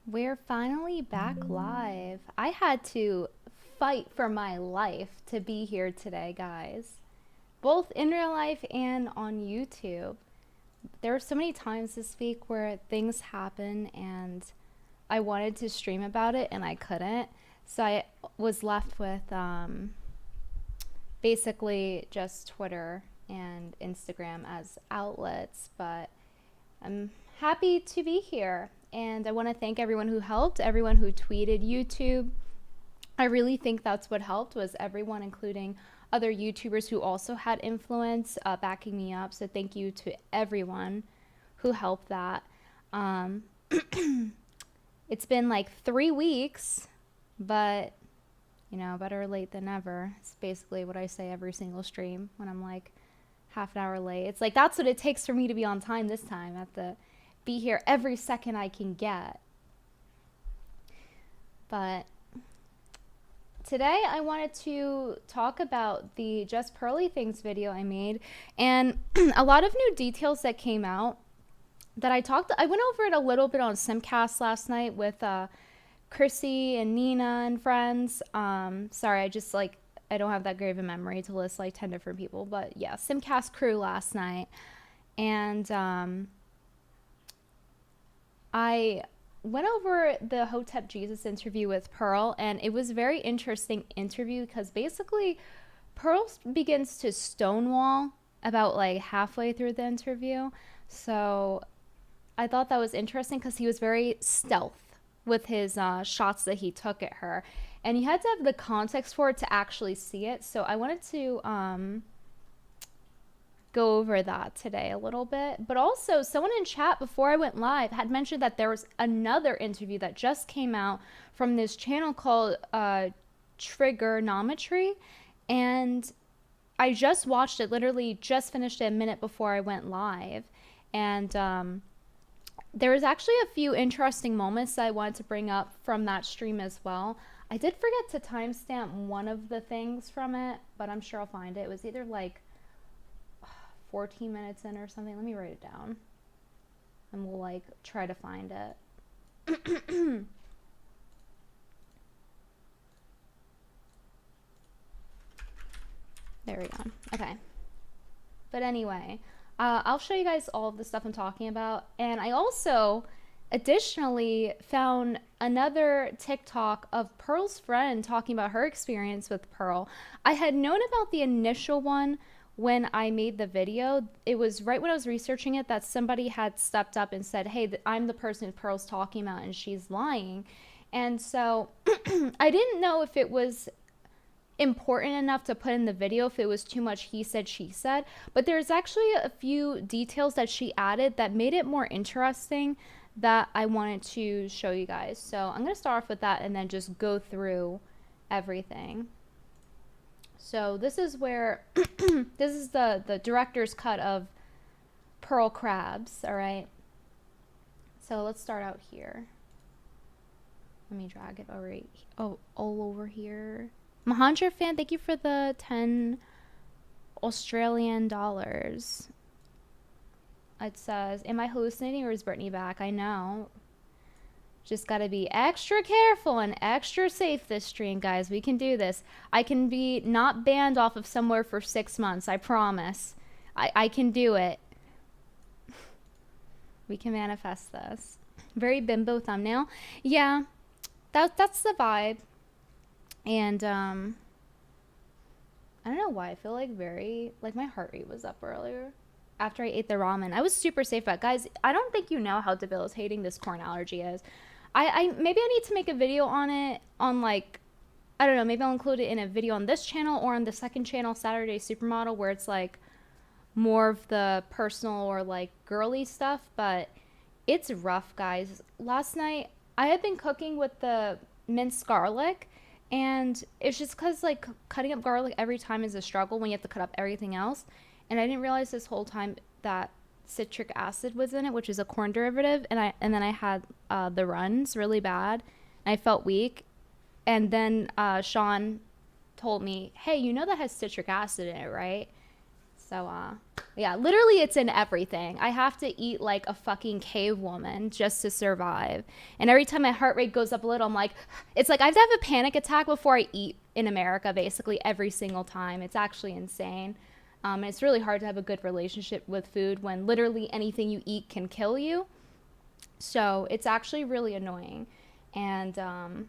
We're finally back live. I had to fight for my life to be here today, guys. Both in real life and on YouTube. There were so many times this week where things happen and I wanted to stream about it and I couldn't. So I was left with basically just Twitter and Instagram as outlets, but I'm happy to be here. And I want to thank everyone who helped, everyone who tweeted YouTube. I really think that's what helped, was everyone, including other YouTubers who also had influence, backing me up. So thank you to everyone who helped that. It's been like 3 weeks, but you know, better late than never. It's basically what I say every single stream when I'm like half an hour late. It's like, that's what it takes for me to be on time this time. I have to be here every second I can get. But today I wanted to talk about the Just Pearly Things video I made, and a lot of new details that came out that I went over it a little bit on Simcast last night with Cucy and Nina and friends. Sorry, I don't have that great of a memory to list like 10 different people, but yeah, Simcast crew last night. And I went over the Hotep Jesus interview with Pearl, and it was a very interesting interview because basically Pearl begins to stonewall about like halfway through the interview. So I thought that was interesting because he was very stealth with his shots that he took at her, and you had to have the context for it to actually see it. So I wanted to go over that today a little bit. But also, someone in chat before I went live had mentioned that there was another interview that just came out from this channel called Trigonometry, and I just watched it, literally just finished it a minute before I went live. And there was actually a few interesting moments that I wanted to bring up from that stream as well. I did forget to timestamp one of the things from it, but I'm sure I'll find it. It was either like 14 minutes in or something. Let me write it down and we'll like try to find it. There we go. Okay. But anyway, I'll show you guys all of the stuff I'm talking about. And I also additionally found another TikTok of Pearl's friend talking about her experience with Pearl. I had known about the initial one when I made the video. It was right when I was researching it that somebody had stepped up and said, hey, I'm the person who Pearl's talking about and she's lying. And so I didn't know if it was important enough to put in the video, if it was too much he said, she said. But there's actually a few details that she added that made it more interesting that I wanted to show you guys. So I'm going to start off with that and then just go through everything. So this is where, this is the director's cut of Pearl Crabs, all right? So let's start out here. Let me drag it over, all over here. Mahandra fan, thank you for the 10 Australian dollars. It says, am I hallucinating or is Brittany back? I know. Just gotta be extra careful and extra safe this stream, guys. We can do this. I can be not banned off of somewhere for 6 months. I promise. I can do it. We can manifest this. Very bimbo thumbnail. Yeah, that's the vibe. And I don't know why I feel like my heart rate was up earlier after I ate the ramen. I was super safe, but guys, I don't think you know how debilitating this corn allergy is. Maybe I need to make a video on it on like, I don't know, maybe I'll include it in a video on this channel or on the second channel, Saturday Supermodel, where it's like more of the personal or like girly stuff. But it's rough, guys. Last night I had been cooking with the minced garlic, and it's just because like cutting up garlic every time is a struggle when you have to cut up everything else. And I didn't realize this whole time that citric acid was in it, which is a corn derivative. And then I had the runs really bad. And I felt weak. And then Sean told me, hey, you know that has citric acid in it, right? So Yeah, literally it's in everything. I have to eat like a fucking cave woman just to survive. And every time my heart rate goes up a little, I'm like, it's like I have to have a panic attack before I eat in America, basically every single time. It's actually insane. And it's really hard to have a good relationship with food when literally anything you eat can kill you. So it's actually really annoying. And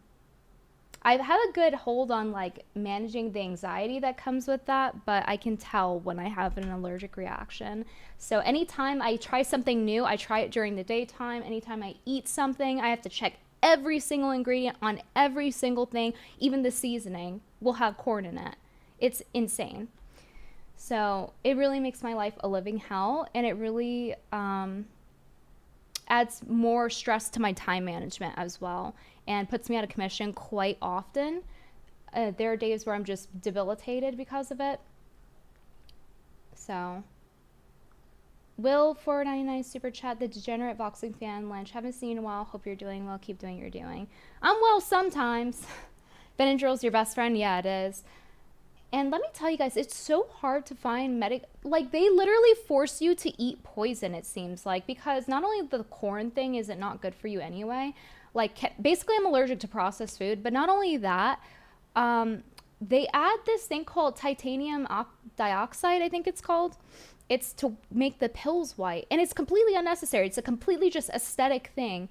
I've had a good hold on like managing the anxiety that comes with that, but I can tell when I have an allergic reaction. So anytime I try something new, I try it during the daytime. Anytime I eat something, I have to check every single ingredient on every single thing. Even the seasoning will have corn in it. It's insane. So it really makes my life a living hell, and it really adds more stress to my time management as well, and puts me out of commission quite often. There are days where I'm just debilitated because of it. So, Will 499 super chat, the degenerate boxing fan Lynch. Haven't seen you in a while. Hope you're doing well. Keep doing what you're doing. I'm well sometimes. Benadryl's your best friend. Yeah, it is. And let me tell you guys, it's so hard to find like they literally force you to eat poison, it seems like, because not only the corn thing is it not good for you anyway, like basically I'm allergic to processed food, but not only that, they add this thing called titanium dioxide, I think it's called. It's to make the pills white, and it's completely unnecessary. It's a completely just aesthetic thing.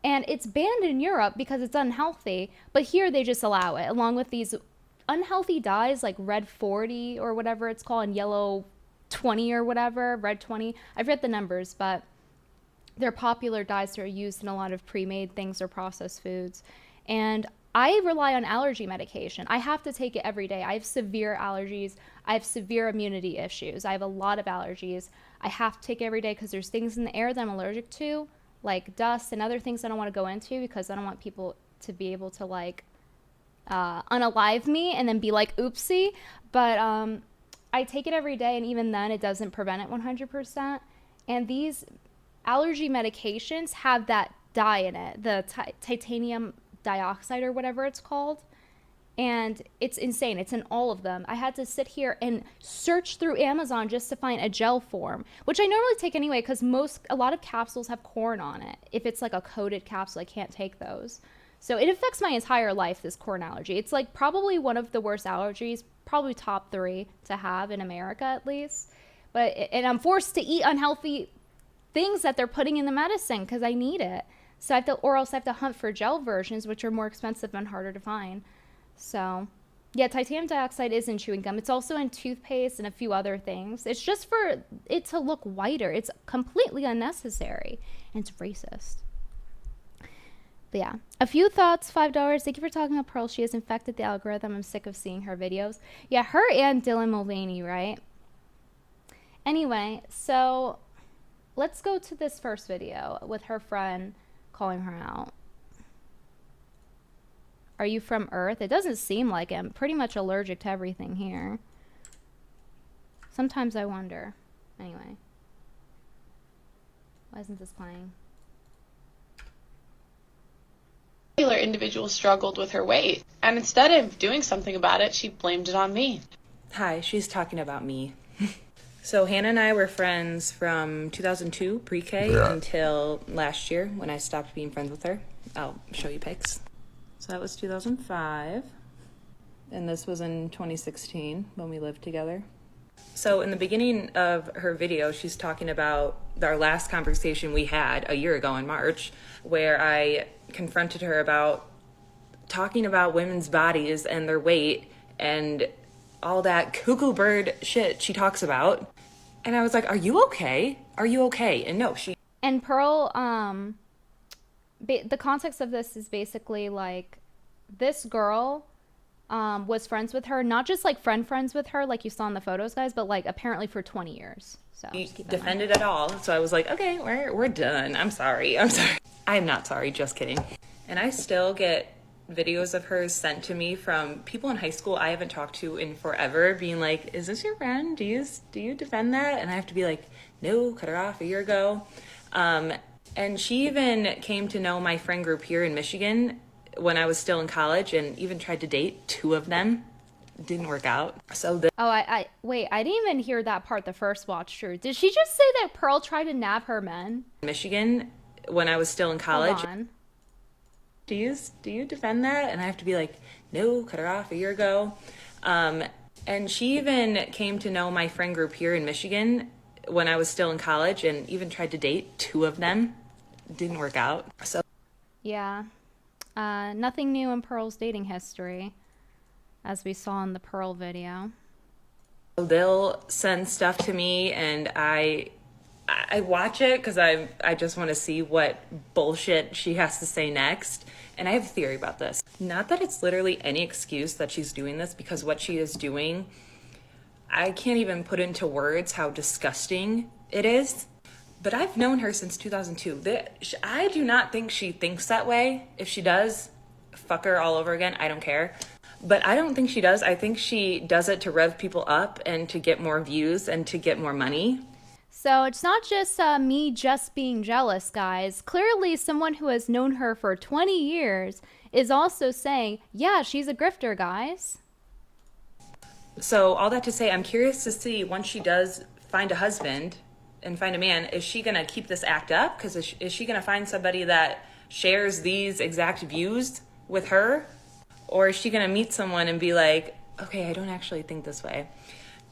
And it's banned in Europe because it's unhealthy, but here they just allow it, along with these unhealthy dyes like red 40 or whatever it's called, and yellow 20 or whatever, red 20. I've read the numbers, but they're popular dyes that are used in a lot of pre-made things or processed foods. And I rely on allergy medication. I have to take it every day. I have severe allergies. I have severe immunity issues. I have a lot of allergies. I have to take it every day because there's things in the air that I'm allergic to, like dust and other things I don't want to go into, because I don't want people to be able to like unalive me and then be like oopsie. But I take it every day, and even then it doesn't prevent it 100%. And these allergy medications have that dye in it, the titanium dioxide or whatever it's called, and it's insane. It's in all of them. I had to sit here and search through Amazon just to find a gel form, which I normally take anyway, because a lot of capsules have corn on it. If it's like a coated capsule, I can't take those. So it affects my entire life, this corn allergy. It's like probably one of the worst allergies, probably top 3 to have in America at least. And I'm forced to eat unhealthy things that they're putting in the medicine because I need it. So or else I have to hunt for gel versions, which are more expensive and harder to find. So yeah, titanium dioxide is in chewing gum. It's also in toothpaste and a few other things. It's just for it to look whiter. It's completely unnecessary, and it's racist. But yeah, a few thoughts, $5. Thank you for talking about Pearl. She has infected the algorithm. I'm sick of seeing her videos. Yeah, her and Dylan Mulvaney, right? Anyway, so let's go to this first video with her friend calling her out. Are you from Earth? It doesn't seem like it. I'm pretty much allergic to everything here. Sometimes I wonder. Anyway. Why isn't this playing? Individual struggled with her weight, and instead of doing something about it, she blamed it on me. Hi, she's talking about me. So Hannah and I were friends from 2002 pre-K until last year when I stopped being friends with her. I'll show you pics. So that was 2005, and this was in 2016 when we lived together. So in the beginning of her video, she's talking about our last conversation we had a year ago in March, where I confronted her about talking about women's bodies and their weight and all that cuckoo bird shit she talks about. And I was like, are you okay? Are you okay? And no, she... And Pearl, the context of this is basically like this girl was friends with her, not just like friends with her like you saw in the photos, guys, but like apparently for 20 years. So defended it all. So I was like, okay, we're done. I'm sorry. I'm not sorry, just kidding. And I still get videos of hers sent to me from people in high school I haven't talked to in forever, being like, is this your friend? Do you defend that? And I have to be like, no, cut her off a year ago. And she even came to know my friend group here in Michigan when I was still in college, and even tried to date 2 of them. Didn't work out. So Oh, I wait, I didn't even hear that part the first watch through. Did she just say that Pearl tried to nab her men? Michigan, when I was still in college. Hold on. Do you defend that? And I have to be like, no, cut her off a year ago. And she even came to know my friend group here in Michigan when I was still in college, and even tried to date 2 of them. Didn't work out. So Yeah. Nothing new in Pearl's dating history, as we saw in the Pearl video. they'll send stuff to me, and I watch it because I just want to see what bullshit she has to say next. And I have a theory about this. Not that it's literally any excuse that she's doing this, because what she is doing, I can't even put into words how disgusting it is. But I've known her since 2002. I do not think she thinks that way. If she does, fuck her all over again. I don't care. But I don't think she does. I think she does it to rev people up and to get more views and to get more money. So it's not just me just being jealous, guys. Clearly, someone who has known her for 20 years is also saying, yeah, she's a grifter, guys. So all that to say, I'm curious to see, once she does find a husband and find a man, is she going to keep this act up? Because is she going to find somebody that shares these exact views with her? Or is she going to meet someone and be like, okay, I don't actually think this way.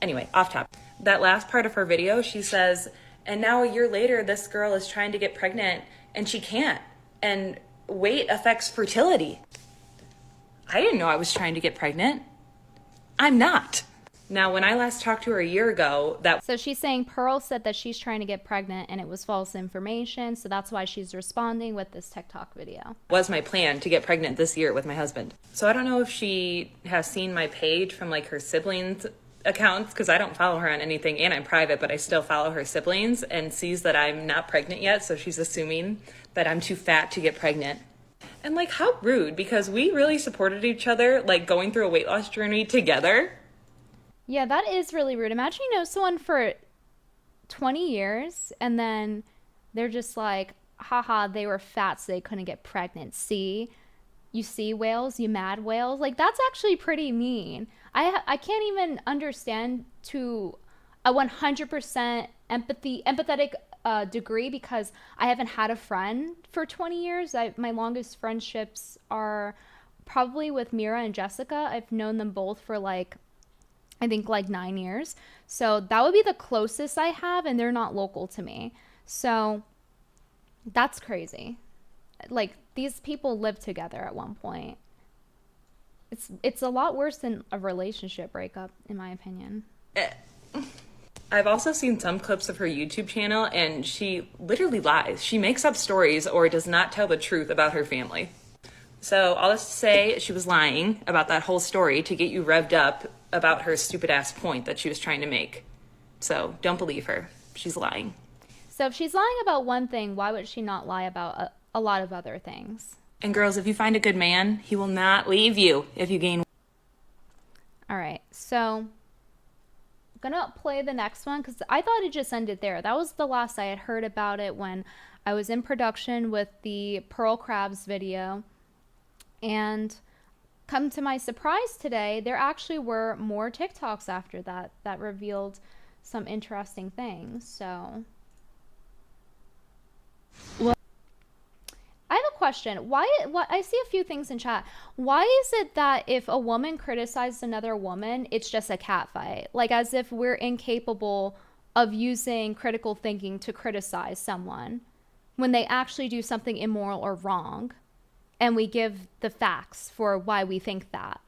Anyway, off topic. That last part of her video, she says, and now a year later, this girl is trying to get pregnant and she can't. And weight affects fertility. I didn't know I was trying to get pregnant. I'm not. Now, when I last talked to her a year ago, So she's saying Pearl said that she's trying to get pregnant and it was false information. So that's why she's responding with this TikTok video. was my plan to get pregnant this year with my husband. So I don't know if she has seen my page from like her siblings' accounts, because I don't follow her on anything and I'm private, but I still follow her siblings, and sees that I'm not pregnant yet. So she's assuming that I'm too fat to get pregnant. And like, how rude, because we really supported each other, like going through a weight loss journey together. Yeah, that is really rude. Imagine you know someone for 20 years and then they're just like, haha, they were fat so they couldn't get pregnant. See? You see, whales? You mad whales? Like, that's actually pretty mean. I can't even understand to a 100% empathetic degree, because I haven't had a friend for 20 years. My longest friendships are probably with Mira and Jessica. I've known them both for like, I think like 9 years. So that would be the closest I have, and they're not local to me. So that's crazy. Like, these people lived together at one point. It's a lot worse than a relationship breakup, in my opinion. I've also seen some clips of her YouTube channel, and she literally lies. She makes up stories or does not tell the truth about her family. So all this to say, she was lying about that whole story to get you revved up about her stupid ass point that she was trying to make. So don't believe her. She's lying. So if she's lying about one thing, why would she not lie about a lot of other things? And girls, if you find a good man, he will not leave you if you gain. All right, so I'm gonna play the next one because I thought it just ended there. That was the last I had heard about it when I was in production with the Pearl Crabs video. And come to my surprise today, there actually were more TikToks after that that revealed some interesting things. So I have a question. Why I see a few things in chat. Why is it that if a woman criticizes another woman, it's just a catfight? Like, as if we're incapable of using critical thinking to criticize someone when they actually do something immoral or wrong, and we give the facts for why we think that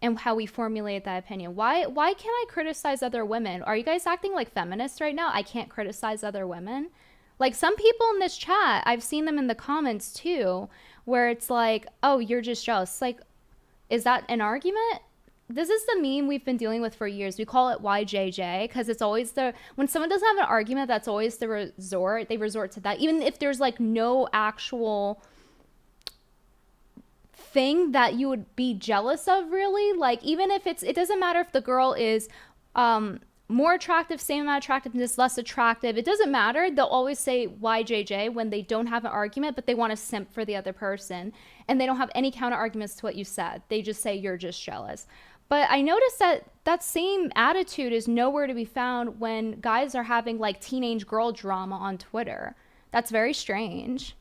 and how we formulate that opinion. Why can't I criticize other women? Are you guys acting like feminists right now? I can't criticize other women? Like, some people in this chat, I've seen them in the comments too, where it's like, oh, you're just jealous. Like, is that an argument? This is the meme we've been dealing with for years. We call it YJJ because it's always when someone doesn't have an argument, that's always the resort. They resort to that. Even if there's like no actual thing that you would be jealous of, really. Like, even if it doesn't matter if the girl is, more attractive, same amount of attractiveness, less attractive. It doesn't matter. They'll always say YJJ when they don't have an argument, but they want to simp for the other person. And they don't have any counter arguments to what you said. They just say you're just jealous. But I noticed that that same attitude is nowhere to be found when guys are having like teenage girl drama on Twitter. That's very strange.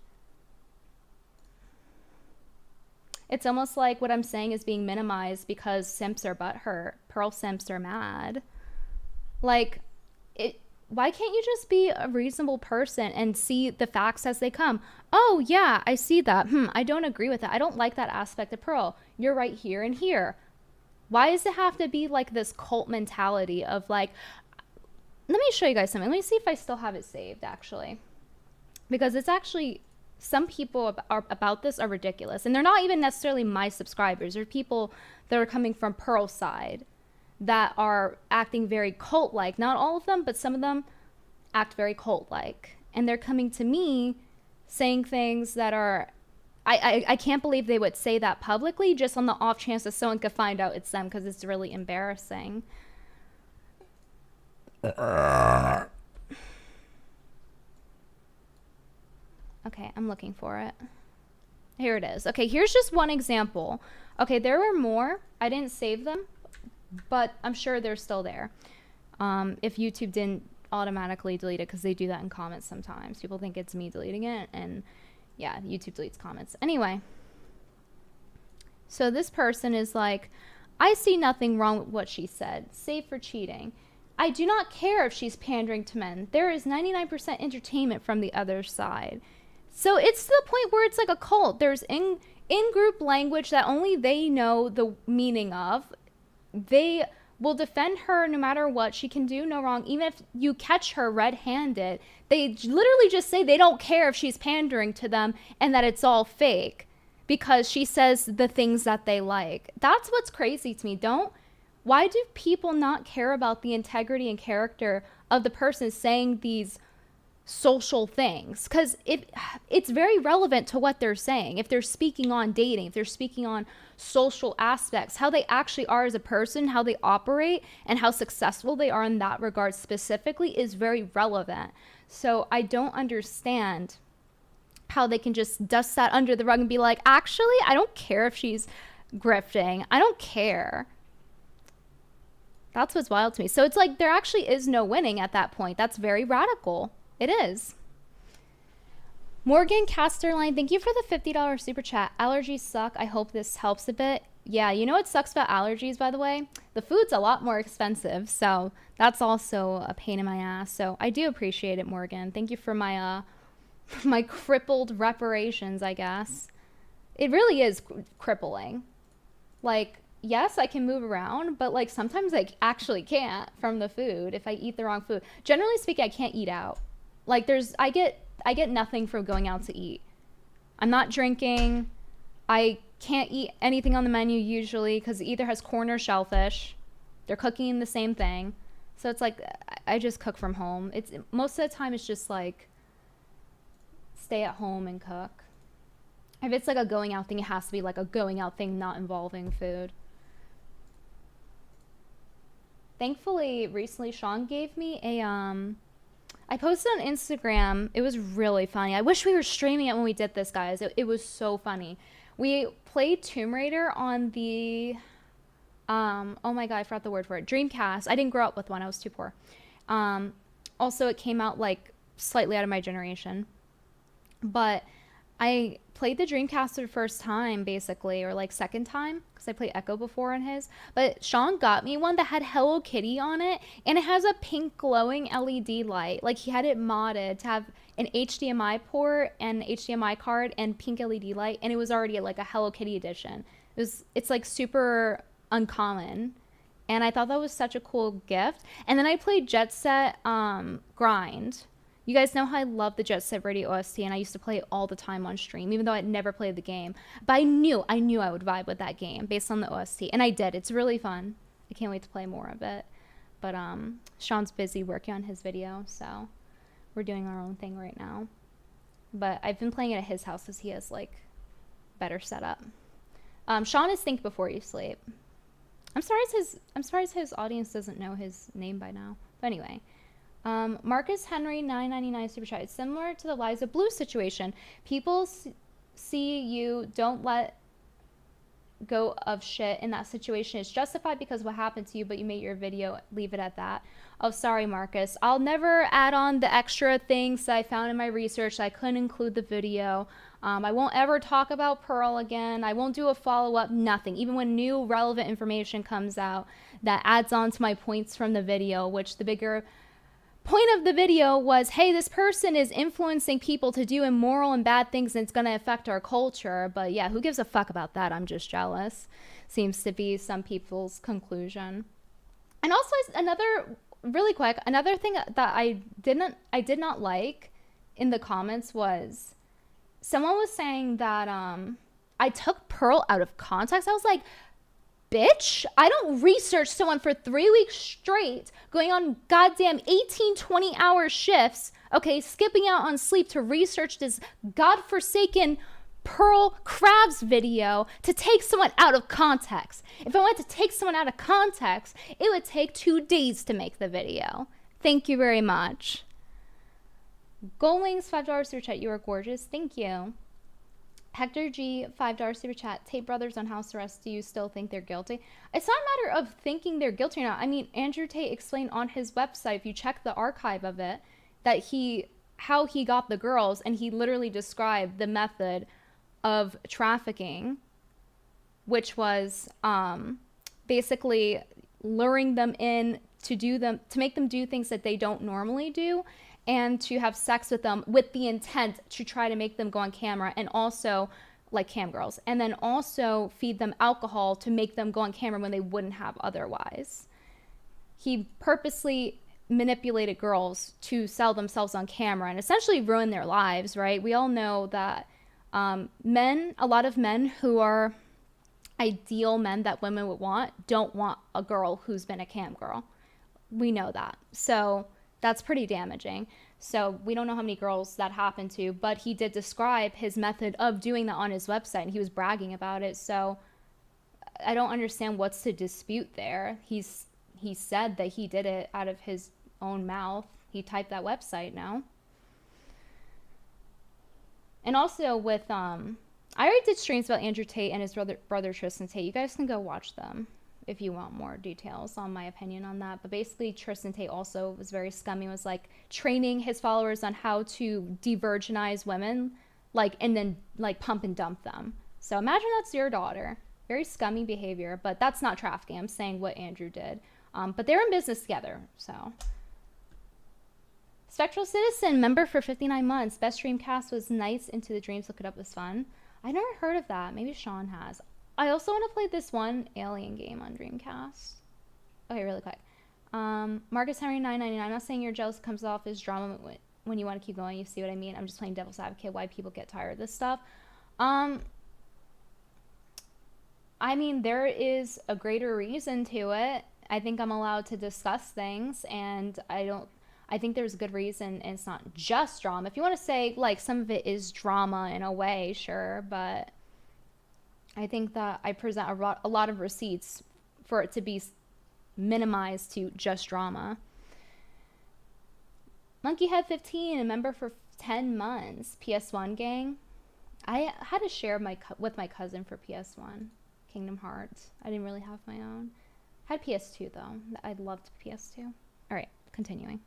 It's almost like what I'm saying is being minimized because simps are butthurt. Pearl simps are mad. Like, why can't you just be a reasonable person and see the facts as they come? Oh, yeah, I see that. I don't agree with that. I don't like that aspect of Pearl. You're right here and here. Why does it have to be like this cult mentality of like, let me show you guys something. Let me see if I still have it saved, actually. Because it's actually, some people about this are ridiculous. And they're not even necessarily my subscribers. They're people that are coming from Pearl's side that are acting very cult-like. Not all of them, but some of them act very cult-like. And they're coming to me saying things that are... I can't believe they would say that publicly just on the off chance that someone could find out it's them, because it's really embarrassing. Okay, I'm looking for it. Here it is. Okay, here's just one example. Okay, there were more. I didn't save them, but I'm sure they're still there. If YouTube didn't automatically delete it, because they do that in comments sometimes. People think it's me deleting it, and yeah, YouTube deletes comments. Anyway, so this person is like, I see nothing wrong with what she said, save for cheating. I do not care if she's pandering to men. There is 99% entertainment from the other side. So it's to the point where it's like a cult. There's in-group language that only they know the meaning of. They will defend her no matter what. She can do no wrong. Even if you catch her red-handed, they literally just say they don't care if she's pandering to them and that it's all fake because she says the things that they like. That's what's crazy to me. Why do people not care about the integrity and character of the person saying these social things? Because it's very relevant to what they're saying. If they're speaking on dating, if they're speaking on social aspects, how they actually are as a person, how they operate, and how successful they are in that regard specifically is very relevant. So I don't understand how they can just dust that under the rug and be like, actually, I don't care if she's grifting. I don't care. That's what's wild to me. So it's like there actually is no winning at that point. That's very radical. It is. Morgan Casterline, thank you for the $50 super chat. Allergies suck. I hope this helps a bit. Yeah, you know what sucks about allergies, by the way? The food's a lot more expensive, so that's also a pain in my ass. So I do appreciate it, Morgan. Thank you for my my crippled reparations, I guess. It really is crippling. Like, yes, I can move around, but like sometimes I actually can't from the food if I eat the wrong food. Generally speaking, I can't eat out. Like I get nothing from going out to eat. I'm not drinking. I can't eat anything on the menu usually because it either has corn or shellfish. They're cooking the same thing. So it's like I just cook from home. It's most of the time it's just like stay at home and cook. If it's like a going out thing, it has to be like a going out thing not involving food. Thankfully, recently Sean gave me a I posted on Instagram. It was really funny. I wish we were streaming it when we did this, guys. It was so funny. We played Tomb Raider on the oh my god, I forgot the word for it. Dreamcast. I didn't grow up with one. I was too poor. Also, it came out like slightly out of my generation. But I played the Dreamcast for the first time, basically, or like second time, because I played Echo before on his. But Sean got me one that had Hello Kitty on it, and it has a pink glowing LED light. Like, he had it modded to have an HDMI port and HDMI card and pink LED light, and it was already like a Hello Kitty edition. It's like super uncommon, and I thought that was such a cool gift. And then I played Jet Set Grind. You guys know how I love the Jet Set Radio OST, and I used to play it all the time on stream, even though I'd never played the game. But I knew I would vibe with that game based on the OST, and I did. It's really fun. I can't wait to play more of it. But Sean's busy working on his video, so we're doing our own thing right now. But I've been playing it at his house because he has like better setup. Sean is Think Before You Sleep. I'm sorry his audience doesn't know his name by now. But anyway. Marcus Henry 999 super chat. It's similar to the Liza Blue situation. People see you, don't let go of shit in that situation is justified because of what happened to you, but you made your video, leave it at that. Oh, sorry, Marcus. I'll never add on the extra things that I found in my research. I couldn't include the video. I won't ever talk about Pearl again. I won't do a follow-up, nothing. Even when new relevant information comes out that adds on to my points from the video, which the bigger point of the video was, hey, this person is influencing people to do immoral and bad things and it's going to affect our culture. But yeah, who gives a fuck about that? I'm just jealous. Seems to be some people's conclusion. And also another, really quick, another thing that I did not like in the comments was someone was saying that I took Pearl out of context. I was like, bitch, I don't research someone for 3 weeks straight, going on goddamn 18, 20-hour shifts, okay, skipping out on sleep to research this godforsaken Pearl Crabs video to take someone out of context. If I wanted to take someone out of context, it would take 2 days to make the video. Thank you very much. Goldwings, $5 super chat. You are gorgeous. Thank you. Hector G, $5 super chat. Tate brothers on house arrest. Do you still think they're guilty? It's not a matter of thinking they're guilty or not. I mean, Andrew Tate explained on his website, if you check the archive of it, that how he got the girls, and he literally described the method of trafficking, which was basically luring them in to make them do things that they don't normally do, and to have sex with them with the intent to try to make them go on camera, and also like cam girls, and then also feed them alcohol to make them go on camera when they wouldn't have otherwise. He purposely manipulated girls to sell themselves on camera and essentially ruin their lives, right? We all know that a lot of men who are ideal men that women would want don't want a girl who's been a cam girl. We know that. So that's pretty damaging. So we don't know how many girls that happened to, but he did describe his method of doing that on his website, and he was bragging about it. So I don't understand what's to dispute there. He said that he did it out of his own mouth. He typed that website now. And also with, I already did streams about Andrew Tate and his brother Tristan Tate. You guys can go watch them if you want more details on my opinion on that. But basically, Tristan Tate also was very scummy, was like training his followers on how to de-virginize women, and then pump and dump them. So imagine that's your daughter. Very scummy behavior, but that's not trafficking. I'm saying what Andrew did. But they're in business together, so. Spectral Citizen, member for 59 months. Best Dreamcast was nice. Into the Dreams, look it up, was fun. I never heard of that. Maybe Sean has. I also want to play this one alien game on Dreamcast. Okay, really quick. Marcus Henry 999. I'm not saying you're jealous. It comes off as drama when you want to keep going. You see what I mean? I'm just playing devil's advocate. Why people get tired of this stuff. I mean, there is a greater reason to it. I think I'm allowed to discuss things, and I think there's a good reason, and it's not just drama. If you want to say some of it is drama in a way, sure, but I think that I present a lot of receipts for it to be minimized to just drama. Monkeyhead 15, a member for 10 months. PS1 gang. I had to share with my cousin for PS1. Kingdom Hearts. I didn't really have my own. I had PS2 though. I loved PS2. Alright, continuing.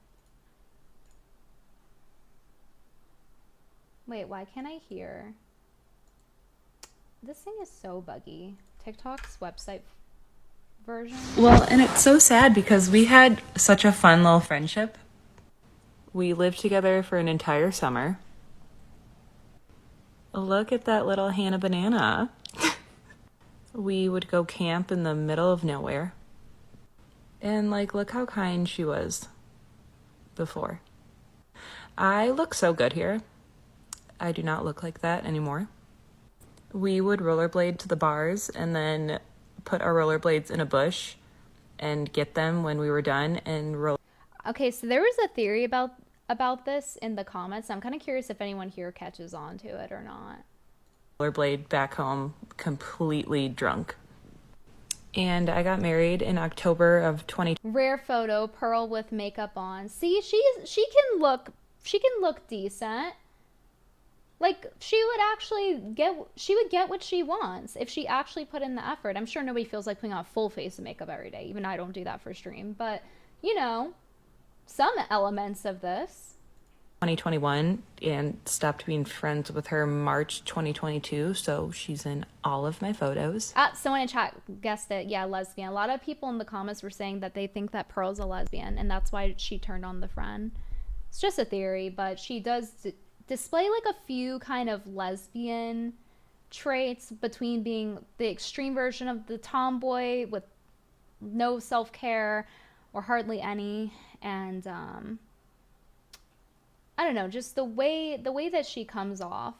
Wait, why can't I hear? This thing is so buggy. TikTok's website version. Well, and it's so sad because we had such a fun little friendship. We lived together for an entire summer. Look at that little Hannah banana. We would go camp in the middle of nowhere. And look how kind she was before. I look so good here. I do not look like that anymore. We would rollerblade to the bars and then put our rollerblades in a bush and get them when we were done and roll. Okay, so there was a theory about this in the comments. I'm kind of curious if anyone here catches on to it or not. Rollerblade back home completely drunk. And I got married in October of 2020. Rare photo, Pearl with makeup on. See, she can look decent. Like she would actually get what she wants if she actually put in the effort. I'm sure nobody feels like putting on a full face of makeup every day. Even I don't do that for stream, but you know, some elements of this. 2021 and stopped being friends with her March 2022, so she's in all of my photos. Someone in chat guessed it. Yeah, lesbian. A lot of people in the comments were saying that they think that Pearl's a lesbian, and that's why she turned on the friend. It's just a theory, but she does display like a few kind of lesbian traits between being the extreme version of the tomboy with no self-care or hardly any, and I don't know, just the way that she comes off,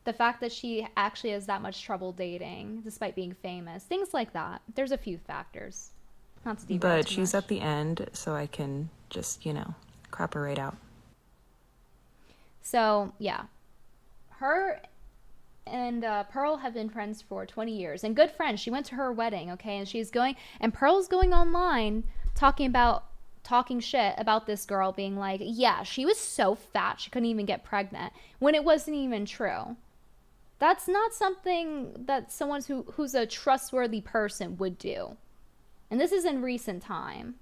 the fact that she actually has that much trouble dating despite being famous, things like that. There's a few factors. Not to deviate But too she's much. at the end, so I can just, crop her right out. So yeah, her and Pearl have been friends for 20 years and good friends. She went to her wedding, okay, and Pearl's going online talking shit about this girl, being like, yeah, she was so fat she couldn't even get pregnant, when it wasn't even true. That's not something that someone who's a trustworthy person would do. And this is in recent time.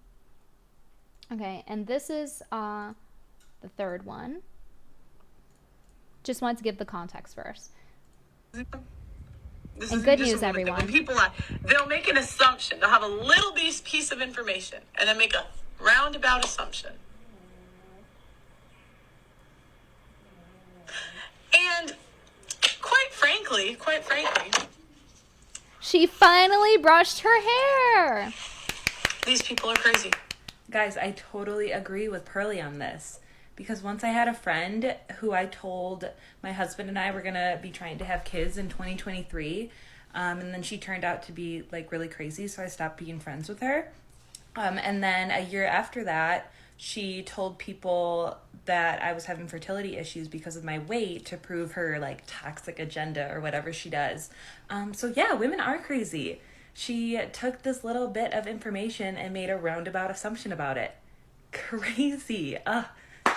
Okay, and this is the third one. Just wanted to give the context first. And good news, everyone. When people they'll make an assumption. They'll have a little piece of information and then make a roundabout assumption. And quite frankly, she finally brushed her hair. These people are crazy. Guys, I totally agree with Pearly on this. Because once I had a friend who I told my husband and I were going to be trying to have kids in 2023. And then she turned out to be like really crazy. So I stopped being friends with her. And then a year after that, she told people that I was having fertility issues because of my weight to prove her like toxic agenda or whatever she does. So yeah, women are crazy. She took this little bit of information and made a roundabout assumption about it. Crazy.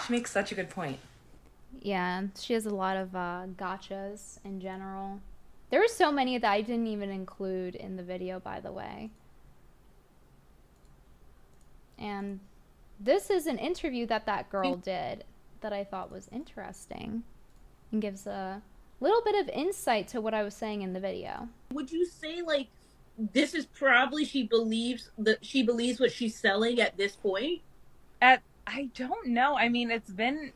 She makes such a good point. Yeah, she has a lot of gotchas in general. There were so many that I didn't even include in the video, by the way. And this is an interview that girl did that I thought was interesting and gives a little bit of insight to what I was saying in the video. Would you say like this is probably she believes what she's selling at this point? I don't know. I mean, it's been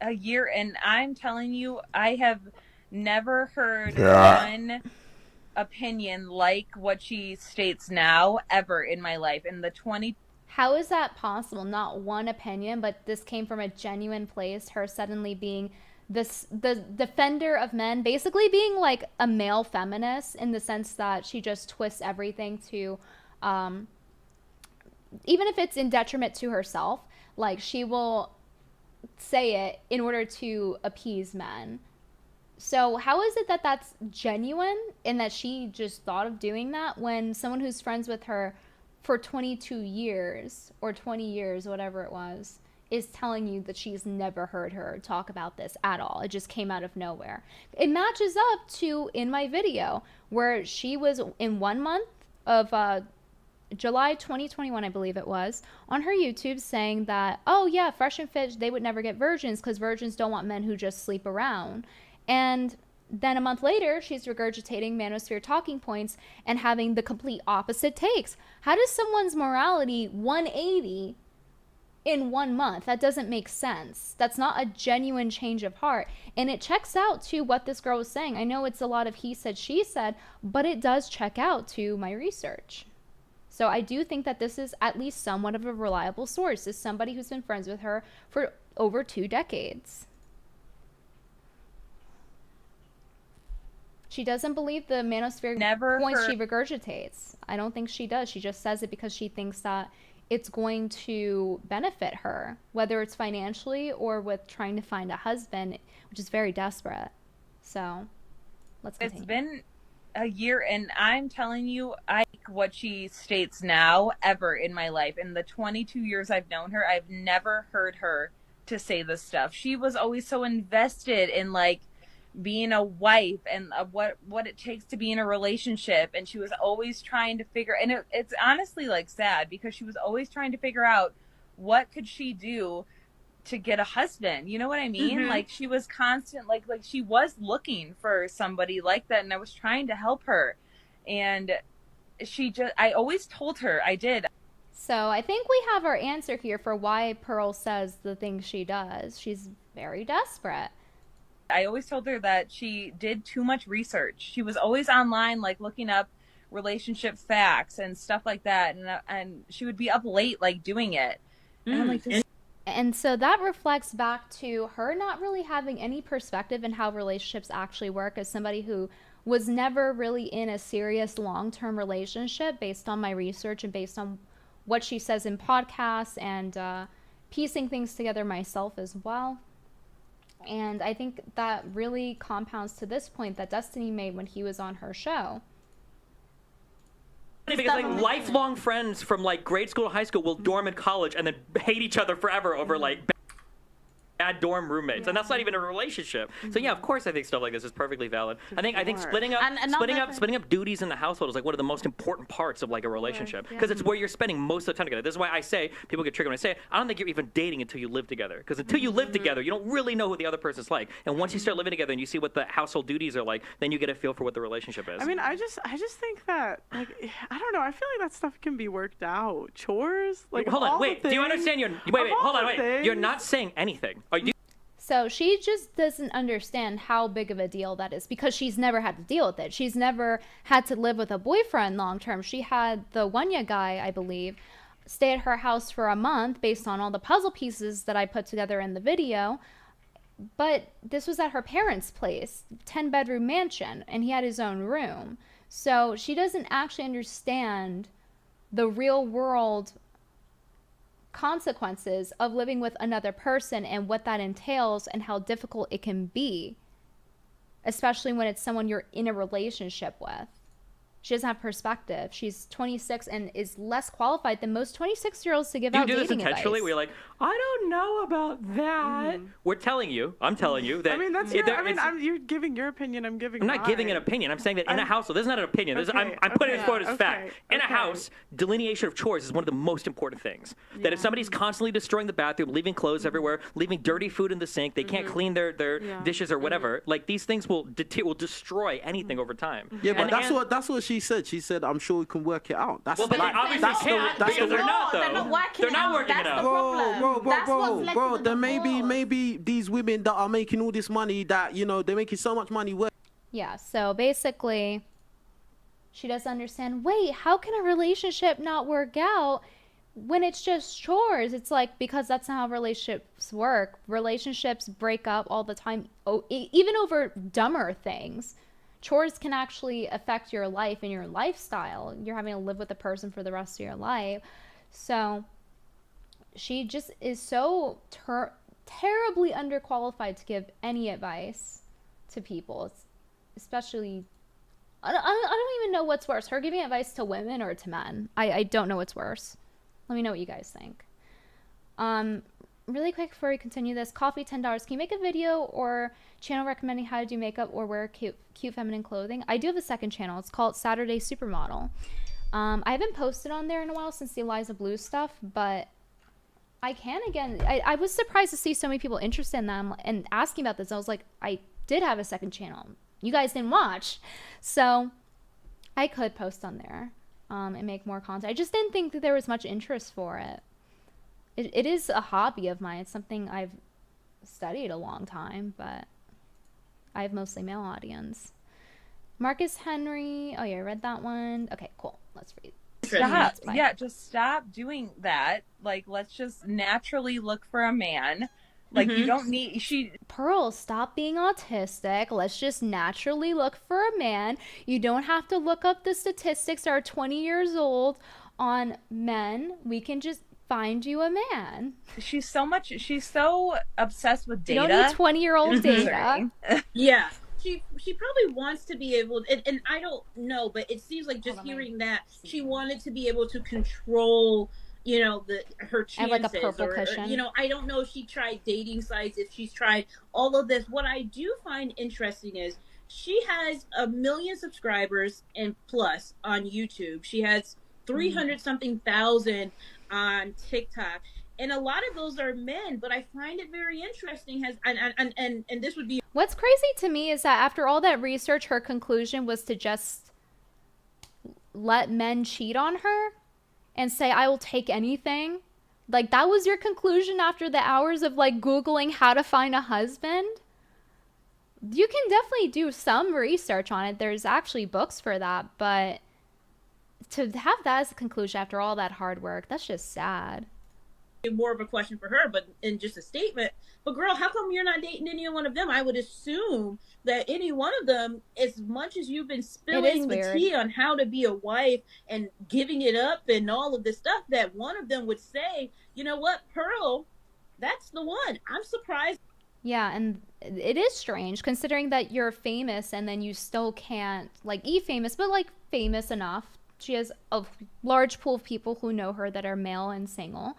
a year, and I'm telling you, I have never heard one opinion like what she states now ever in my life. In the 20. How is that possible? Not one opinion, but this came from a genuine place. Her suddenly being the defender of men, basically being like a male feminist in the sense that she just twists everything to, even if it's in detriment to herself. Like, she will say it in order to appease men. So how is it that that's genuine and that she just thought of doing that when someone who's friends with her for 22 years or 20 years, whatever it was, is telling you that she's never heard her talk about this at all? It just came out of nowhere. It matches up to in my video where she was in 1 month of July 2021, I believe it was, on her YouTube saying that, oh yeah, Fresh and Fit, they would never get virgins because virgins don't want men who just sleep around. And then a month later, she's regurgitating manosphere talking points and having the complete opposite takes. How does someone's morality 180 in 1 month? That doesn't make sense. That's not a genuine change of heart. And it checks out to what this girl was saying. I know it's a lot of he said, she said, but it does check out to my research. So I do think that this is at least somewhat of a reliable source. Is somebody who's been friends with her for over 2 decades. She doesn't believe the manosphere points she regurgitates. I don't think she does. She just says it because she thinks that it's going to benefit her, whether it's financially or with trying to find a husband, which is very desperate. So let's continue. It's been a year, and I'm telling you, I like what she states now ever in my life. In the 22 years I've known her, I've never heard her to say this stuff. She was always so invested in like being a wife and what it takes to be in a relationship. And she was always trying to figure, and it's honestly like sad, because she was always trying to figure out what could she do to get a husband. You know what I mean? Like she was constant, like she was looking for somebody like that, and I was trying to help her. And I always told her, I did. So I think we have our answer here for why Pearl says the things she does. She's very desperate. I always told her that she did too much research. She was always online, like looking up relationship facts and stuff like that. And she would be up late, like doing it. And I'm like, and so that reflects back to her not really having any perspective in how relationships actually work, as somebody who was never really in a serious long-term relationship, based on my research and based on what she says in podcasts and piecing things together myself as well. And I think that really compounds to this point that Destiny made when he was on her show. Because like lifelong friends from like grade school to high school will dorm in college and then hate each other forever over like bad dorm roommates, and that's not even a relationship. So yeah, of course, I think stuff like this is perfectly valid. I think splitting up duties in the household is like one of the most important parts of like a relationship, because it's where you're spending most of the time together. This is why I say, people get triggered when I say it, I don't think you're even dating until you live together, because until you live together, you don't really know who the other person's like. And once you start living together and you see what the household duties are like, then you get a feel for what the relationship is. I mean, I just think that, like, I don't know. I feel like that stuff can be worked out. Chores, like, hold on, wait. Do you understand? You're not saying anything. Are you? So she just doesn't understand how big of a deal that is, because she's never had to deal with it. She's never had to live with a boyfriend long term. She had the Wanya guy, I believe, stay at her house for a month based on all the puzzle pieces that I put together in the video. But this was at her parents' place, 10-bedroom mansion, and he had his own room. So she doesn't actually understand the real world consequences of living with another person and what that entails and how difficult it can be, especially when it's someone you're in a relationship with. She doesn't have perspective. She's 26 and is less qualified than most 26-year-olds to give out dating advice. You do this intentionally? Where you're like, I don't know about that. I'm telling you that. I mean, you're giving your opinion. I'm giving. I'm not giving an opinion. I'm saying that in a household, this is not an opinion. I'm putting this forward as fact. In a house, delineation of chores is one of the most important things. That if somebody's constantly destroying the bathroom, leaving clothes everywhere, leaving dirty food in the sink, they can't clean their dishes or whatever. Like, these things will destroy anything over time. Yeah, but that's what she said. She said, "I'm sure we can work it out." That's obviously can't, because they're not, though. They're not working it out. Bro, then maybe these women that are making all this money, that, you know, they're making so much money. Yeah, so basically, she doesn't understand, wait, how can a relationship not work out when it's just chores? It's like, because that's not how relationships work. Relationships break up all the time, even over dumber things. Chores can actually affect your life and your lifestyle. You're having to live with a person for the rest of your life. So she just is so terribly underqualified to give any advice to people. Especially, I don't even know what's worse, her giving advice to women or to men. I don't know what's worse. Let me know what you guys think. Really quick before we continue this, coffee $10. Can you make a video or channel recommending how to do makeup or wear cute feminine clothing? I do have a second channel. It's called Saturday Supermodel. I haven't posted on there in a while since the Eliza Blue stuff, but I can again. I was surprised to see so many people interested in them and asking about this. I was like, I did have a second channel. You guys didn't watch. So I could post on there and make more content. I just didn't think that there was much interest for it. It is a hobby of mine. It's something I've studied a long time, but I have mostly male audience. Marcus Henry. Oh yeah, I read that one. Okay, cool. Let's read. Stop. Yeah, just stop doing that. Like, let's just naturally look for a man. Like, you don't need... Pearl, stop being autistic. Let's just naturally look for a man. You don't have to look up the statistics that are 20 years old on men. We can just find you a man. She's so obsessed with data. You don't need 20-year-old data. Yeah. She probably wants to be able, and I don't know, but it seems like just hearing that she wanted to be able to control her And like a chances, purple or cushion. I don't know if she tried dating sites, if she's tried all of this. What I do find interesting is she has 1 million subscribers and plus on YouTube. She has 300 something thousand on TikTok, and a lot of those are men. But I find it very interesting. And this would be What's crazy to me is that after all that research, her conclusion was to just let men cheat on her and say, I will take anything. Like, that was your conclusion after the hours of like Googling how to find a husband? You can definitely do some research on it. There's actually books for that, but to have that as a conclusion after all that hard work, that's just sad. more of a question for her, but in just a statement. But girl, how come you're not dating any one of them? I would assume that any one of them, as much as you've been spilling the tea on how to be a wife and giving it up and all of this stuff, that one of them would say, you know what, Pearl, that's the one. I'm surprised. Yeah, and it is strange considering that you're famous and then you still can't like famous, but like famous enough. She has a large pool of people who know her that are male and single.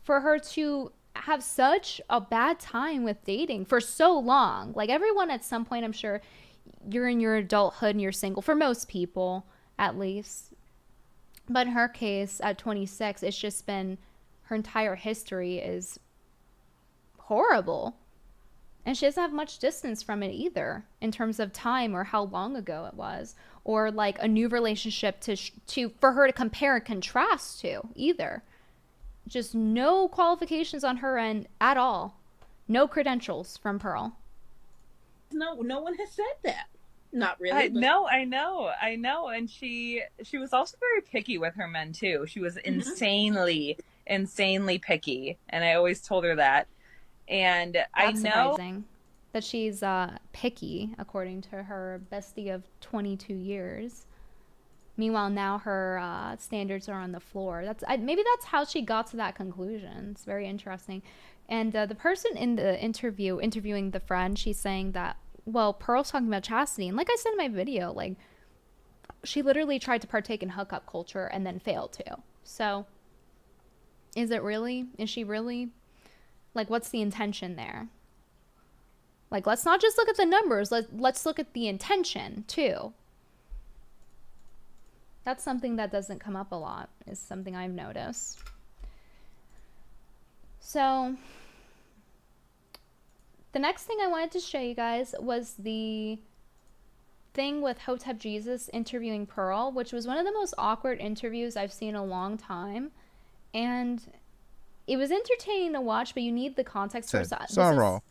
For her to have such a bad time with dating for so long. Like everyone at some point, I'm sure you're in your adulthood and you're single, for most people at least. But in her case, at 26, it's just been, her entire history is horrible. And she doesn't have much distance from it either in terms of time or how long ago it was, or like a new relationship to for her to compare and contrast to either. Just no qualifications on her end at all. No credentials from Pearl. No one has said that. Not really. I know. And she was also very picky with her men too. She was insanely picky. And I always told her that. And That's I know surprising that she's picky, according to her bestie of 22 years. Meanwhile, now her standards are on the floor. Maybe that's how she got to that conclusion. It's very interesting. And the person in the interviewing the friend, she's saying that, well, Pearl's talking about chastity. And like I said in my video, like, she literally tried to partake in hookup culture and then failed to. So, is she really? Like, what's the intention there? Like, let's not just look at the numbers. Let's look at the intention, too. That's something that doesn't come up a lot, is something I've noticed. So, the next thing I wanted to show you guys was the thing with Hotep Jesus interviewing Pearl, which was one of the most awkward interviews I've seen in a long time. And it was entertaining to watch, but you need the context for that. So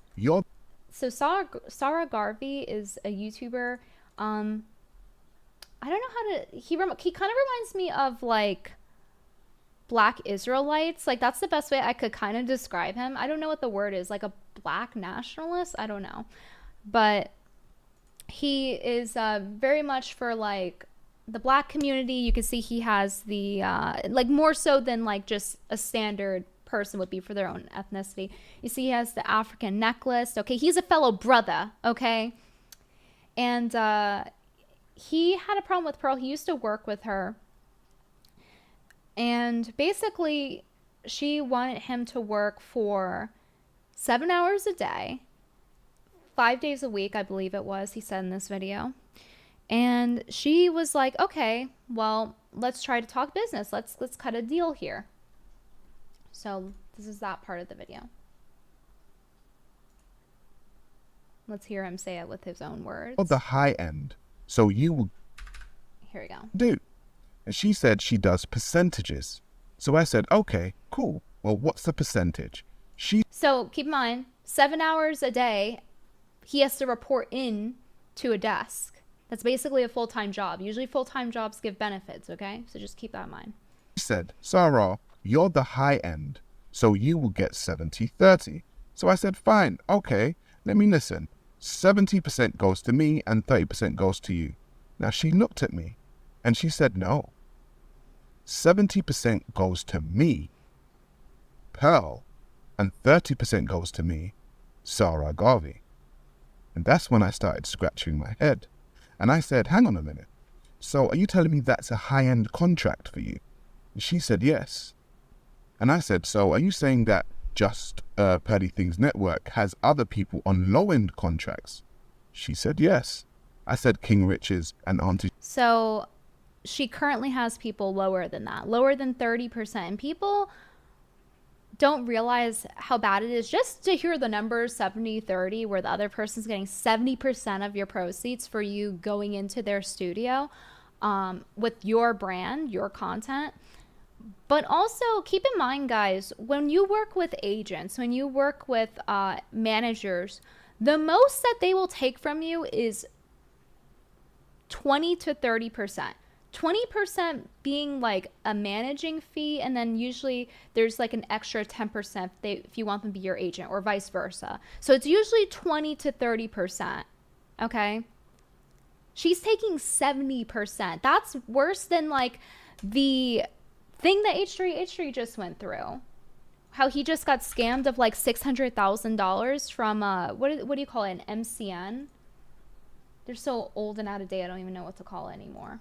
Sarah Garvey is a YouTuber. I don't know how to. He kind of reminds me of like Black Israelites. Like that's the best way I could kind of describe him. I don't know what the word is. Like a Black nationalist. I don't know, but he is very much for like the Black community. You can see he has the like more so than like just a standard person would be for their own ethnicity. You see he has the African necklace. Okay, he's a fellow brother. Okay, and he had a problem with Pearl. He used to work with her. And basically, she wanted him to work for 7 hours a day, 5 days a week, I believe it was, he said in this video. And she was like, okay, well, let's try to talk business. Let's cut a deal here. So this is that part of the video. Let's hear him say it with his own words. Of the high end. So you will Here we go. do. And she said she does percentages. So I said, okay, cool. Well, what's the percentage? So keep in mind, 7 hours a day, he has to report in to a desk. That's basically a full-time job. Usually full-time jobs give benefits, okay? So just keep that in mind. She said, Sarah, you're the high end. So you will get 70-30. So I said, fine, okay, let me listen. 70% goes to me and 30% goes to you. Now she looked at me and she said, no. 70% goes to me, Pearl, and 30% goes to me, Sarah Garvey. And that's when I started scratching my head. And I said, hang on a minute. So are you telling me that's a high-end contract for you? And she said, yes. And I said, so are you saying that Just Pearly Things Network has other people on low-end contracts? She said yes. I said King Rich's and Auntie. So she currently has people lower than that, lower than 30%. And people don't realize how bad it is just to hear the numbers 70-30, where the other person's getting 70% of your proceeds for you going into their studio with your brand, your content. But also keep in mind, guys, when you work with agents, when you work with managers, the most that they will take from you is 20 to 30%. 20% being like a managing fee, and then usually there's like an extra 10% if you want them to be your agent, or vice versa. So it's usually 20 to 30%. Okay? She's taking 70%. That's worse than like the thing that H3 just went through. How he just got scammed of like $600,000 from what do you call it, an MCN? They're so old and out of date, I don't even know what to call it anymore.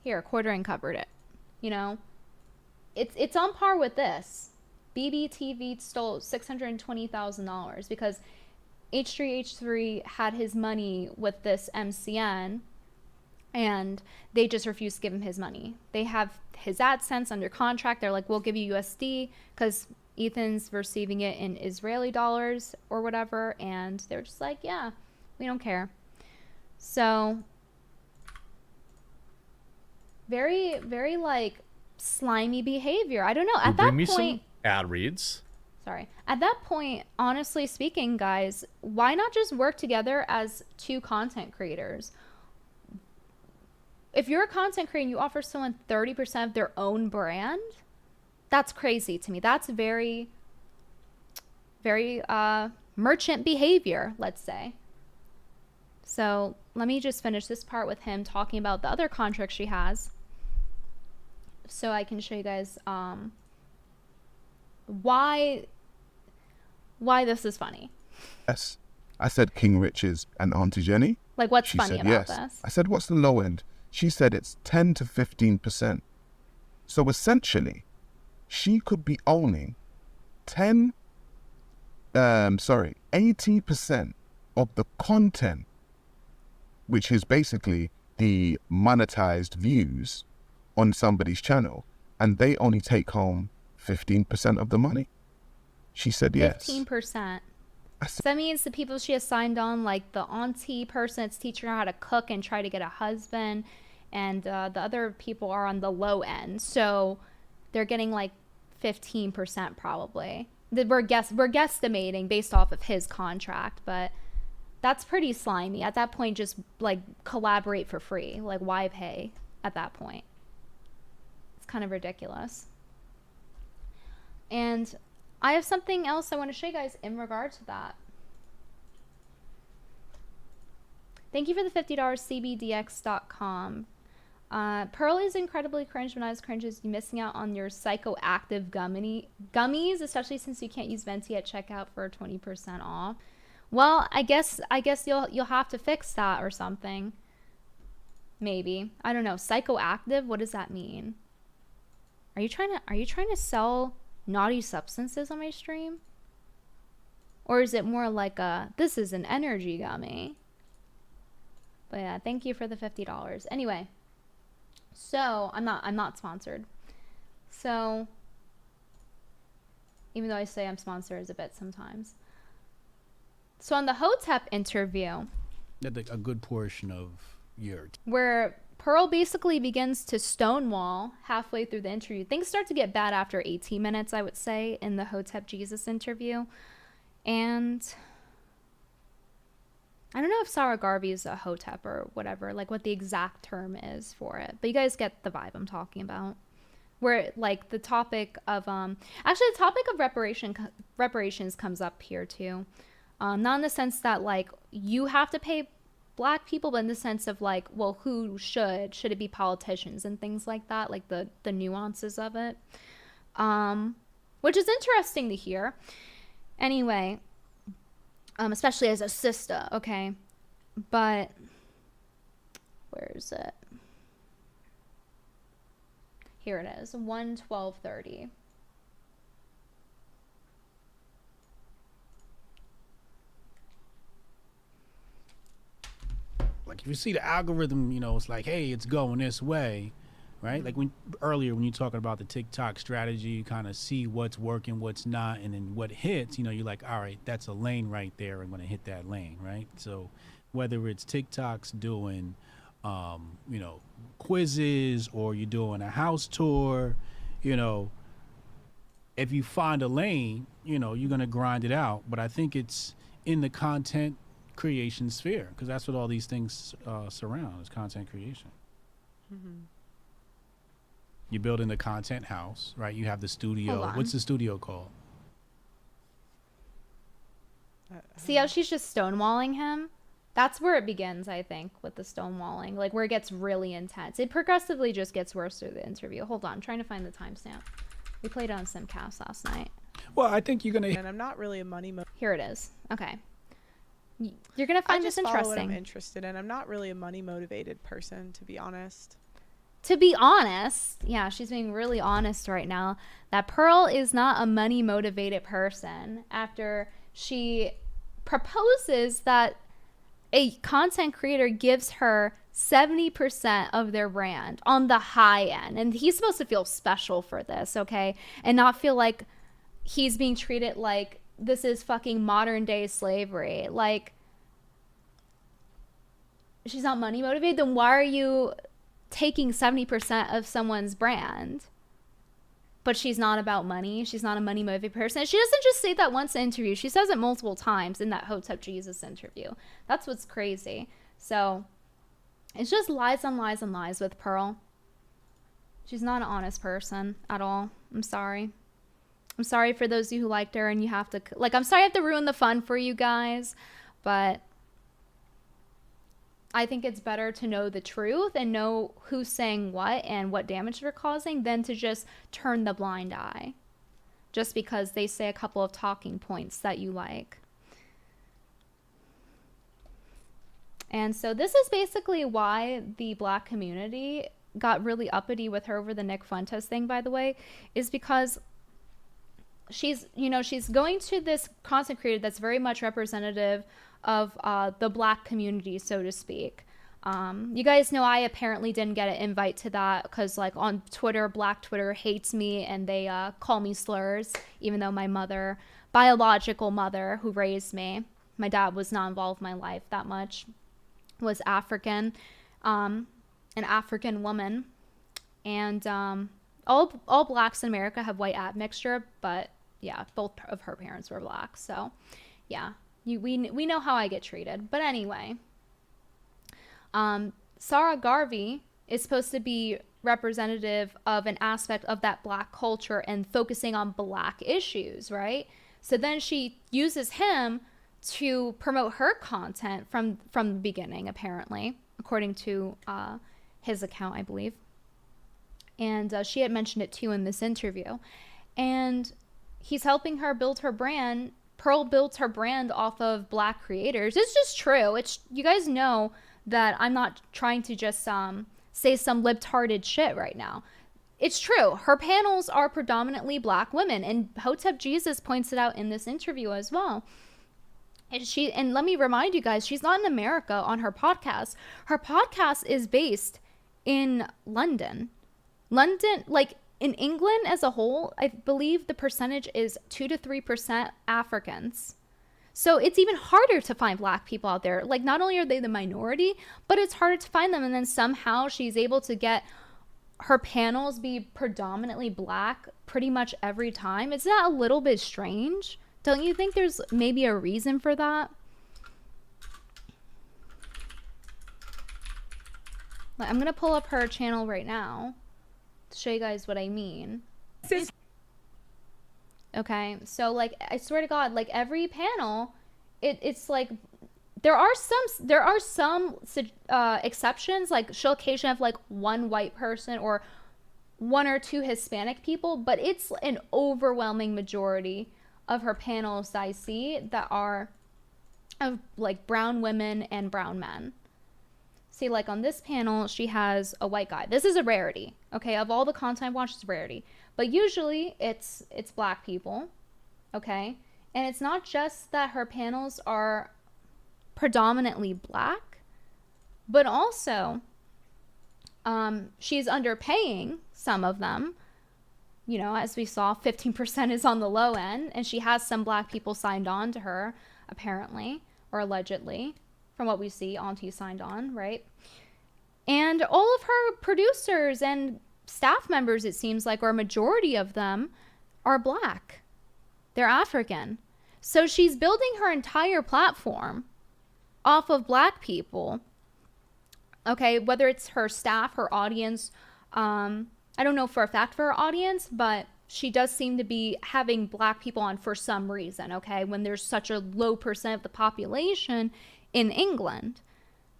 Here, Quartering covered it. You know, it's on par with this. BBTV stole $620,000 because H3 had his money with this MCN, and they just refused to give him his money. They have his AdSense under contract. They're like, we'll give you USD because Ethan's receiving it in Israeli dollars or whatever, and they're just like, yeah, we don't care. So very, very like slimy behavior. I don't know. At that point, some ad reads. Sorry. At that point, honestly speaking, guys, why not just work together as two content creators? If you're a content creator and you offer someone 30% of their own brand, that's crazy to me. That's very, very merchant behavior, let's say. So let me just finish this part with him talking about the other contract she has, so I can show you guys why this is funny. Yes. I said King Rich's and Auntie Jenny. Like, what's She funny said about yes. this? I said, what's the low end? She said it's 10 to 15%. So essentially, she could be owning 80% of the content, which is basically the monetized views on somebody's channel, and they only take home 15% of the money. She said yes. 15%. So that means the people she has signed on, like the auntie person that's teaching her how to cook and try to get a husband, and the other people are on the low end. So they're getting like 15% probably. We're guesstimating based off of his contract, but that's pretty slimy. At that point, just like collaborate for free. Like, why pay at that point? It's kind of ridiculous. And I have something else I want to show you guys in regard to that. Thank you for the $50, cbdx.com. Pearly is incredibly cringe. When I was cringe, is you missing out on your psychoactive gummies, especially since you can't use Venti at checkout for 20% off. Well, I guess you'll have to fix that or something. Maybe. I don't know. Psychoactive, what does that mean? Are you trying to sell naughty substances on my stream? Or is it more like this is an energy gummy? But yeah, thank you for the $50. Anyway, so I'm not sponsored. So even though I say I'm sponsored a bit sometimes. So on the Hotep interview, a good portion of your where Pearl basically begins to stonewall halfway through the interview. Things start to get bad after 18 minutes, I would say, in the Hotep Jesus interview. And I don't know if Sarah Garvey is a Hotep or whatever, like what the exact term is for it. But you guys get the vibe I'm talking about. Where like the topic of actually the topic of reparations comes up here too. Not in the sense that like you have to pay Black people, but in the sense of like, well, who should it be politicians and things like that, like the nuances of it, which is interesting to hear. Anyway, especially as a sister, okay, but where is it? Here it is, 1/12/30. Like if you see the algorithm, you know, it's like, hey, it's going this way, right? Like when you're talking about the TikTok strategy, you kind of see what's working, what's not, and then what hits, you know, you're like, all right, that's a lane right there. I'm going to hit that lane, right? So whether it's TikTok's doing, you know, quizzes or you're doing a house tour, you know, if you find a lane, you know, you're going to grind it out. But I think it's in the content creation sphere, because that's what all these things surround, is content creation. You're building the content house, right? You have the studio. What's the studio called? See how she's just stonewalling him? That's where it begins, I think, with the stonewalling. Like, where it gets really intense. It progressively just gets worse through the interview. Hold on, I'm trying to find the timestamp. We played it on Simcast last night. Well, I think you're going to... And I'm not really a money... Here it is. Okay. You're going to find this interesting. What I'm interested in. I'm not really a money motivated person, to be honest. To be honest, yeah, she's being really honest right now, that Pearl is not a money motivated person after she proposes that a content creator gives her 70% of their brand on the high end. And he's supposed to feel special for this, okay? And not feel like he's being treated like this is fucking modern day slavery. Like, she's not money motivated, then why are you taking 70% of someone's brand? But she's not about money. She's not a money motivated person. She doesn't just say that once in an interview. She says it multiple times in that Hotep Jesus interview. That's what's crazy. So it's just lies on lies on lies with Pearl. She's not an honest person at all. I'm sorry. I'm sorry for those of you who liked her, and you have to, like, I'm sorry I have to ruin the fun for you guys, but I think it's better to know the truth and know who's saying what and what damage they're causing than to just turn the blind eye just because they say a couple of talking points that you like. And so this is basically why the Black community got really uppity with her over the Nick Fuentes thing, by the way, is because she's, you know, she's going to this content creator that's very much representative of the Black community, so to speak. You guys know I apparently didn't get an invite to that because, like, on Twitter, Black Twitter hates me and they call me slurs, even though my mother, biological mother who raised me, my dad was not involved in my life that much, was African, an African woman. And all Blacks in America have white admixture, but yeah, both of her parents were Black. So yeah, we know how I get treated. But anyway, Sarah Garvey is supposed to be representative of an aspect of that Black culture and focusing on Black issues, right? So then she uses him to promote her content from the beginning, apparently, according to his account, I believe. And she had mentioned it too in this interview. And he's helping her build her brand. Pearl builds her brand off of Black creators. It's just true. It's, you guys know that I'm not trying to just say some libtarded shit right now. It's true. Her panels are predominantly Black women, and Hotep Jesus points it out in this interview as well. And let me remind you guys, she's not in America on her podcast. Her podcast is based in London. London, like in England as a whole, I believe the percentage is 2 to 3% Africans. So it's even harder to find Black people out there. Like, not only are they the minority, but it's harder to find them. And then somehow she's able to get her panels be predominantly Black pretty much every time. Isn't that a little bit strange? Don't you think there's maybe a reason for that? Like, I'm going to pull up her channel right now to show you guys what I mean. Okay, so, like, I swear to God, like, every panel, it's like, there are some exceptions. Like, she'll occasionally have, like, one white person or one or two Hispanic people, but it's an overwhelming majority of her panels that I see that are of, like, brown women and brown men. See, like on this panel, she has a white guy. This is a rarity, okay? Of all the content I've watched, it's a rarity. But usually it's black people, okay? And it's not just that her panels are predominantly black, but also she's underpaying some of them. You know, as we saw, 15% is on the low end, and she has some black people signed on to her, apparently, or allegedly. From what we see, Auntie signed on, right? And all of her producers and staff members, it seems like, or a majority of them, are black. They're African. So she's building her entire platform off of black people. Okay, whether it's her staff, her audience, I don't know for a fact for her audience, but she does seem to be having black people on for some reason, okay? When there's such a low percent of the population in England,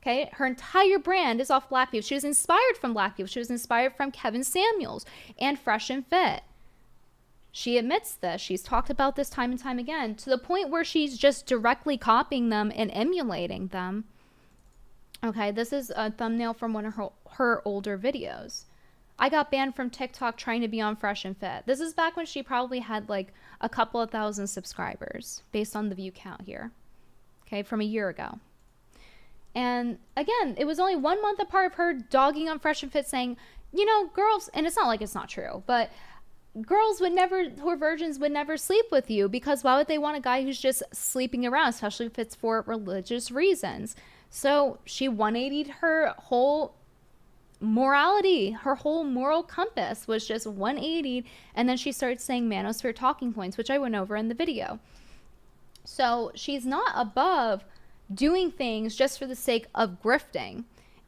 okay? Her entire brand is off black people. She was inspired from black people. She was inspired from Kevin Samuels and Fresh and Fit. She admits this. She's talked about this time and time again, to the point where she's just directly copying them and emulating them. Okay, this is a thumbnail from one of her older videos. I got banned from TikTok trying to be on Fresh and Fit. This is back when she probably had like a couple of thousand subscribers based on the view count here. Okay, from a year ago. And again, it was only 1 month apart of her dogging on Fresh and Fit, saying, you know, girls, and it's not like it's not true, but girls would never, who are virgins, would never sleep with you, because why would they want a guy who's just sleeping around, especially if it's for religious reasons? So she 180'd her whole morality, her whole moral compass was just 180'd, and then she started saying manosphere talking points, which I went over in the video. So she's not above doing things just for the sake of grifting.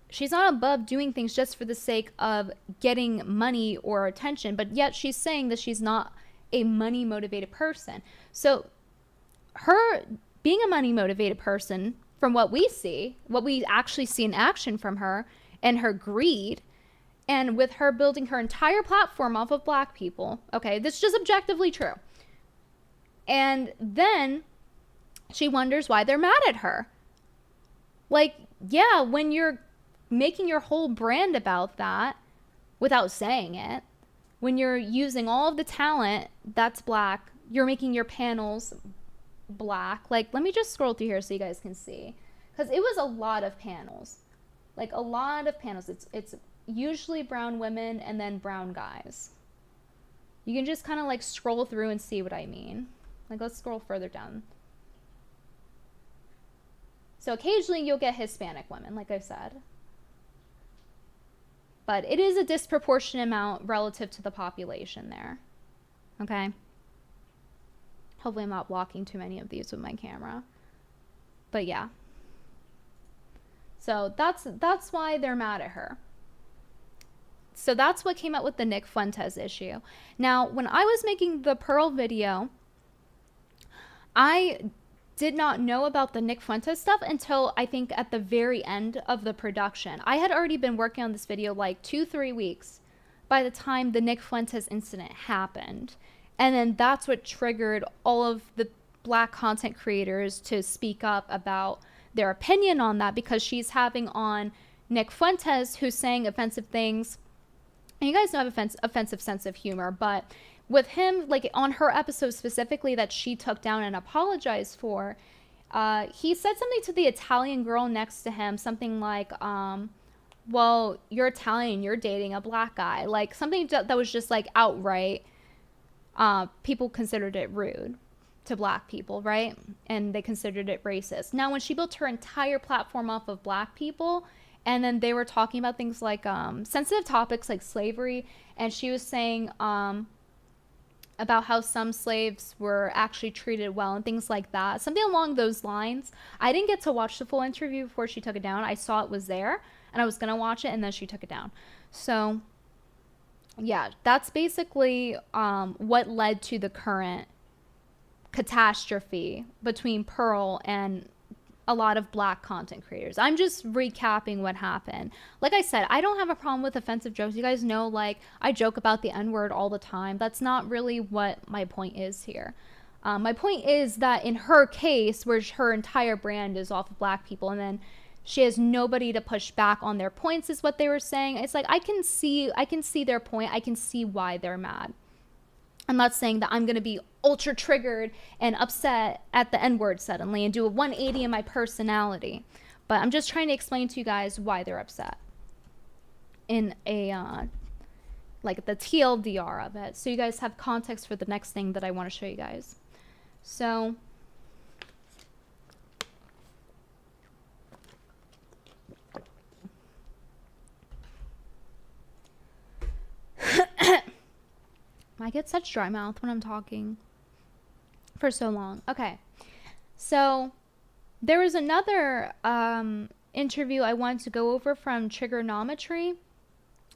She's not above doing things just for the sake of getting money or attention, but yet she's saying that she's not a money motivated person. So her being a money motivated person, from what we see, what we actually see in action from her, and her greed, and with her building her entire platform off of black people, okay, this is just objectively true. And then she wonders why they're mad at her. Like, yeah, when you're making your whole brand about that without saying it, when you're using all of the talent that's black, you're making your panels black. Like, let me just scroll through here so you guys can see, because it was a lot of panels, like a lot of panels. It's usually brown women and then brown guys. You can just kind of like scroll through and see what I mean. Like, let's scroll further down. So occasionally you'll get Hispanic women, like I said. But it is a disproportionate amount relative to the population there. Okay? Hopefully I'm not blocking too many of these with my camera. But yeah. So that's why they're mad at her. So that's what came up with the Nick Fuentes issue. Now, when I was making the Pearl video, I did not know about the Nick Fuentes stuff until I think at the very end of the production. I had already been working on this video like 2-3 weeks by the time the Nick Fuentes incident happened. And then that's what triggered all of the black content creators to speak up about their opinion on that, because she's having on Nick Fuentes, who's saying offensive things. And you guys know I have offensive sense of humor, but with him, like on her episode specifically that she took down and apologized for, he said something to the Italian girl next to him, something like, well, you're Italian, you're dating a black guy. Like something that was just like outright, people considered it rude to black people, right? And they considered it racist. Now, when she built her entire platform off of black people, and then they were talking about things like sensitive topics like slavery, and she was saying about how some slaves were actually treated well and things like that, something along those lines. I didn't get to watch the full interview before she took it down. I saw it was there, and I was going to watch it, and then she took it down. So, yeah, that's basically what led to the current catastrophe between Pearl and a lot of black content creators. I'm just recapping what happened. Like I said, I don't have a problem with offensive jokes. You guys know, like, I joke about the N-word all the time. That's not really what my point is here. My point is that in her case, where her entire brand is off of black people, and then She has nobody to push back on their points, is what they were saying. It's like, I can see their point. I can see why they're mad. I'm not saying that I'm going to be ultra triggered and upset at the N-word suddenly and do a 180 in my personality. But I'm just trying to explain to you guys why they're upset in a, like the TLDR of it. So you guys have context for the next thing that I want to show you guys. So I get such dry mouth when I'm talking for so long. Okay. So there was another interview I wanted to go over from Trigonometry.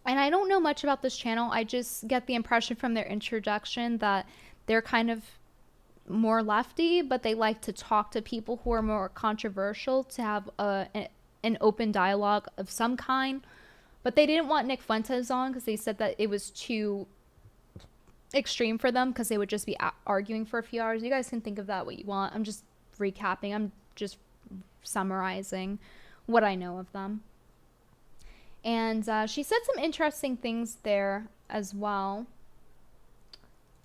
And I don't know much about this channel. I just get the impression from their introduction that they're kind of more lefty, but they like to talk to people who are more controversial to have an open dialogue of some kind. But they didn't want Nick Fuentes on because they said that it was too extreme for them because they would just be arguing for a few hours. You guys can think of that what you want. I'm just recapping. I'm just summarizing what I know of them. And she said some interesting things there as well.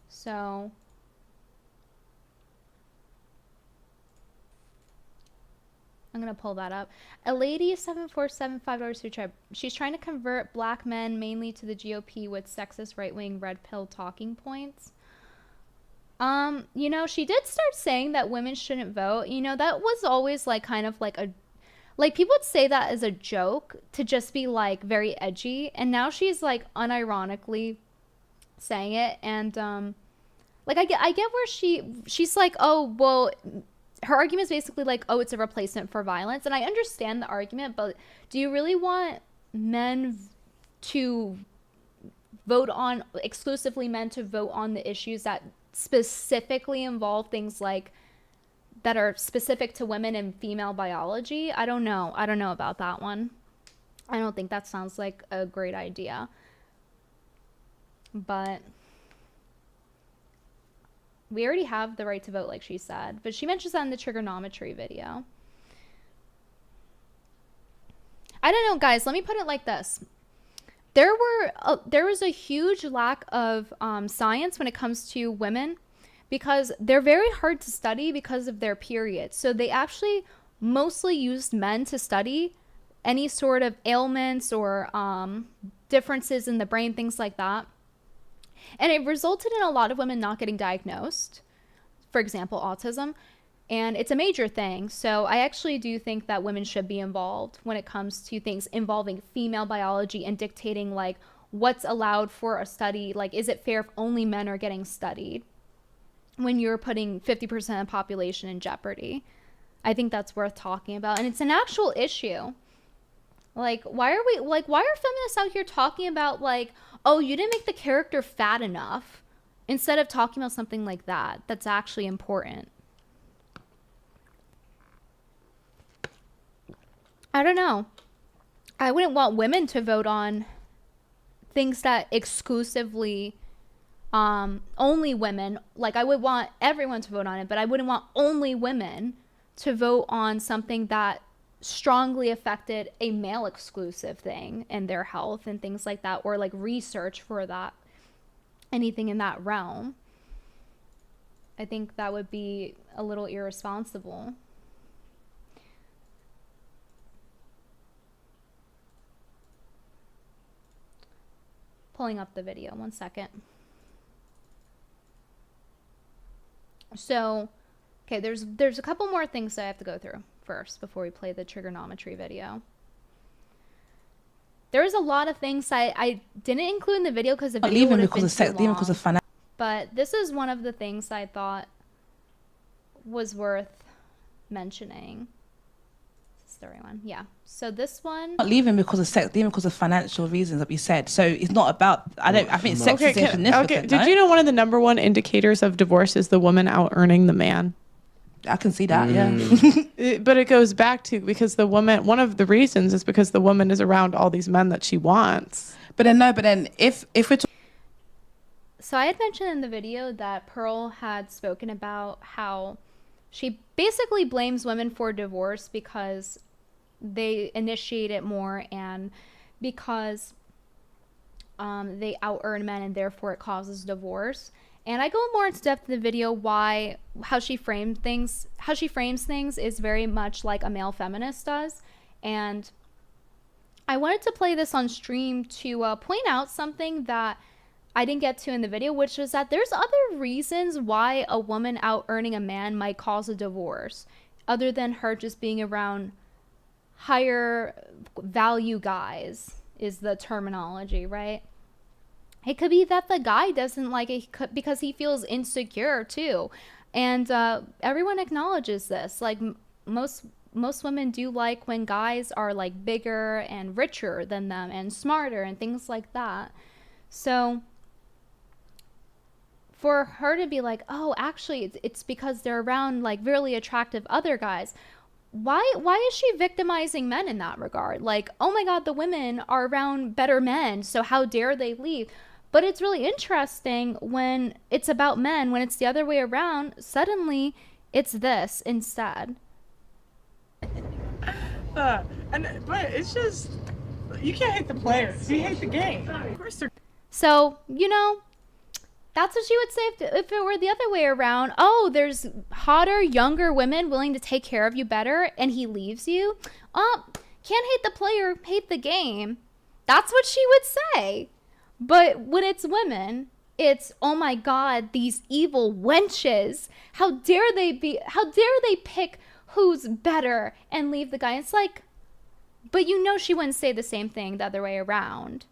So I'm going to pull that up. A lady, 7475 $5 super chat. She's trying to convert black men mainly to the GOP with sexist right-wing red pill talking points. You know, she did start saying that women shouldn't vote. You know, that was always like kind of like a, like people would say that as a joke to just be like very edgy. And now she's like unironically saying it. And like I get where she's like, oh, well, her argument is basically like, oh, it's a replacement for violence. And I understand the argument, but do you really want men to vote on, exclusively men to vote on the issues that specifically involve things like, that are specific to women and female biology? I don't know. I don't know about that one. I don't think that sounds like a great idea. But we already have the right to vote, like she said. But she mentions that in the Trigonometry video. I don't know, guys. Let me put it like this. There was a huge lack of science when it comes to women because they're very hard to study because of their period. So they actually mostly used men to study any sort of ailments or differences in the brain, things like that. And it resulted in a lot of women not getting diagnosed, for example, autism. And it's a major thing. So I actually do think that women should be involved when it comes to things involving female biology and dictating like what's allowed for a study. Like, is it fair if only men are getting studied when you're putting 50% of the population in jeopardy? I think that's worth talking about. And it's an actual issue. Like, why are feminists out here talking about like, oh, you didn't make the character fat enough, instead of talking about something like that that's actually important? I don't know. I wouldn't want women to vote on things that exclusively only women, like I would want everyone to vote on it, but I wouldn't want only women to vote on something that strongly affected a male exclusive thing and their health and things like that, or like research for that, anything in that realm. I think that would be a little irresponsible. Pulling up the video, 1 second. So, okay, there's a couple more things that I have to go through first before we play the Trigonometry video. There's a lot of things I didn't include in the video because the video would have been too long. But this is one of the things I thought was worth mentioning. This is the right one. Yeah. So this one. Not leaving because of sex, leaving because of financial reasons that we said. So it's not about, I think sex is insignificant. Okay, did you know one of the number one indicators of divorce is the woman out earning the man? I can see that, yeah. But it goes back to because the woman, one of the reasons is because the woman is around all these men that she wants. But then if we're So I had mentioned in the video that Pearl had spoken about how she basically blames women for divorce because they initiate it more, and because they out earn men and therefore it causes divorce. And I go more into depth in the video how she frames things is very much like a male feminist does. And I wanted to play this on stream to point out something that I didn't get to in the video, which is that there's other reasons why a woman out earning a man might cause a divorce, other than her just being around higher value guys, is the terminology, right? It could be that the guy doesn't like it because he feels insecure too. And everyone acknowledges this. Like most women do like when guys are like bigger and richer than them and smarter and things like that. So for her to be like, oh, actually it's because they're around like really attractive other guys. Why is she victimizing men in that regard? Like, oh my God, the women are around better men, so how dare they leave? But it's really interesting when it's about men, when it's the other way around, suddenly it's this instead. But it's just, you can't hate the players, you hate the game. Of course they're... So, you know, that's what she would say if it were the other way around. Oh, there's hotter, younger women willing to take care of you better, and he leaves you. Can't hate the player, hate the game. That's what she would say. But when it's women, it's, oh my God, these evil wenches. How dare they pick who's better and leave the guy? It's like, but you know she wouldn't say the same thing the other way around.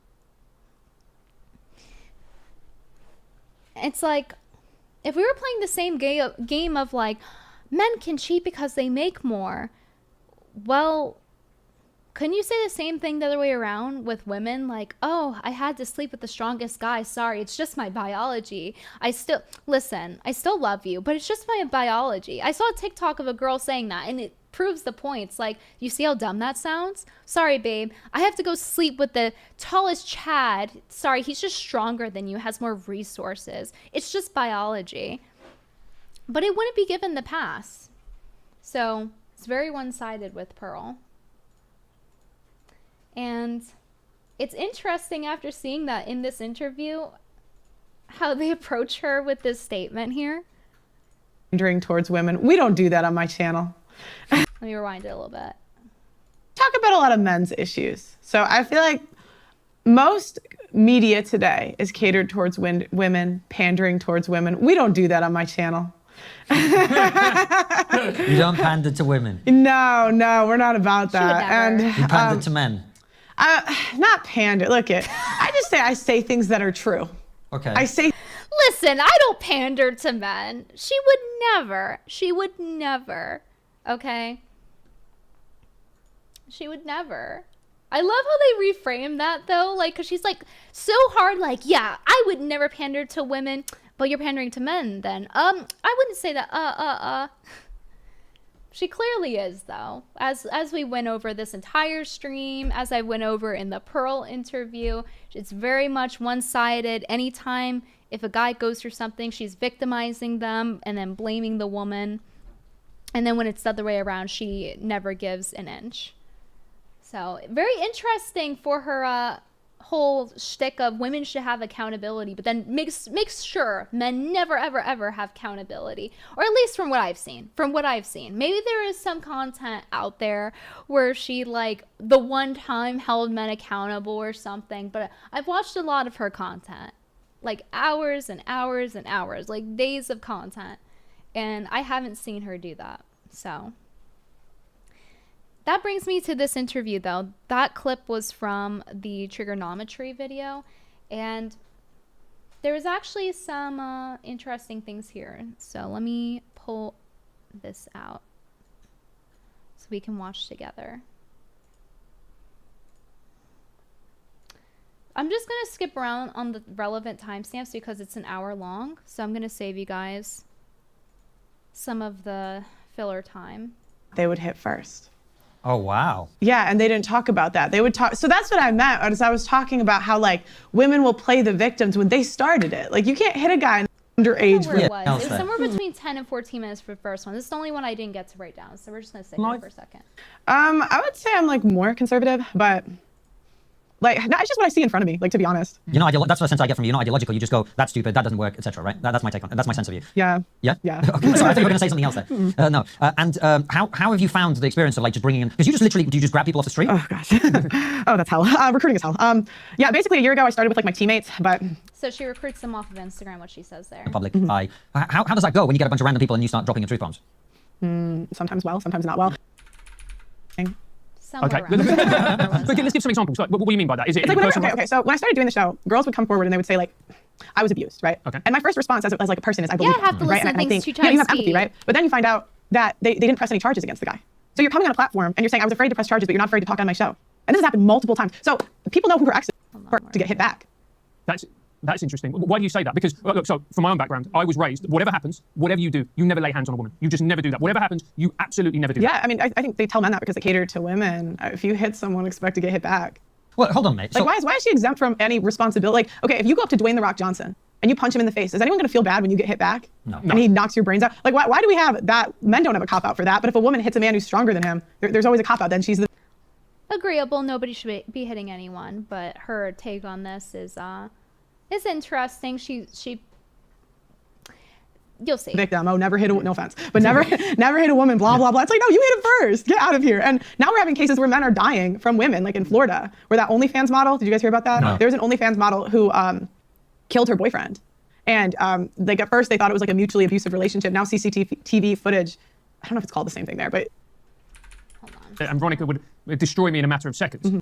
It's like, if we were playing the same game of like, men can cheat because they make more, well, couldn't you say the same thing the other way around with women? Like, oh, I had to sleep with the strongest guy. Sorry, it's just my biology. I still love you, but it's just my biology. I saw a TikTok of a girl saying that, and it proves the point. It's like, you see how dumb that sounds? Sorry, babe. I have to go sleep with the tallest Chad. Sorry, he's just stronger than you, has more resources. It's just biology. But it wouldn't be given the pass. So it's very one-sided with Pearl. And it's interesting after seeing that in this interview, how they approach her with this statement here. Pandering towards women. We don't do that on my channel. Let me rewind it a little bit. Talk about a lot of men's issues. So I feel like most media today is catered towards women, pandering towards women. We don't do that on my channel. You don't pander to women? No, we're not about that. And you pander to men? Not pander. Look, I say things that are true. Okay. Listen, I don't pander to men. She would never. Okay? She would never. I love how they reframe that though, like, cause she's like so hard, like, yeah, I would never pander to women, but you're pandering to men then. I wouldn't say that, She clearly is though. As we went over this entire stream, as I went over in the Pearl interview, it's very much one-sided. Anytime if a guy goes through something, she's victimizing them and then blaming the woman. And then when it's the other way around, she never gives an inch. So very interesting for her whole shtick of women should have accountability, but then makes sure men never, ever, ever have accountability. Or at least from what I've seen. Maybe there is some content out there where she, like, the one time held men accountable or something, but I've watched a lot of her content. Like, hours and hours and hours. Like, days of content. And I haven't seen her do that. So that brings me to this interview, though. That clip was from the Trigonometry video, and there was actually some interesting things here. So let me pull this out so we can watch together. I'm just going to skip around on the relevant timestamps because it's an hour long, so I'm going to save you guys some of the filler time. They would hit first. Oh, wow. Yeah, and they didn't talk about that. They would talk. So that's what I meant as I was talking about how, like, women will play the victims when they started it. Like, you can't hit a guy. underage. Where it Yeah, was. It was somewhere between 10 and 14 minutes for the first one. This is the only one I didn't get to write down, so we're just gonna sit here for a second. I would say I'm like more conservative, but like no, it's just what I see in front of me. Like to be honest. You're not that's the sense I get from you. You're not ideological. You just go, that's stupid, that doesn't work, etc. Right? That's my take on it. That's my sense of you. Yeah. Yeah. Yeah. Okay. Sorry, I thought you were going to say something else there. No. How have you found the experience of like just bringing in? Because do you just grab people off the street? Oh gosh. Oh, that's hell. Recruiting is hell. Yeah. Basically, a year ago, I started with like my teammates, but. So she recruits them off of Instagram. What she says there. Public eye. How does that go when you get a bunch of random people and you start dropping your truth bombs? Sometimes well, sometimes not well. Okay. But let's give some examples. Like, what do you mean by that? Is it it's like okay. So when I started doing the show, girls would come forward and they would say like, I was abused, right? Okay. And my first response as like a person is I believe I have to right? listen And to I things think 2 times you have empathy, speed. right? But then you find out that they didn't press any charges against the guy. So you're coming on a platform and you're saying I was afraid to press charges, but you're not afraid to talk on my show. And this has happened multiple times. So people know who her ex is to get hit back. That's interesting. Why do you say that? Because look, so from my own background, I was raised, whatever happens, whatever you do, you never lay hands on a woman. You just never do that. Whatever happens, you absolutely never do that. Yeah, I mean, I think they tell men that because they cater to women. If you hit someone, expect to get hit back. Well, hold on, mate. Like, why is she exempt from any responsibility? Like, okay, if you go up to Dwayne "The Rock" Johnson and you punch him in the face, is anyone going to feel bad when you get hit back? No. And he knocks your brains out? Like, why do we have that? Men don't have a cop-out for that. But if a woman hits a man who's stronger than him, there's always a cop-out. Then she's the... Agreeable. Nobody should be hitting anyone, but her take on this is interesting. She you'll see. Victim. Oh, never hit a, no offense, but never hit a woman, blah, blah, blah. It's like, no, you hit him first. Get out of here. And now we're having cases where men are dying from women, like in Florida, where that OnlyFans model, did you guys hear about that? No. There was an OnlyFans model who killed her boyfriend. And like at first they thought it was like a mutually abusive relationship. Now CCTV footage, I don't know if it's called the same thing there, but. And Veronica would destroy me in a matter of seconds. Mm-hmm.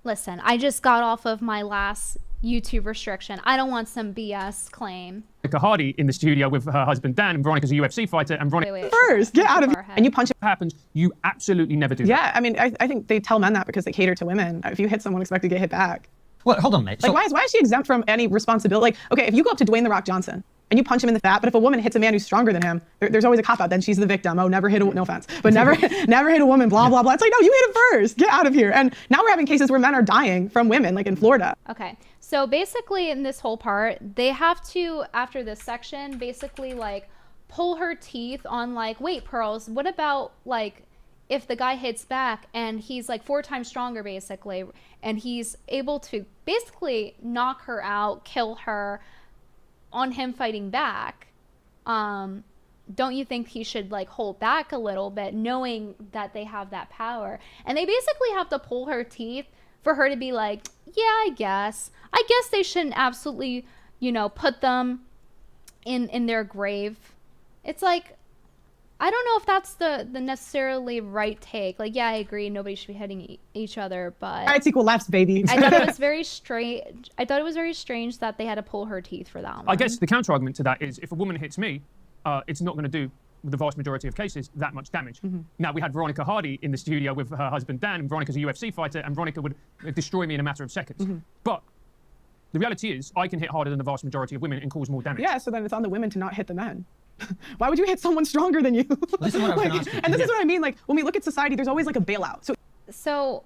Listen, I just got off of my last YouTube restriction. I don't want some BS claim. Veronica Hardy in the studio with her husband Dan, and Veronica's a UFC fighter, and Veronica First, get out of here. And you punch him. Happens, you absolutely never do that. Yeah, I mean, I think they tell men that because they cater to women. If you hit someone, expect to get hit back. Well, hold on, mate. Like, why is she exempt from any responsibility? Like, okay, if you go up to Dwayne "The Rock" Johnson and you punch him in the face, but if a woman hits a man who's stronger than him, there's always a cop-out. Then she's the victim. Oh, never hit a, no offense, but never hit a woman, blah, blah, blah. It's like, no, you hit him first. Get out of here. And now we're having cases where men are dying from women, like in Florida. Okay, so basically in this whole part, they have to, after this section, basically like pull her teeth on like, wait, Pearls, what about like if the guy hits back and he's like 4 times stronger basically, and he's able to basically knock her out, kill her on him fighting back, don't you think he should like hold back a little bit knowing that they have that power? And they basically have to pull her teeth for her to be like, yeah, I guess they shouldn't absolutely, put them in their grave. It's like, I don't know if that's the necessarily right take. Like, yeah, I agree, nobody should be hitting each other, but Rights equal lefts, baby. I thought it was very strange. I thought it was very strange that they had to pull her teeth for that one. I guess the counter argument to that is if a woman hits me, it's not going to do, with the vast majority of cases, that much damage. Mm-hmm. Now, we had Veronica Hardy in the studio with her husband Dan, and Veronica's a UFC fighter, and Veronica would destroy me in a matter of seconds. Mm-hmm. But the reality is, I can hit harder than the vast majority of women and cause more damage. Yeah, so then it's on the women to not hit the men. Why would you hit someone stronger than you? This is what I was gonna ask you. And this is what I mean. Like, when we look at society, there's always like a bailout. So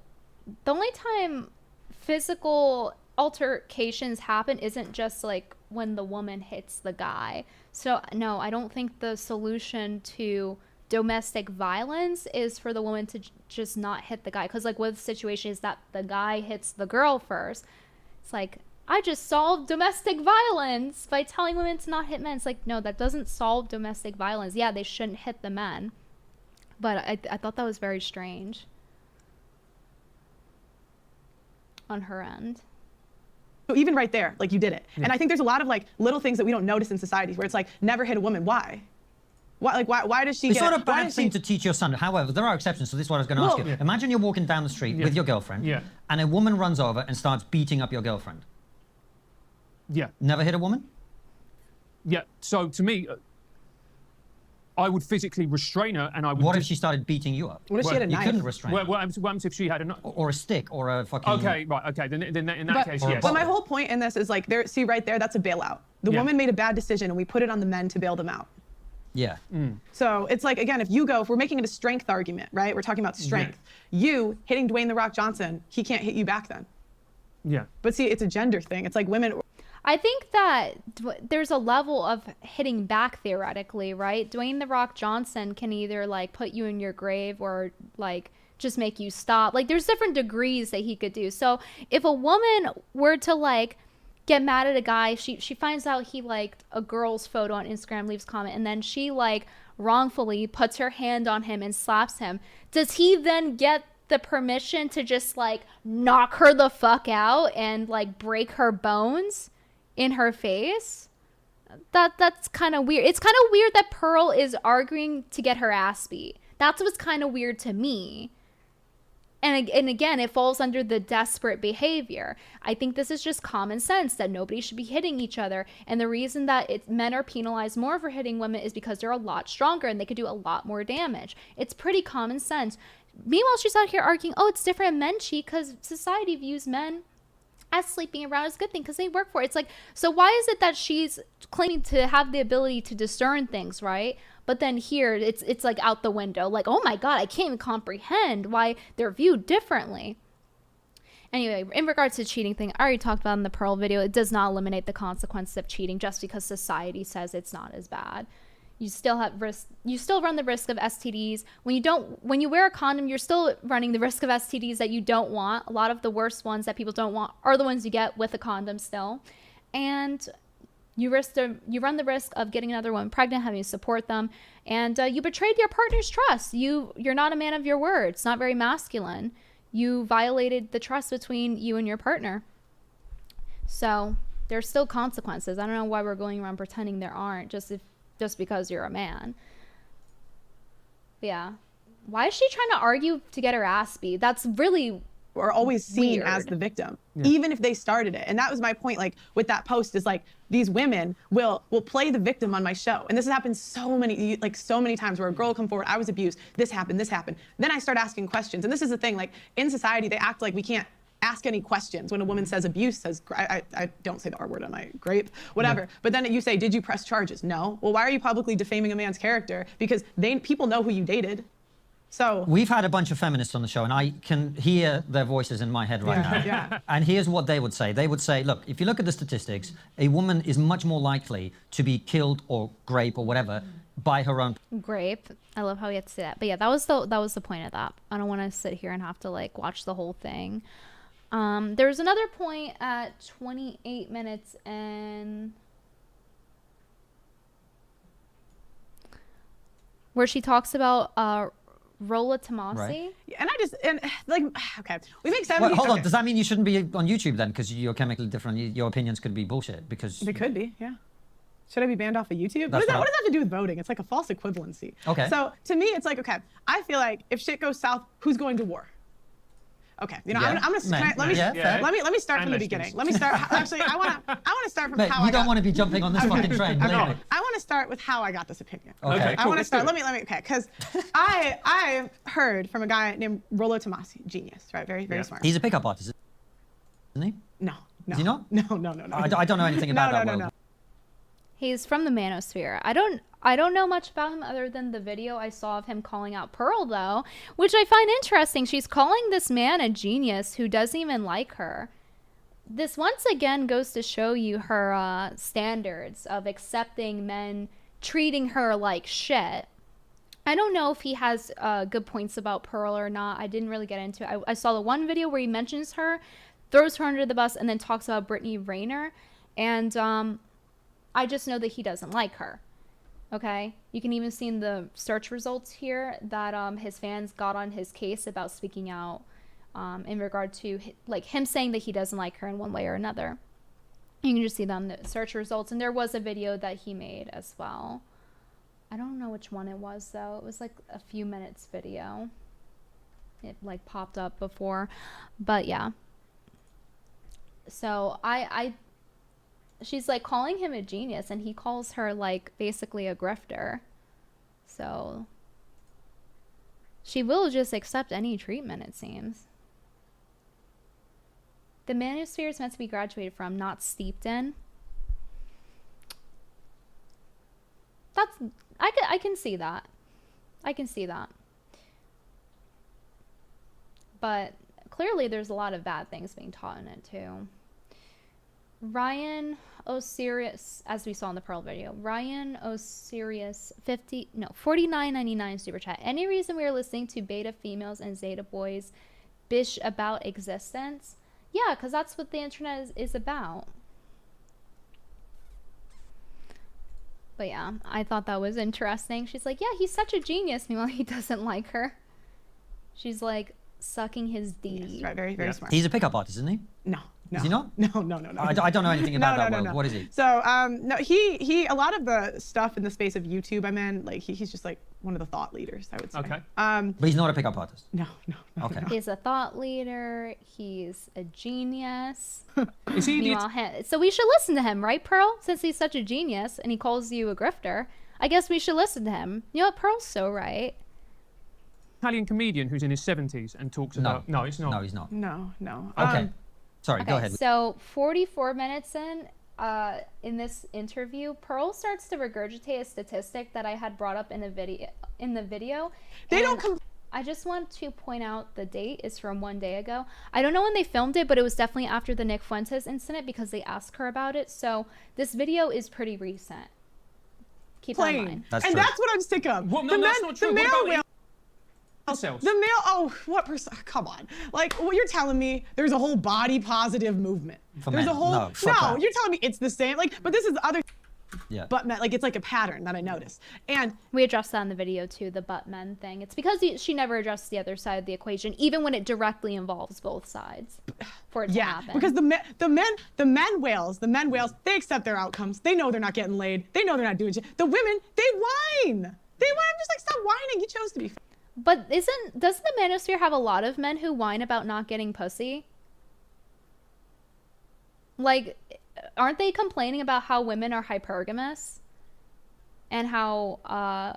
the only time physical altercations happen isn't just like when the woman hits the guy. So no, I don't think the solution to domestic violence is for the woman to just not hit the guy. Because like with the situation is that the guy hits the girl first. It's like, I just solved domestic violence by telling women to not hit men. It's like, no, that doesn't solve domestic violence. Yeah, they shouldn't hit the men. But I thought that was very strange on her end. So even right there, like you did it. Yeah. And I think there's a lot of like little things that we don't notice in society where it's like, never hit a woman. Why? Why does she it's get... not a bad thing to teach your son. However, there are exceptions, so this is what I was going to ask you. Yeah. Imagine you're walking down the street with your girlfriend, and a woman runs over and starts beating up your girlfriend. Yeah. Never hit a woman? Yeah, so to me, I would physically restrain her, and I would... What if she started beating you up? What if she had a knife? You couldn't restrain her. What happens if she had a knife? Or a stick, or a fucking... Okay, right, okay, then in that case, yes. But my whole point in this is like, see right there, that's a bailout. The woman made a bad decision, and we put it on the men to bail them out. Yeah. Mm. So it's like, again, if we're making it a strength argument, right? We're talking about strength. Yeah. You hitting Dwayne "The Rock" Johnson, he can't hit you back then. Yeah. But see, it's a gender thing. It's like women... I think that there's a level of hitting back theoretically, right? Dwayne The Rock Johnson can either like put you in your grave or like just make you stop. Like there's different degrees that he could do. So if a woman were to like get mad at a guy, she finds out he liked a girl's photo on Instagram, leaves a comment, and then she like wrongfully puts her hand on him and slaps him, does he then get the permission to just like knock her the fuck out and like break her bones in her face? That's kind of weird. It's kind of weird that Pearl is arguing to get her ass beat. That's what's kind of weird to me. And again, it falls under the desperate behavior. I think this is just common sense that nobody should be hitting each other. And the reason that men are penalized more for hitting women is because they're a lot stronger and they could do a lot more damage. It's pretty common sense. Meanwhile, she's out here arguing, oh, it's different in men cheat because society views men as sleeping around as a good thing because they work for it. It's like, so why is it that she's claiming to have the ability to discern things, right? But then here, it's like out the window. Like, oh my God, I can't even comprehend why they're viewed differently. Anyway, in regards to cheating thing, I already talked about in the Pearl video, it does not eliminate the consequences of cheating just because society says it's not as bad. You still have risk. You still run the risk of STDs. When you wear a condom, you're still running the risk of STDs that you don't want. A lot of the worst ones that people don't want are the ones you get with a condom still. And you run the risk of getting another woman pregnant, having to support them, and you betrayed your partner's trust. You're not a man of your word. It's not very masculine. You violated the trust between you and your partner. So there's still consequences. I don't know why we're going around pretending there aren't just because you're a man. But yeah. Why is she trying to argue to get her ass beat? That's really are always seen weird. As the victim, even if they started it. And that was my point, like with that post, is like these women will play the victim on my show. And this has happened so many times where a girl will come forward, I was abused, this happened. Then I start asking questions. And this is the thing, like in society, they act like we can't ask any questions when a woman says abuse, says, I don't say the R word on my grape, whatever. Yeah. But then you say, did you press charges? No. Well, why are you publicly defaming a man's character? Because people know who you dated. So we've had a bunch of feminists on the show, and I can hear their voices in my head right now. Yeah. And here's what they would say. They would say, look, if you look at the statistics, a woman is much more likely to be killed or grape or whatever by her own. Grape. I love how you have to say that. But yeah, that was the point of that. I don't want to sit here and have to like watch the whole thing. There's another point at 28 minutes and where she talks about Rolla Tomasi. Right. And okay, we make 70. Well, hold on, does that mean you shouldn't be on YouTube then? Because you're chemically different, your opinions could be bullshit. Because they could be, yeah. Should I be banned off of YouTube? What does that have to do with voting? It's like a false equivalency. Okay. So to me, it's like, okay, I feel like if shit goes south, who's going to war? Okay, you know, yeah. let me start from the beginning. Let me start. Actually, I want to start from how. You don't want to be jumping on this fucking train. I want to start with how I got this opinion. Okay. I want to start. Let me. Okay, because I heard from a guy named Rollo Tomasi, genius, right? Very smart. He's a pickup artist, isn't he? No. Is he not? No. I don't know anything about that world. No. He's from the manosphere. I don't know much about him other than the video I saw of him calling out Pearl, though, which I find interesting. She's calling this man a genius who doesn't even like her. This once again goes to show you her standards of accepting men treating her like shit. I don't know if he has good points about Pearl or not. I didn't really get into it. I saw the one video where he mentions her, throws her under the bus, and then talks about Brittany Rayner. And I just know that he doesn't like her. Okay, you can even see in the search results here that his fans got on his case about speaking out in regard to like him saying that he doesn't like her in one way or another. You can just see that on the search results, and there was a video that he made as well. I don't know which one it was though. It was like a few minutes video. It like popped up before, but yeah. So she's like calling him a genius, and he calls her like basically a grifter. So she will just accept any treatment, it seems. The manosphere is meant to be graduated from, not steeped in. I can see that. I can see that. But clearly there's a lot of bad things being taught in it too. Ryan Osiris, as we saw in the Pearl video, Ryan Osiris 49.99 super chat. Any reason we are listening to beta females and zeta boys bish about existence? Yeah, because that's what the internet is about. But yeah, I thought that was interesting. She's like, yeah, he's such a genius. Meanwhile, he doesn't like her. She's like sucking his D. Yes, right, very, very smart. He's a pickup artist, isn't he? No. Is he not? No. I don't know anything about that world. What is he? So, no, he a lot of the stuff in the space of YouTube, he's just like one of the thought leaders, I would say. Okay. But he's not a pickup artist? No. Okay. He's a thought leader. He's a genius. Is he So we should listen to him, right, Pearl? Since he's such a genius and he calls you a grifter, I guess we should listen to him. You know what? Pearl's so right. Italian comedian who's in his 70s and talks about... No, it's not. No, he's not. No. Okay. Sorry, go ahead. So 44 minutes in this interview, Pearl starts to regurgitate a statistic that I had brought up in the video. I just want to point out the date is from 1 day ago. I don't know when they filmed it, but it was definitely after the Nick Fuentes incident because they asked her about it. So this video is pretty recent. Keep that in mind. That's what I'm sick of. Well, no, that's not true. The male what percent? Come on. Like, what you're telling me, there's a whole body positive movement. There's a whole, no, you're telling me it's the same. Like, but this is the other, butt men, like, it's like a pattern that I noticed. And we addressed that in the video too, the butt men thing. It's because she never addressed the other side of the equation, even when it directly involves both sides for it to happen. Because the men whales, they accept their outcomes. They know they're not getting laid. They know they're not doing shit. The women, they whine. I'm just like, stop whining. You chose to be. But doesn't the manosphere have a lot of men who whine about not getting pussy? Like, aren't they complaining about how women are hypergamous? And how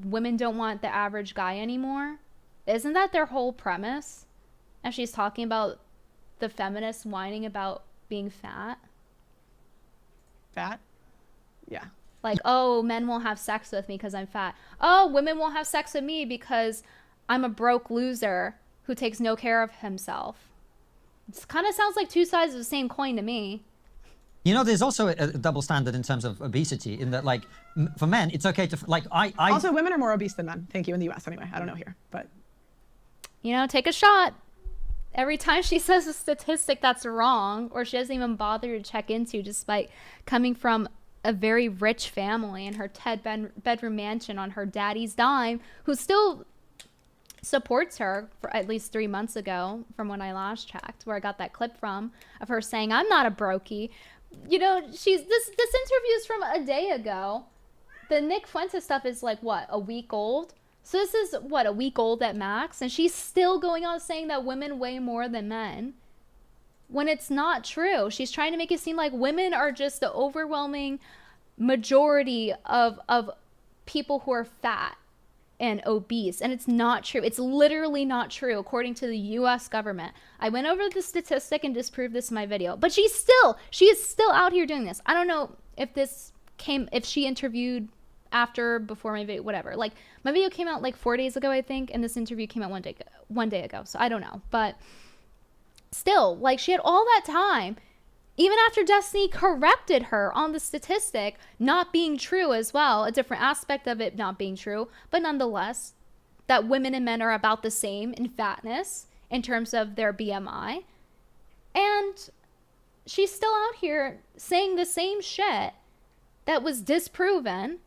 women don't want the average guy anymore? Isn't that their whole premise? And she's talking about the feminists whining about being fat. Fat? Yeah. Like, oh, men won't have sex with me because I'm fat. Oh, women won't have sex with me because I'm a broke loser who takes no care of himself. It kind of sounds like two sides of the same coin to me. You know, there's also a double standard in terms of obesity in that, like, for men, it's okay to, like, Also, women are more obese than men. Thank you, in the US anyway. I don't know here, but... You know, take a shot. Every time she says a statistic that's wrong, or she doesn't even bother to check into, despite coming from a very rich family in her 10-bedroom mansion on her daddy's dime, who still supports her for at least 3 months ago from when I last checked, where I got that clip from of her saying, I'm not a brokey. You know, this interview is from a day ago. The Nick Fuentes stuff is like, what, a week old? So this is, what, a week old at max? And she's still going on saying that women weigh more than men, when it's not true. She's trying to make it seem like women are just the overwhelming majority of people who are fat and obese, and it's not true. It's literally not true according to the US government. I went over the statistic and disproved this in my video, but she is still out here doing this. I don't know if she interviewed after, before my video, whatever. Like, my video came out like 4 days ago, I think, and this interview came out 1 day ago, so I don't know. But still, like, she had all that time, even after Destiny corrected her on the statistic not being true as well, a different aspect of it not being true, but nonetheless, that women and men are about the same in fatness in terms of their BMI. And she's still out here saying the same shit that was disproven.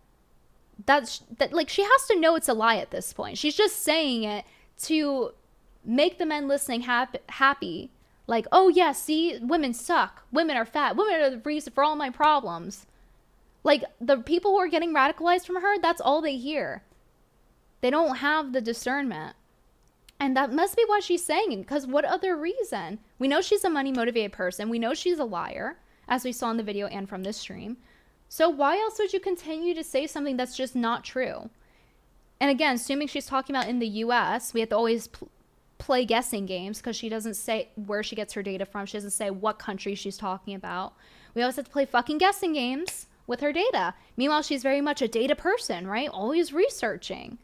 That like, she has to know it's a lie at this point. She's just saying it to make the men listening happy. Like, oh yeah, see, women suck. Women are fat. Women are the reason for all my problems. Like, the people who are getting radicalized from her, that's all they hear. They don't have the discernment. And that must be why she's saying it, because what other reason? We know she's a money-motivated person. We know she's a liar, as we saw in the video and from this stream. So why else would you continue to say something that's just not true? And again, assuming she's talking about in the US, we have to always play guessing games because she doesn't say where she gets her data from. She doesn't say what country she's talking about. We always have to play fucking guessing games with her data. Meanwhile, she's very much a data person, right? Always researching.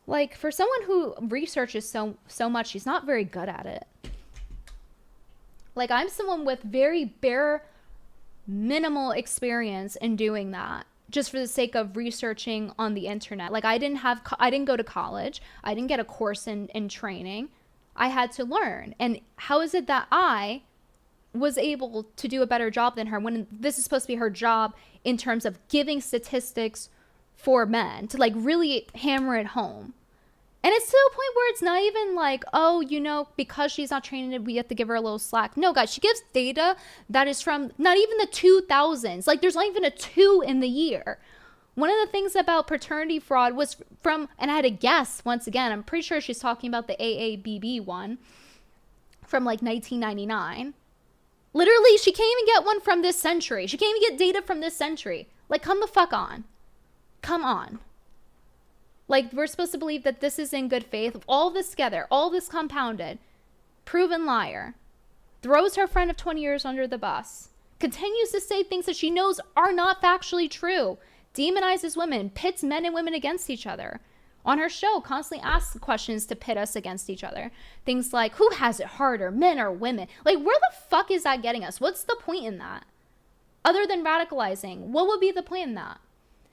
Like, for someone who researches so much, she's not very good at it. Like, I'm someone with very bare minimal experience in doing that, just for the sake of researching on the internet. Like, I didn't go to college. I didn't get a course in training. I had to learn. And how is it that I was able to do a better job than her when this is supposed to be her job in terms of giving statistics for men, to like really hammer it home? And it's to a point where it's not even like, oh, you know, because she's not trained, we have to give her a little slack. No, guys, she gives data that is from not even the 2000s. Like, there's not even a 2 in the year. One of the things about paternity fraud was from, and I had to guess, once again, I'm pretty sure she's talking about the AABB one from like 1999. Literally, she can't even get one from this century. She can't even get data from this century. Like, come the fuck on. Come on. Like, we're supposed to believe that this is in good faith. All this together, all this compounded, proven liar, throws her friend of 20 years under the bus, continues to say things that she knows are not factually true, demonizes women, pits men and women against each other. On her show, constantly asks questions to pit us against each other. Things like, who has it harder, men or women? Like, where the fuck is that getting us? What's the point in that? Other than radicalizing, what would be the point in that?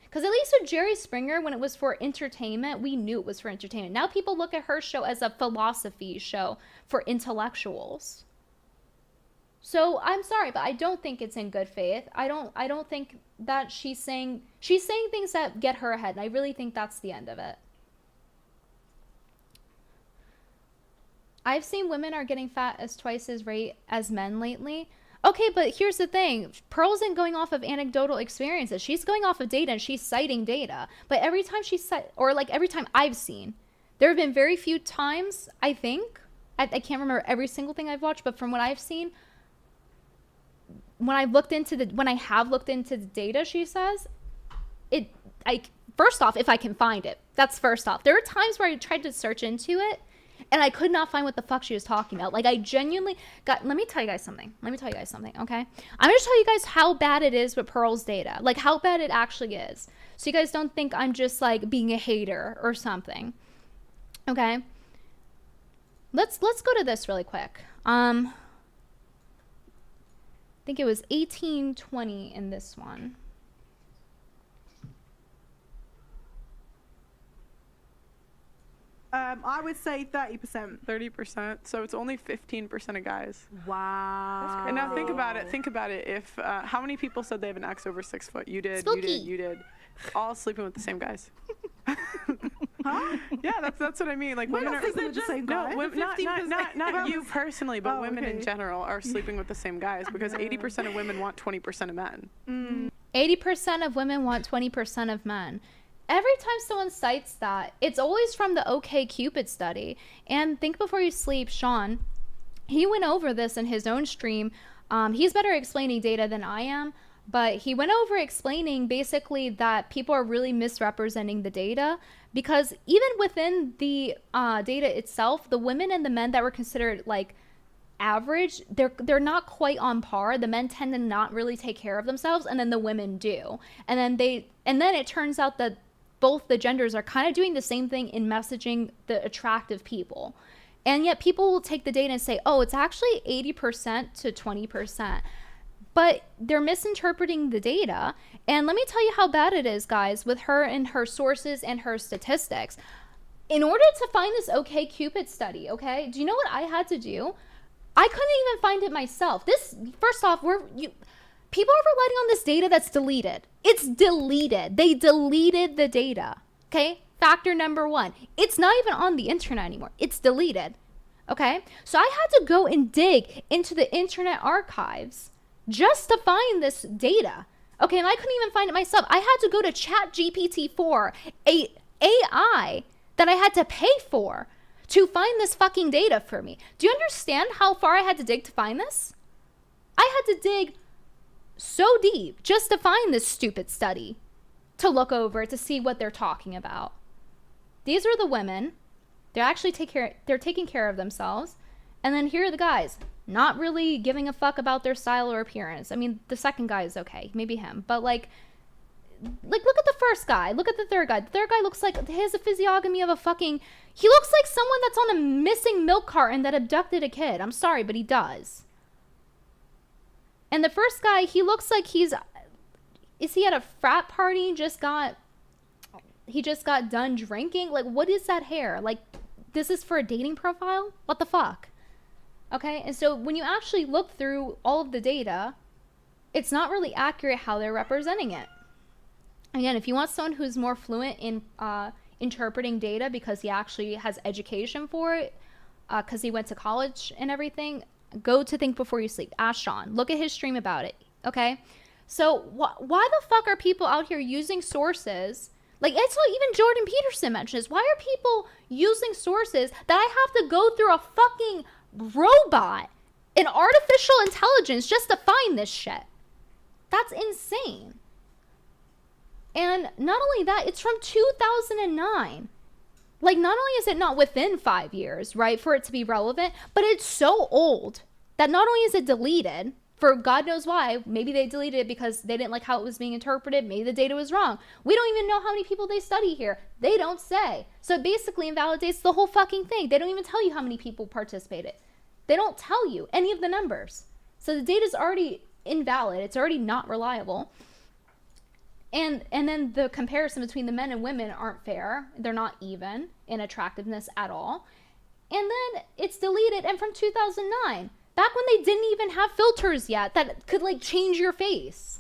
Because at least with Jerry Springer, when it was for entertainment, we knew it was for entertainment. Now people look at her show as a philosophy show for intellectuals. So I'm sorry, but I don't think it's in good faith. I don't think that she's saying things that get her ahead, and I really think that's the end of it. I've seen women are getting fat as twice as rate as men lately. Okay, but here's the thing. Pearl isn't going off of anecdotal experiences. She's going off of data, and she's citing data. But every time every time I've seen, there have been very few times, I think, I can't remember every single thing I've watched, but from what I've seen, when I have looked into the data, she says, first off, if I can find it, that's first off. There are times where I tried to search into it, and I could not find what the fuck she was talking about. Like, I genuinely let me tell you guys something, okay? I'm going to tell you guys how bad it is with Pearl's data. Like, how bad it actually is. So you guys don't think I'm just, like, being a hater or something. Okay? Let's go to this really quick. I think it was 1820 in this one. I would say 30%. 30%. So it's only 15% of guys. Wow. And now think about it. If how many people said they have an ex over 6 foot? You did. Spooky. You did. All sleeping with the same guys. Huh? Yeah, that's what I mean. Like, women are sleeping with the same guys. Not you personally, but women in general are sleeping with the same guys because 80% of women want 20% of men. 80% of women want 20% of men. Every time someone cites that, it's always from the OkCupid study. And Think Before You Sleep, Sean, he went over this in his own stream. He's better at explaining data than I am, but he went over explaining basically that people are really misrepresenting the data, because even within the data itself, the women and the men that were considered like average, they're not quite on par. The men tend to not really take care of themselves, and then the women do. And then it turns out that both the genders are kind of doing the same thing in messaging the attractive people. And yet people will take the data and say, oh, it's actually 80% to 20%. But they're misinterpreting the data. And let me tell you how bad it is, guys, with her and her sources and her statistics. In order to find this OkCupid study, okay, do you know what I had to do? I couldn't even find it myself. First off, people are relying on this data that's deleted. It's deleted. They deleted the data. Okay? Factor number 1. It's not even on the internet anymore. It's deleted. Okay? So I had to go and dig into the internet archives just to find this data. Okay, and I couldn't even find it myself. I had to go to ChatGPT-4, a AI that I had to pay for to find this fucking data for me. Do you understand how far I had to dig to find this? I had to dig so deep just to find this stupid study to look over to see what they're talking about. These are the women. They're taking care of themselves. And then here are the guys, not really giving a fuck about their style or appearance. I mean, the second guy is okay, maybe him, but like look at the first guy, look at the third guy. The third guy looks like he has a physiognomy of he looks like someone that's on a missing milk carton that abducted a kid. I'm sorry, but he does. And the first guy, he looks like is he at a frat party? He just got done drinking? Like, what is that hair? Like, this is for a dating profile? What the fuck? Okay, and so when you actually look through all of the data, it's not really accurate how they're representing it. Again, if you want someone who's more fluent in interpreting data because he actually has education for it, because he went to college and everything, go to Think Before You Sleep. Ask Sean. Look at his stream about it, okay? So why the fuck are people out here using sources? Like, it's what even Jordan Peterson mentions. Why are people using sources that I have to go through a fucking robot, an artificial intelligence, just to find this shit? That's insane. And not only that, it's from 2009. Like, not only is it not within 5 years, right, for it to be relevant, but it's so old that not only is it deleted, for God knows why, maybe they deleted it because they didn't like how it was being interpreted, maybe the data was wrong. We don't even know how many people they study here. They don't say. So it basically invalidates the whole fucking thing. They don't even tell you how many people participated. They don't tell you any of the numbers. So the data's already invalid. It's already not reliable. And then the comparison between the men and women aren't fair. They're not even in attractiveness at all. And then it's deleted, and from 2009, back when they didn't even have filters yet that could like change your face.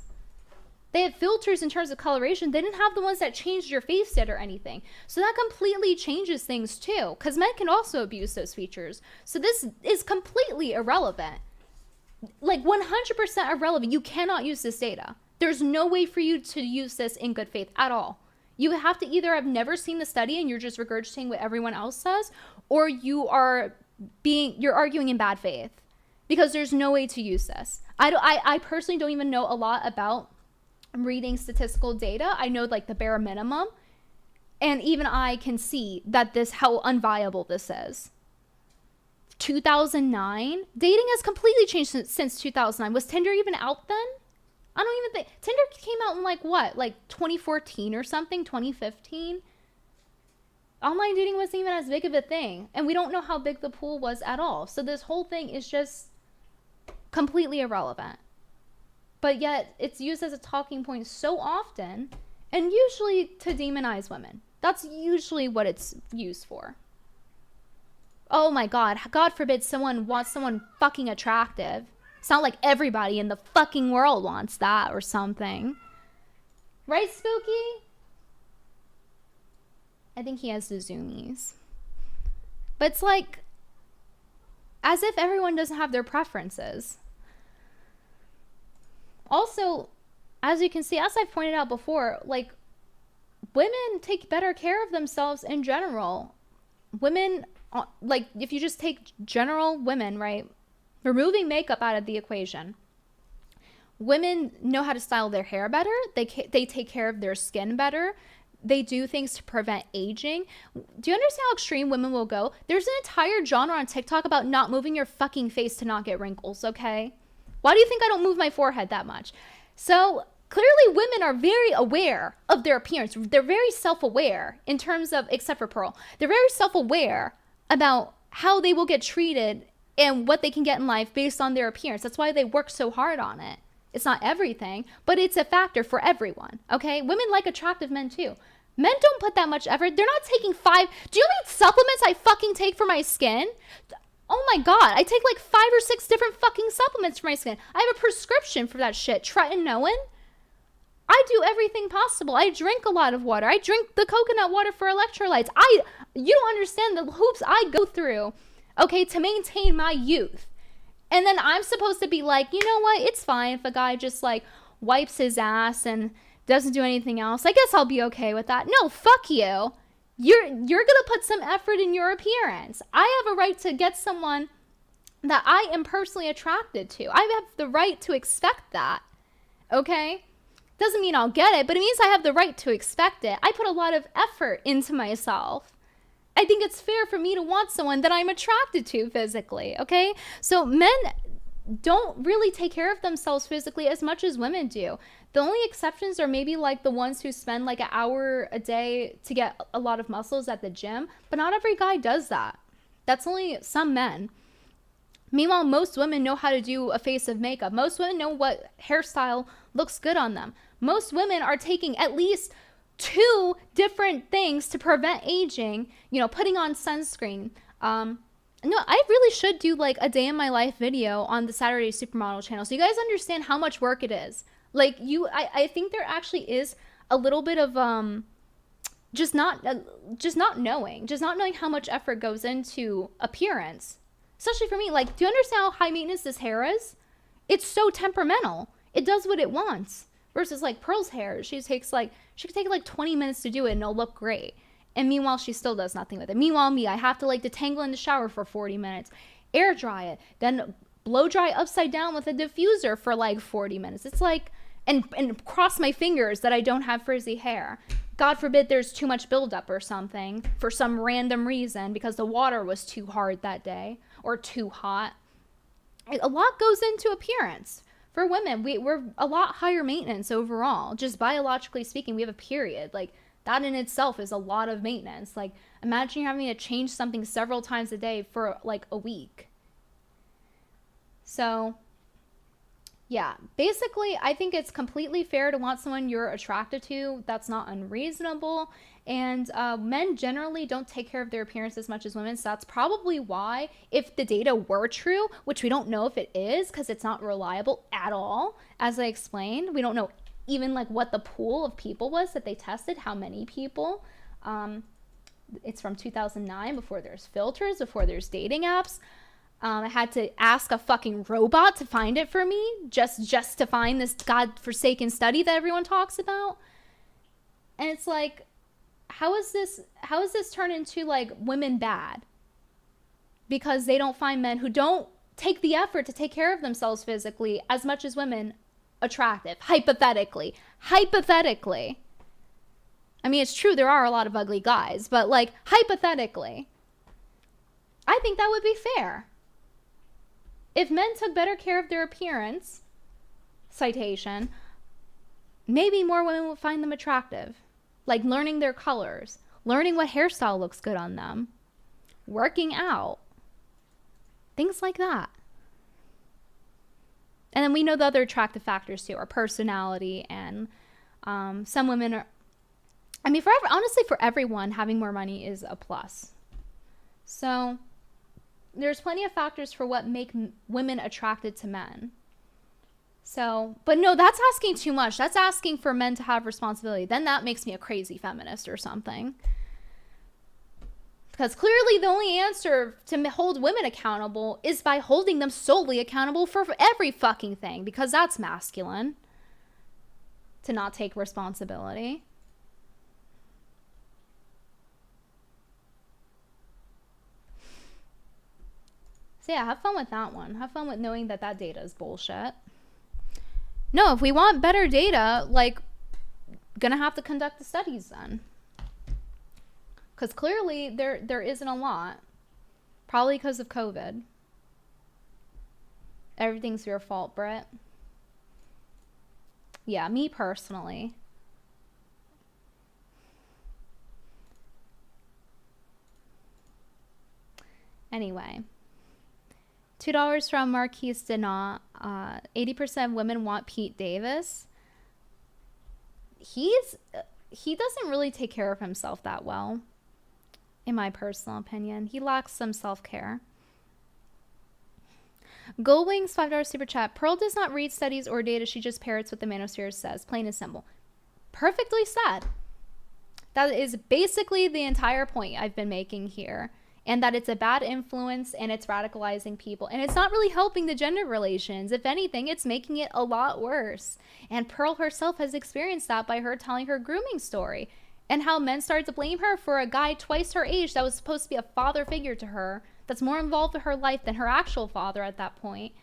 They had filters in terms of coloration. They didn't have the ones that changed your face yet or anything. So that completely changes things too, because men can also abuse those features. So this is completely irrelevant. Like 100% irrelevant. You cannot use this data. There's no way for you to use this in good faith at all. You have to either have never seen the study and you're just regurgitating what everyone else says, or you're arguing in bad faith, because there's no way to use this. I personally don't even know a lot about reading statistical data. I know like the bare minimum, and even I can see that how unviable this is. 2009, dating has completely changed since 2009. Was Tinder even out then? I don't even think. Tinder came out in like what? Like 2014 or something? 2015? Online dating wasn't even as big of a thing. And we don't know how big the pool was at all. So this whole thing is just completely irrelevant. But yet it's used as a talking point so often, and usually to demonize women. That's usually what it's used for. Oh my God. God forbid someone wants someone fucking attractive. It's not like everybody in the fucking world wants that or something. Right, Spooky? I think he has the zoomies. But it's like, as if everyone doesn't have their preferences. Also, as you can see, as I've pointed out before, like, women take better care of themselves in general. Women, like, if you just take general women, right? Removing makeup out of the equation. Women know how to style their hair better. They take care of their skin better. They do things to prevent aging. Do you understand how extreme women will go? There's an entire genre on TikTok about not moving your fucking face to not get wrinkles, okay? Why do you think I don't move my forehead that much? So clearly women are very aware of their appearance. They're very self-aware in terms of, except for Pearl, they're very self-aware about how they will get treated and what they can get in life based on their appearance. That's why they work so hard on it. It's not everything, but it's a factor for everyone, okay? Women like attractive men too. Men don't put that much effort. They're not taking 5. Do you know how many supplements I fucking take for my skin? Oh my God, I take like 5 or 6 different fucking supplements for my skin. I have a prescription for that shit. Tretinoin. I do everything possible. I drink a lot of water. I drink the coconut water for electrolytes. You don't understand the hoops I go through, okay, to maintain my youth. And then I'm supposed to be like, you know what? It's fine if a guy just like wipes his ass and doesn't do anything else. I guess I'll be okay with that. No, fuck you. You're gonna put some effort in your appearance. I have a right to get someone that I am personally attracted to. I have the right to expect that. Okay? Doesn't mean I'll get it, but it means I have the right to expect it. I put a lot of effort into myself. I think it's fair for me to want someone that I'm attracted to physically, okay? So men don't really take care of themselves physically as much as women do. The only exceptions are maybe like the ones who spend like an hour a day to get a lot of muscles at the gym, but not every guy does that. That's only some men. Meanwhile, most women know how to do a face of makeup. Most women know what hairstyle looks good on them. Most women are taking at least 2 different things to prevent aging, you know, putting on sunscreen. No, I really should do like a day in my life video on the Saturday Supermodel channel so you guys understand how much work it is. Like I think there actually is a little bit of just not knowing how much effort goes into appearance. Especially for me, like, do you understand how high maintenance this hair is? It's so temperamental. It does what it wants. Versus like Pearl's hair, she could take like 20 minutes to do it and it'll look great. And meanwhile, she still does nothing with it. Meanwhile, me, I have to like detangle in the shower for 40 minutes, air dry it, then blow dry upside down with a diffuser for like 40 minutes. It's like, and cross my fingers that I don't have frizzy hair. God forbid there's too much buildup or something for some random reason because the water was too hard that day or too hot. A lot goes into appearance. For women, we're a lot higher maintenance overall. Just biologically speaking, we have a period. Like, that in itself is a lot of maintenance. Like, imagine you're having to change something several times a day for like a week. So, yeah, basically, I think it's completely fair to want someone you're attracted to. That's not unreasonable. And men generally don't take care of their appearance as much as women. So that's probably why, if the data were true, which we don't know if it is because it's not reliable at all, as I explained, we don't know even like what the pool of people was that they tested, how many people. It's from 2009, before there's filters, before there's dating apps. I had to ask a fucking robot to find it for me, just to find this godforsaken study that everyone talks about. And it's like, how is this turned into like women bad? Because they don't find men who don't take the effort to take care of themselves physically as much as women attractive, hypothetically. I mean, it's true, there are a lot of ugly guys, but like, hypothetically, I think that would be fair. If men took better care of their appearance, citation, maybe more women would find them attractive. Like learning their colors, learning what hairstyle looks good on them, working out, things like that. And then we know the other attractive factors too, our personality, and some women are, I mean, honestly, for everyone, having more money is a plus. So there's plenty of factors for what make women attracted to men. So, but no, that's asking too much. That's asking for men to have responsibility. Then that makes me a crazy feminist or something. Because clearly the only answer to hold women accountable is by holding them solely accountable for every fucking thing. Because that's masculine. To not take responsibility. So yeah, have fun with that one. Have fun with knowing that that data is bullshit. No, if we want better data, like, gonna have to conduct the studies then. Because clearly there isn't a lot. Probably because of COVID. Everything's your fault, Britt. Yeah, me personally. Anyway. $2 from Marquise Denat. 80% women want Pete Davis. He doesn't really take care of himself that well, in my personal opinion. He lacks some self-care. Goldwings, $5 super chat. Pearl does not read studies or data. She just parrots what the manosphere says. Plain and simple. Perfectly said. That is basically the entire point I've been making here. And that it's a bad influence and it's radicalizing people. And it's not really helping the gender relations. If anything, it's making it a lot worse. And Pearl herself has experienced that by her telling her grooming story. And how men started to blame her for a guy twice her age that was supposed to be a father figure to her. That's more involved in her life than her actual father at that point.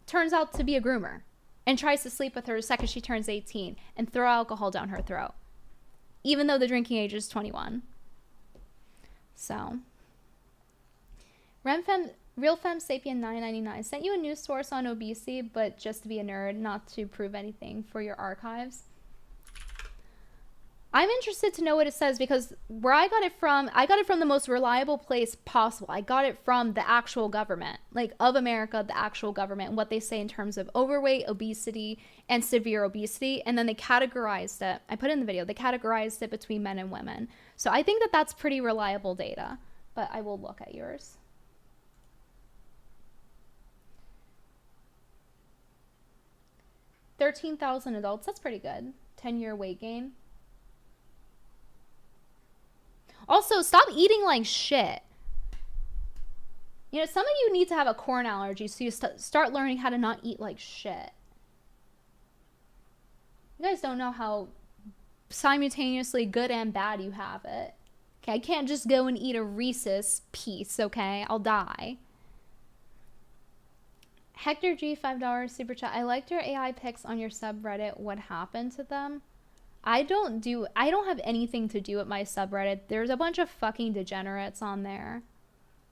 Turns out to be a groomer. And tries to sleep with her the second she turns 18. And throw alcohol down her throat. Even though the drinking age is 21. So... Real Femme Sapien 999 sent you a news source on obesity, but just to be a nerd, not to prove anything for your archives. I'm interested to know what it says, because where I got it from the most reliable place possible. I got it from the actual government, like of America, the actual government, and what they say in terms of overweight, obesity, and severe obesity. And then they categorized it. I put it in the video. They categorized it between men and women. So I think that that's pretty reliable data, but I will look at yours. $13,000 adults. That's pretty good. 10-year weight gain. Also, stop eating like shit. You know, some of you need to have a corn allergy, so you start learning how to not eat like shit. You guys don't know how simultaneously good and bad you have it. Okay, I can't just go and eat a Reese's piece, okay? I'll die. Hector G, $5 super chat. I liked your AI pics on your subreddit. What happened to them? I don't have anything to do with my subreddit. There's a bunch of fucking degenerates on there.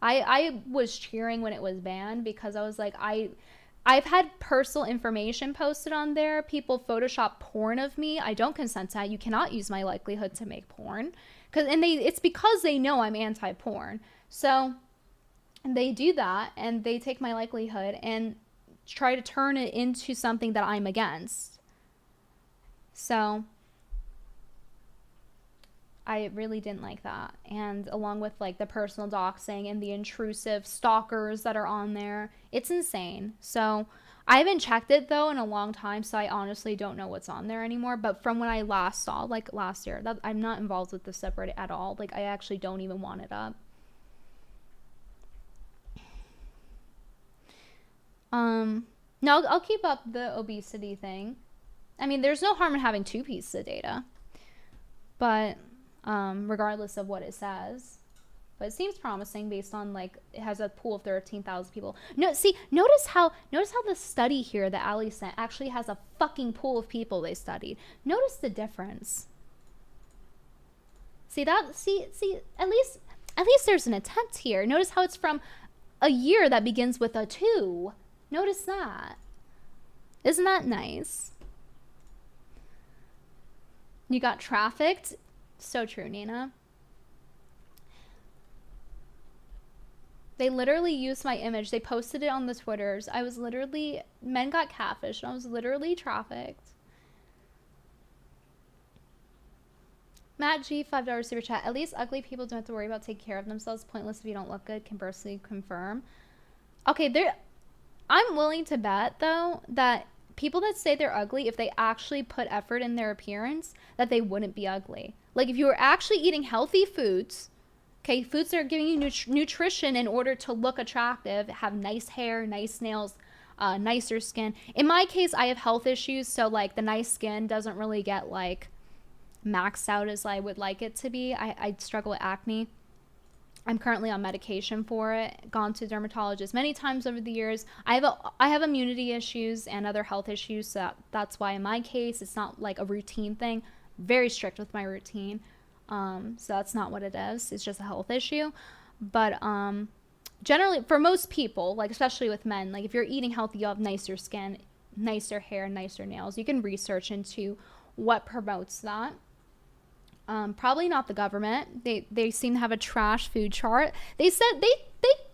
I was cheering when it was banned, because I was like, I've had personal information posted on there. People Photoshop porn of me. I don't consent to that. You cannot use my likelihood to make porn. It's because they know I'm anti-porn. So they do that, and they take my likelihood and try to turn it into something that I'm against. So I really didn't like that. And along with like the personal doxing and the intrusive stalkers that are on there, it's insane. So I haven't checked it though in a long time, so I honestly don't know what's on there anymore. But from when I last saw, like last year, I'm not involved with the subreddit at all. Like I actually don't even want it up. No, I'll keep up the obesity thing. I mean, there's no harm in having 2 pieces of data, but regardless of what it says. But it seems promising based on, like, it has a pool of 13,000 people. No, see, notice how the study here that Ali sent actually has a fucking pool of people they studied. Notice the difference. See, at least there's an attempt here. Notice how it's from a year that begins with a 2. Notice that. Isn't that nice? You got trafficked. So true, Nina. They literally used my image. They posted it on the Twitters. Men got catfished. I was literally trafficked. Matt G, $5 super chat. At least ugly people don't have to worry about taking care of themselves. Pointless if you don't look good. Conversely, confirm. Okay, I'm willing to bet, though, that people that say they're ugly, if they actually put effort in their appearance, that they wouldn't be ugly. Like, if you were actually eating healthy foods, okay, foods that are giving you nutrition in order to look attractive, have nice hair, nice nails, nicer skin. In my case, I have health issues, so, like, the nice skin doesn't really get, like, maxed out as I would like it to be. I struggle with acne. I'm currently on medication for it. Gone to dermatologists many times over the years. I have immunity issues and other health issues, so that's why in my case it's not like a routine thing. Very strict with my routine. So that's not what it is. It's just a health issue. But generally, for most people, like especially with men, like if you're eating healthy, you'll have nicer skin, nicer hair, nicer nails. You can research into what promotes that. Probably not the government. They seem to have a trash food chart. They said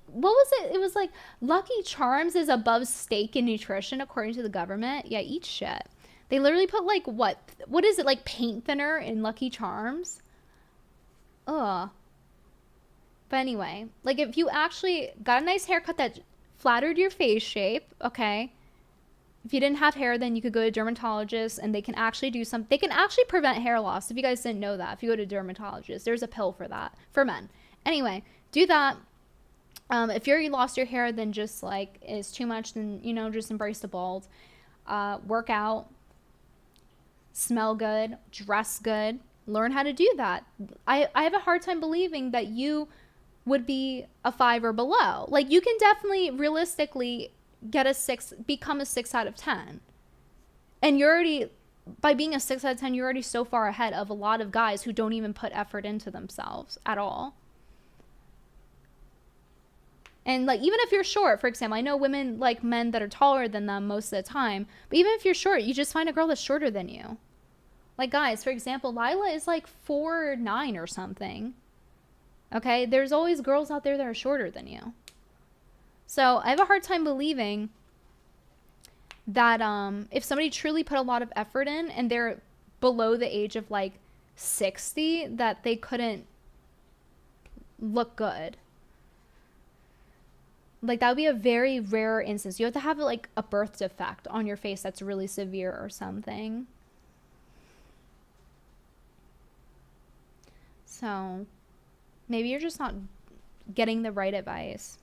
what was it? It was like Lucky Charms is above steak in nutrition according to the government. Yeah, eat shit. They literally put like what is it, like paint thinner in Lucky Charms? Ugh. But anyway, like if you actually got a nice haircut that flattered your face shape, okay. If you didn't have hair, then you could go to a dermatologist and they can actually do something. They can actually prevent hair loss. If you guys didn't know that, if you go to a dermatologist, there's a pill for that for men. Anyway, do that. If you lost your hair, then just like is too much, then, you know, just embrace the bald. Work out, smell good, dress good, learn how to do that. I have a hard time believing that you would be a 5 or below. Like you can definitely realistically get a 6, become a 6 out of 10. And you're already, by being a 6 out of 10, you're already so far ahead of a lot of guys who don't even put effort into themselves at all. And like, even if you're short, for example, I know women like men that are taller than them most of the time, but even if you're short, you just find a girl that's shorter than you. Like, guys, for example, Lila is like 4'9" or something. Okay, there's always girls out there that are shorter than you. So I have a hard time believing that if somebody truly put a lot of effort in and they're below the age of like 60, that they couldn't look good. Like, that would be a very rare instance. You have to have like a birth defect on your face that's really severe or something. So maybe you're just not getting the right advice.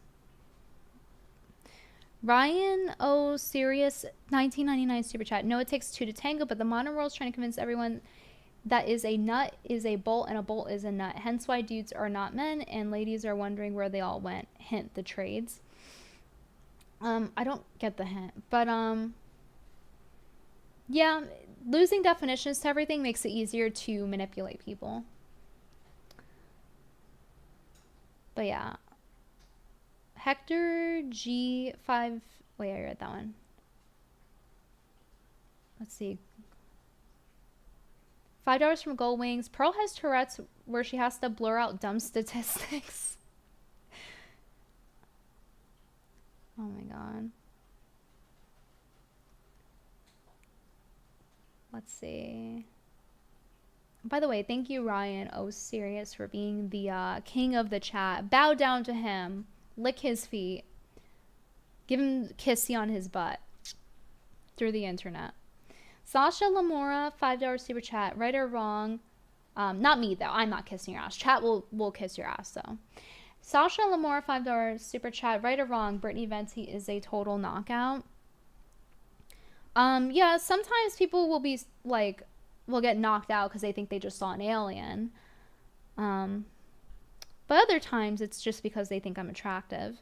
Ryan O Serious 1999 super chat. No, it takes two to tango, but the modern world's trying to convince everyone that is a nut is a bolt and a bolt is a nut. Hence why dudes are not men and ladies are wondering where they all went. Hint, the trades. I don't get the hint, but yeah, losing definitions to everything makes it easier to manipulate people. But yeah. Hector G5. Wait, I read that one. Let's see. $5 from Gold Wings. Pearl has Tourette's where she has to blur out dumb statistics. Oh my god. Let's see. By the way, thank you, Ryan O Serious, for being the king of the chat. Bow down to him. Lick his feet. Give him kissy on his butt. Through the internet. Sasha Lamora, $5 super chat. Right or wrong? Not me, though. I'm not kissing your ass. Chat will kiss your ass, though. Sasha Lamora, $5 super chat. Right or wrong? Brittany Venti is a total knockout. Yeah, sometimes people will be, like, will get knocked out because they think they just saw an alien. But other times, it's just because they think I'm attractive.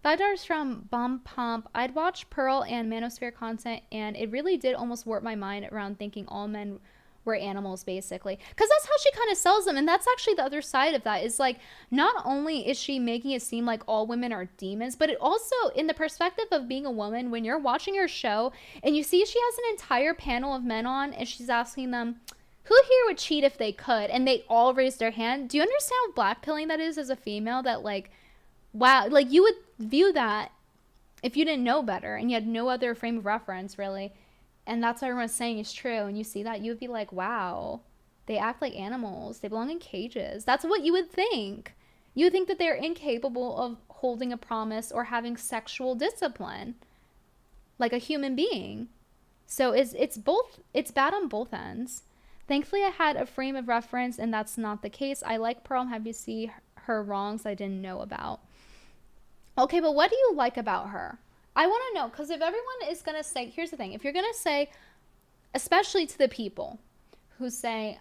$5 from Bomb Pump. I'd watch Pearl and Manosphere content, and it really did almost warp my mind around thinking all men were animals, basically. Because that's how she kind of sells them, and that's actually the other side of that. Is like, not only is she making it seem like all women are demons, but it also, in the perspective of being a woman, when you're watching her show, and you see she has an entire panel of men on, and she's asking them, who here would cheat if they could? And they all raise their hand. Do you understand what blackpilling that is as a female? That, like, wow, like, you would view that if you didn't know better and you had no other frame of reference, really. And that's what everyone's saying is true. And you see that, you would be like, wow, they act like animals. They belong in cages. That's what you would think. You would think that they're incapable of holding a promise or having sexual discipline like a human being. So it's bad on both ends. Thankfully, I had a frame of reference, and that's not the case. I like Pearl. I'm happy to see her wrongs I didn't know about. Okay, but what do you like about her? I want to know, because if everyone is going to say, here's the thing. If you're going to say, especially to the people who say,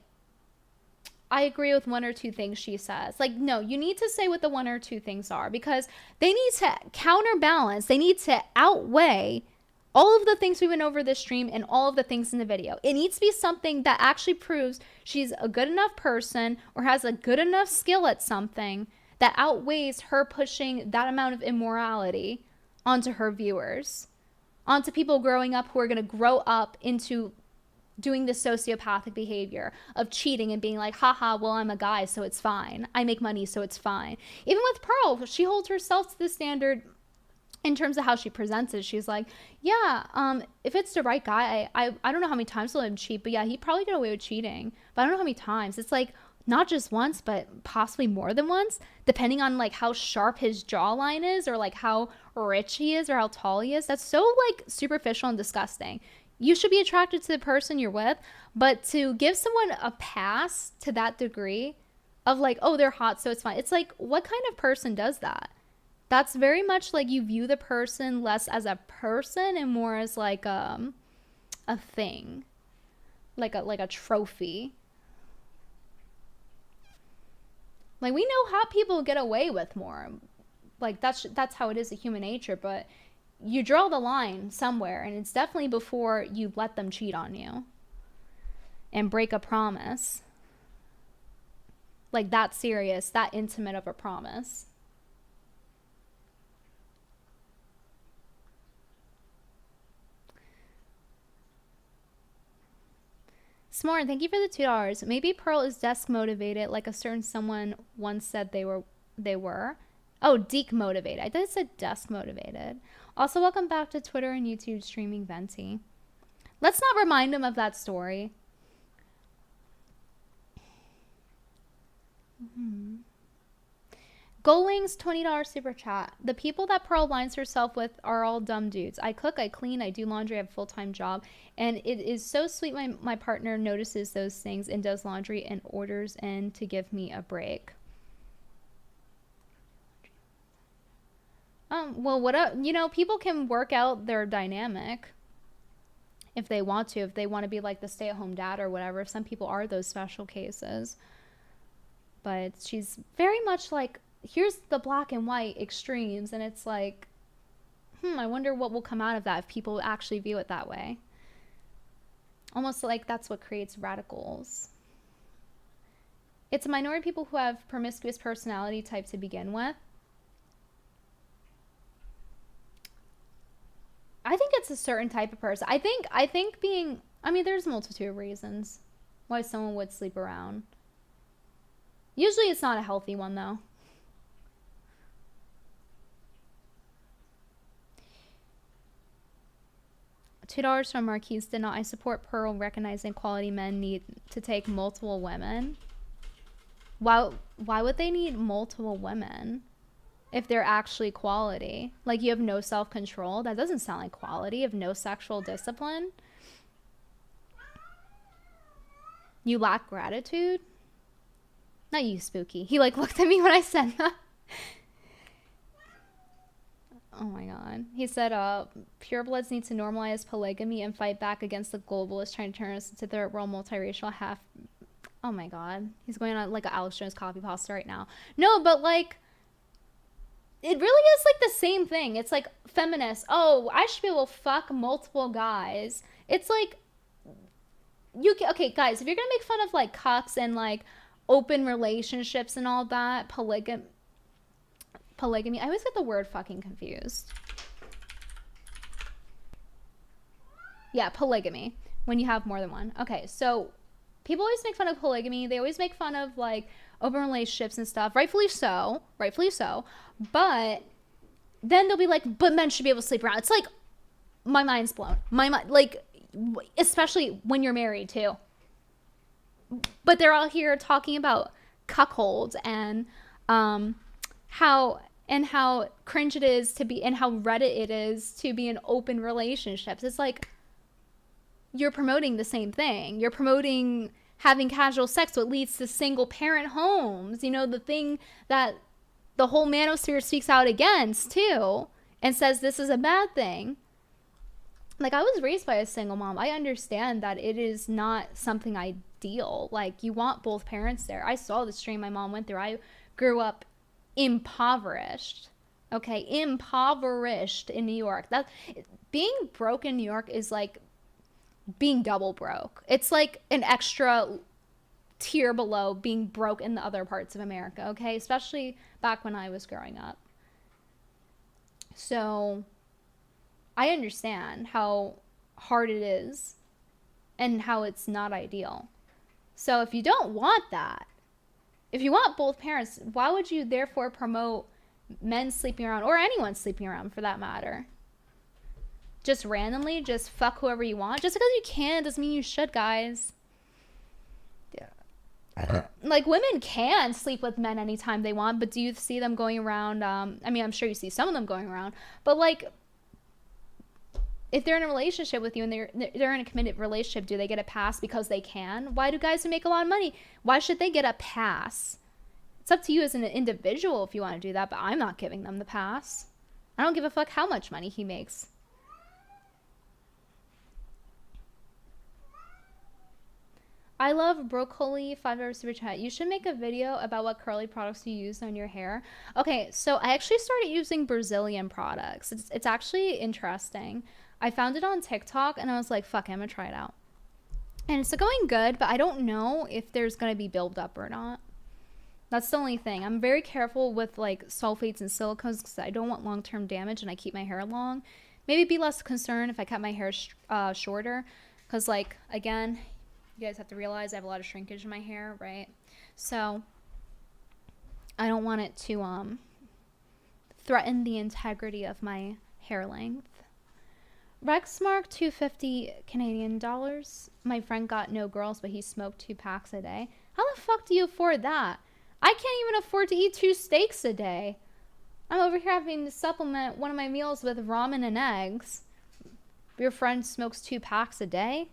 I agree with one or two things she says. Like, no, you need to say what the one or two things are, because they need to counterbalance. They need to outweigh all of the things we went over this stream and all of the things in the video. It needs to be something that actually proves she's a good enough person or has a good enough skill at something that outweighs her pushing that amount of immorality onto her viewers, onto people growing up who are going to grow up into doing this sociopathic behavior of cheating and being like, haha, well, I'm a guy, so it's fine. I make money, so it's fine. Even with Pearl, she holds herself to the standard in terms of how she presents it. She's like, yeah, if it's the right guy, I don't know how many times he'll let him cheat, but yeah, he'd probably get away with cheating. But I don't know how many times. It's like, not just once, but possibly more than once, depending on like how sharp his jawline is, or like how rich he is, or how tall he is. That's so like superficial and disgusting. You should be attracted to the person you're with, but to give someone a pass to that degree of like, oh, they're hot, so it's fine. It's like, what kind of person does that? That's very much like you view the person less as a person and more as like a thing, like a trophy. Like, we know hot people get away with more. Like, that's how it is in human nature, but you draw the line somewhere, and it's definitely before you let them cheat on you and break a promise. Like, that serious, that intimate of a promise. S'more, thank you for the $2. Maybe Pearl is desk motivated, like a certain someone once said they were. Oh, deek motivated. I thought it said desk motivated. Also, welcome back to Twitter and YouTube streaming Venti. Let's not remind him of that story. Goldwing's $20 super chat. The people that Pearl aligns herself with are all dumb dudes. I cook, I clean, I do laundry, I have a full-time job. And it is so sweet my partner notices those things and does laundry and orders in to give me a break. Well, people can work out their dynamic if they want to. If they want to be like the stay-at-home dad or whatever. Some people are those special cases. But she's very much like, here's the black and white extremes, and it's like, I wonder what will come out of that if people actually view it that way. Almost like that's what creates radicals. It's a minority of people who have promiscuous personality type to begin with. I think it's a certain type of person. I think being, there's a multitude of reasons why someone would sleep around. Usually it's not a healthy one, though. $2 from Marquise did not. I support Pearl recognizing quality men need to take multiple women. Why would they need multiple women if they're actually quality? Like, you have no self-control? That doesn't sound like quality. You have no sexual discipline? You lack gratitude? Not you, Spooky. He looked at me when I said that. Oh my god. He said, purebloods need to normalize polygamy and fight back against the globalists trying to turn us into third world multiracial half. Oh my god. He's going on like an Alex Jones copy pasta right now. No, but it really is the same thing. It's like feminists. Oh, I should be able to fuck multiple guys. It's like, okay, guys, if you're gonna make fun of cucks and open relationships and all that, polygamy, I always get the word fucking confused. Yeah, polygamy, when you have more than one. Okay, so people always make fun of polygamy. They always make fun of open relationships and stuff, rightfully so, but then they'll be like, but men should be able to sleep around. It's like, my mind's blown. My mind, especially when you're married too. But they're all here talking about cuckolds and how cringe it is to be, and how Reddit it is to be in open relationships. It's like, you're promoting the same thing. You're promoting having casual sex, what leads to single parent homes. The thing that the whole manosphere speaks out against too, and says this is a bad thing. I was raised by a single mom. I understand that it is not something ideal. You want both parents there. I saw the strain my mom went through. I grew up impoverished. Okay, impoverished in New York. Being broke in New York is like being double broke. It's like an extra tier below being broke in the other parts of America, okay? Especially back when I was growing up. So I understand how hard it is and how it's not ideal. So if you don't want that, if you want both parents, why would you therefore promote men sleeping around, or anyone sleeping around for that matter? Just randomly, just fuck whoever you want. Just because you can doesn't mean you should, guys. Yeah. Women can sleep with men anytime they want, but do you see them going around? I'm sure you see some of them going around, but if they're in a relationship with you and they're in a committed relationship, do they get a pass because they can? Why do guys who make a lot of money, why should they get a pass? It's up to you as an individual if you want to do that, but I'm not giving them the pass. I don't give a fuck how much money he makes. I love broccoli, $5 super chat. You should make a video about what curly products you use on your hair. Okay, so I actually started using Brazilian products. It's actually interesting. I found it on TikTok and I was like, fuck, I'm gonna try it out. And it's going good, but I don't know if there's gonna be buildup or not. That's the only thing. I'm very careful with sulfates and silicones because I don't want long-term damage and I keep my hair long. Maybe be less concerned if I cut my hair shorter because again, you guys have to realize I have a lot of shrinkage in my hair, right? So I don't want it to threaten the integrity of my hair length. Rexmark 250 Canadian dollars. My friend got no girls, but he smoked 2 packs a day. How the fuck do you afford that? I can't even afford to eat 2 steaks a day. I'm over here having to supplement one of my meals with ramen and eggs. Your friend smokes 2 packs a day?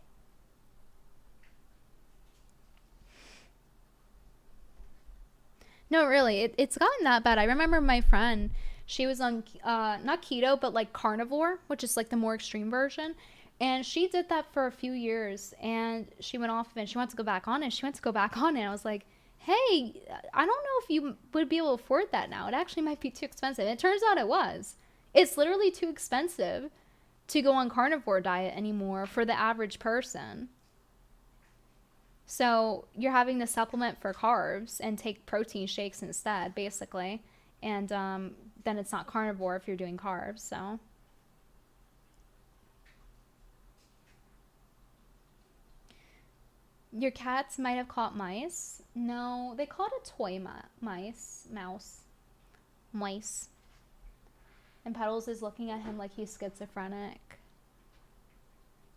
No, really, it's gotten that bad. I remember my friend, she was on, not keto, but like carnivore, which is like the more extreme version. And she did that for a few years, and she went off of it. She wants to go back on it. She went to go back on it. I was like, hey, I don't know if you would be able to afford that now. It actually might be too expensive. And it turns out it was. It's literally too expensive to go on carnivore diet anymore for the average person. So you're having to supplement for carbs and take protein shakes instead, basically. And then it's not carnivore if you're doing carbs, so. Your cats might have caught mice. No, they caught a toy mouse. And Petals is looking at him like he's schizophrenic.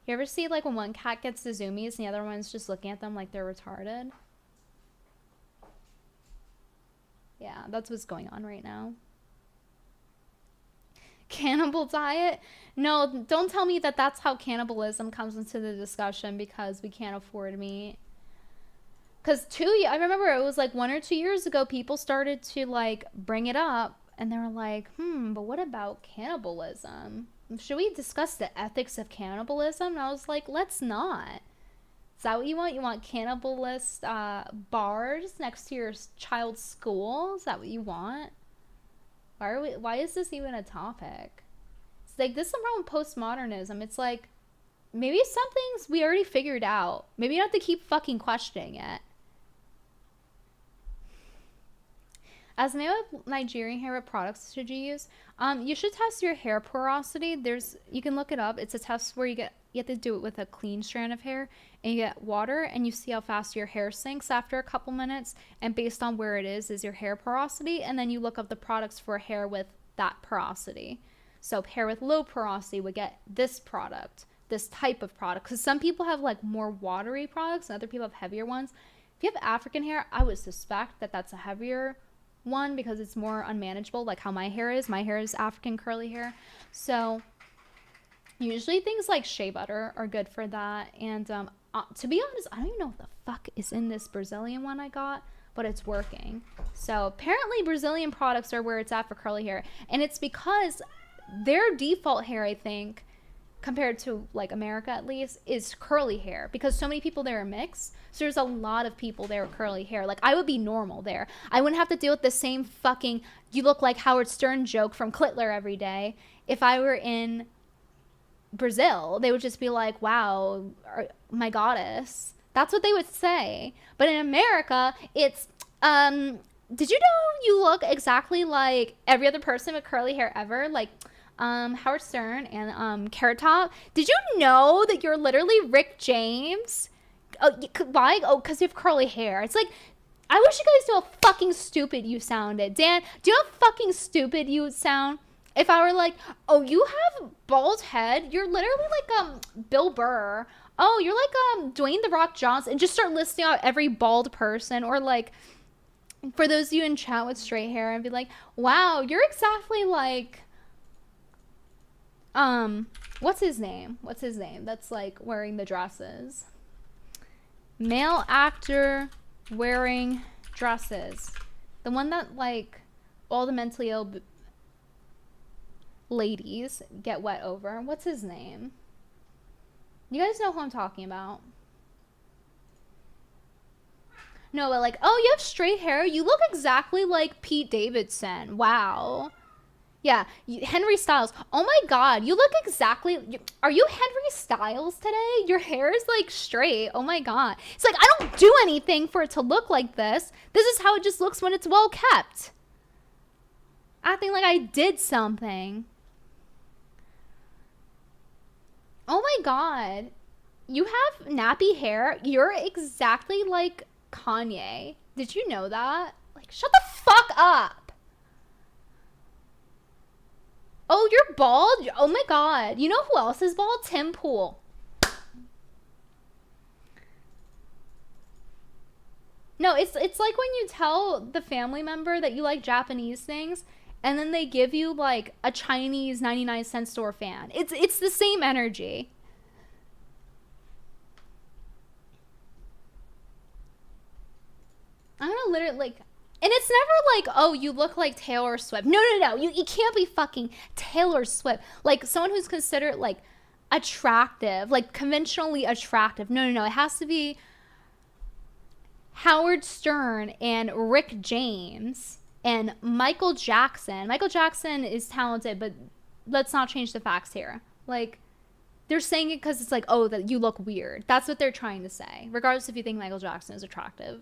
You ever see like when one cat gets the zoomies and the other one's just looking at them like they're retarded? Yeah, that's what's going on right now. Cannibal diet? No, don't tell me that that's how cannibalism comes into the discussion because we can't afford meat. Because I remember it was like 1 or 2 years ago, people started to like bring it up and they were like, but what about cannibalism? Should we discuss the ethics of cannibalism? And I was like, let's not. Is that what you want? You want cannibalist bars next to your child's school? Is that what you want? Why is this even a topic? It's like, this is the problem with postmodernism. It's like, maybe some things we already figured out. Maybe you don't have to keep fucking questioning it. As a man with Nigerian hair, what products should you use? You should test your hair porosity. You can look it up. It's a test where you have to do it with a clean strand of hair, and you get water and you see how fast your hair sinks after a couple minutes, and based on where it is your hair porosity, and then you look up the products for hair with that porosity. So hair with low porosity would get this product, this type of product, because some people have like more watery products and other people have heavier ones. If you have African hair, I would suspect that that's a heavier one because it's more unmanageable, like how my hair is. My hair is African curly hair. So usually things like shea butter are good for that. And to be honest, I don't even know what the fuck is in this Brazilian one I got, but it's working. So apparently Brazilian products are where it's at for curly hair. And it's because their default hair, I think, compared to like America at least, is curly hair because so many people there are mixed. So there's a lot of people there with curly hair. Like, I would be normal there. I wouldn't have to deal with the same fucking you look like Howard Stern joke from Clitler every day. If I were in Brazil, they would just be like, wow, my goddess. That's what they would say. But in America, it's did you know you look exactly like every other person with curly hair ever? Like Howard Stern and Carrot Top. Did you know that you're literally Rick James? Why? Oh, because you have curly hair. It's like, I wish you guys knew how fucking stupid you sounded. Dan, do you know how fucking stupid you would sound if I were like, oh, you have bald head? You're literally like Bill Burr. Oh, you're like Dwayne The Rock Johnson. And just start listing out every bald person. Or like, for those of you in chat with straight hair, and be like, wow, you're exactly like what's his name? That's like wearing the dresses. Male actor wearing dresses. The one that like all the mentally ill ladies get wet over. What's his name? You guys know who I'm talking about. No, but like, oh, you have straight hair. You look exactly like Pete Davidson. Wow. Yeah, Henry Styles. Oh my god, you look exactly... Are you Henry Styles today? Your hair is like straight. Oh my god. It's like, I don't do anything for it to look like this. This is how it just looks when it's well kept. Acting like I did something. Oh my god. You have nappy hair. You're exactly like Kanye. Did you know that? Like, shut the fuck up. Oh, you're bald? Oh my god. You know who else is bald? Tim Pool. No, it's like when you tell the family member that you like Japanese things, and then they give you like a Chinese 99-cent store fan. It's the same energy. I'm gonna literally like, and it's never like, oh, you look like Taylor Swift. No, you can't be fucking Taylor Swift. Like someone who's considered like attractive, like conventionally attractive. No, it has to be Howard Stern and Rick James and Michael Jackson. Michael Jackson is talented, but let's not change the facts here. Like, they're saying it because it's like, oh, that you look weird. That's what they're trying to say, regardless if you think Michael Jackson is attractive.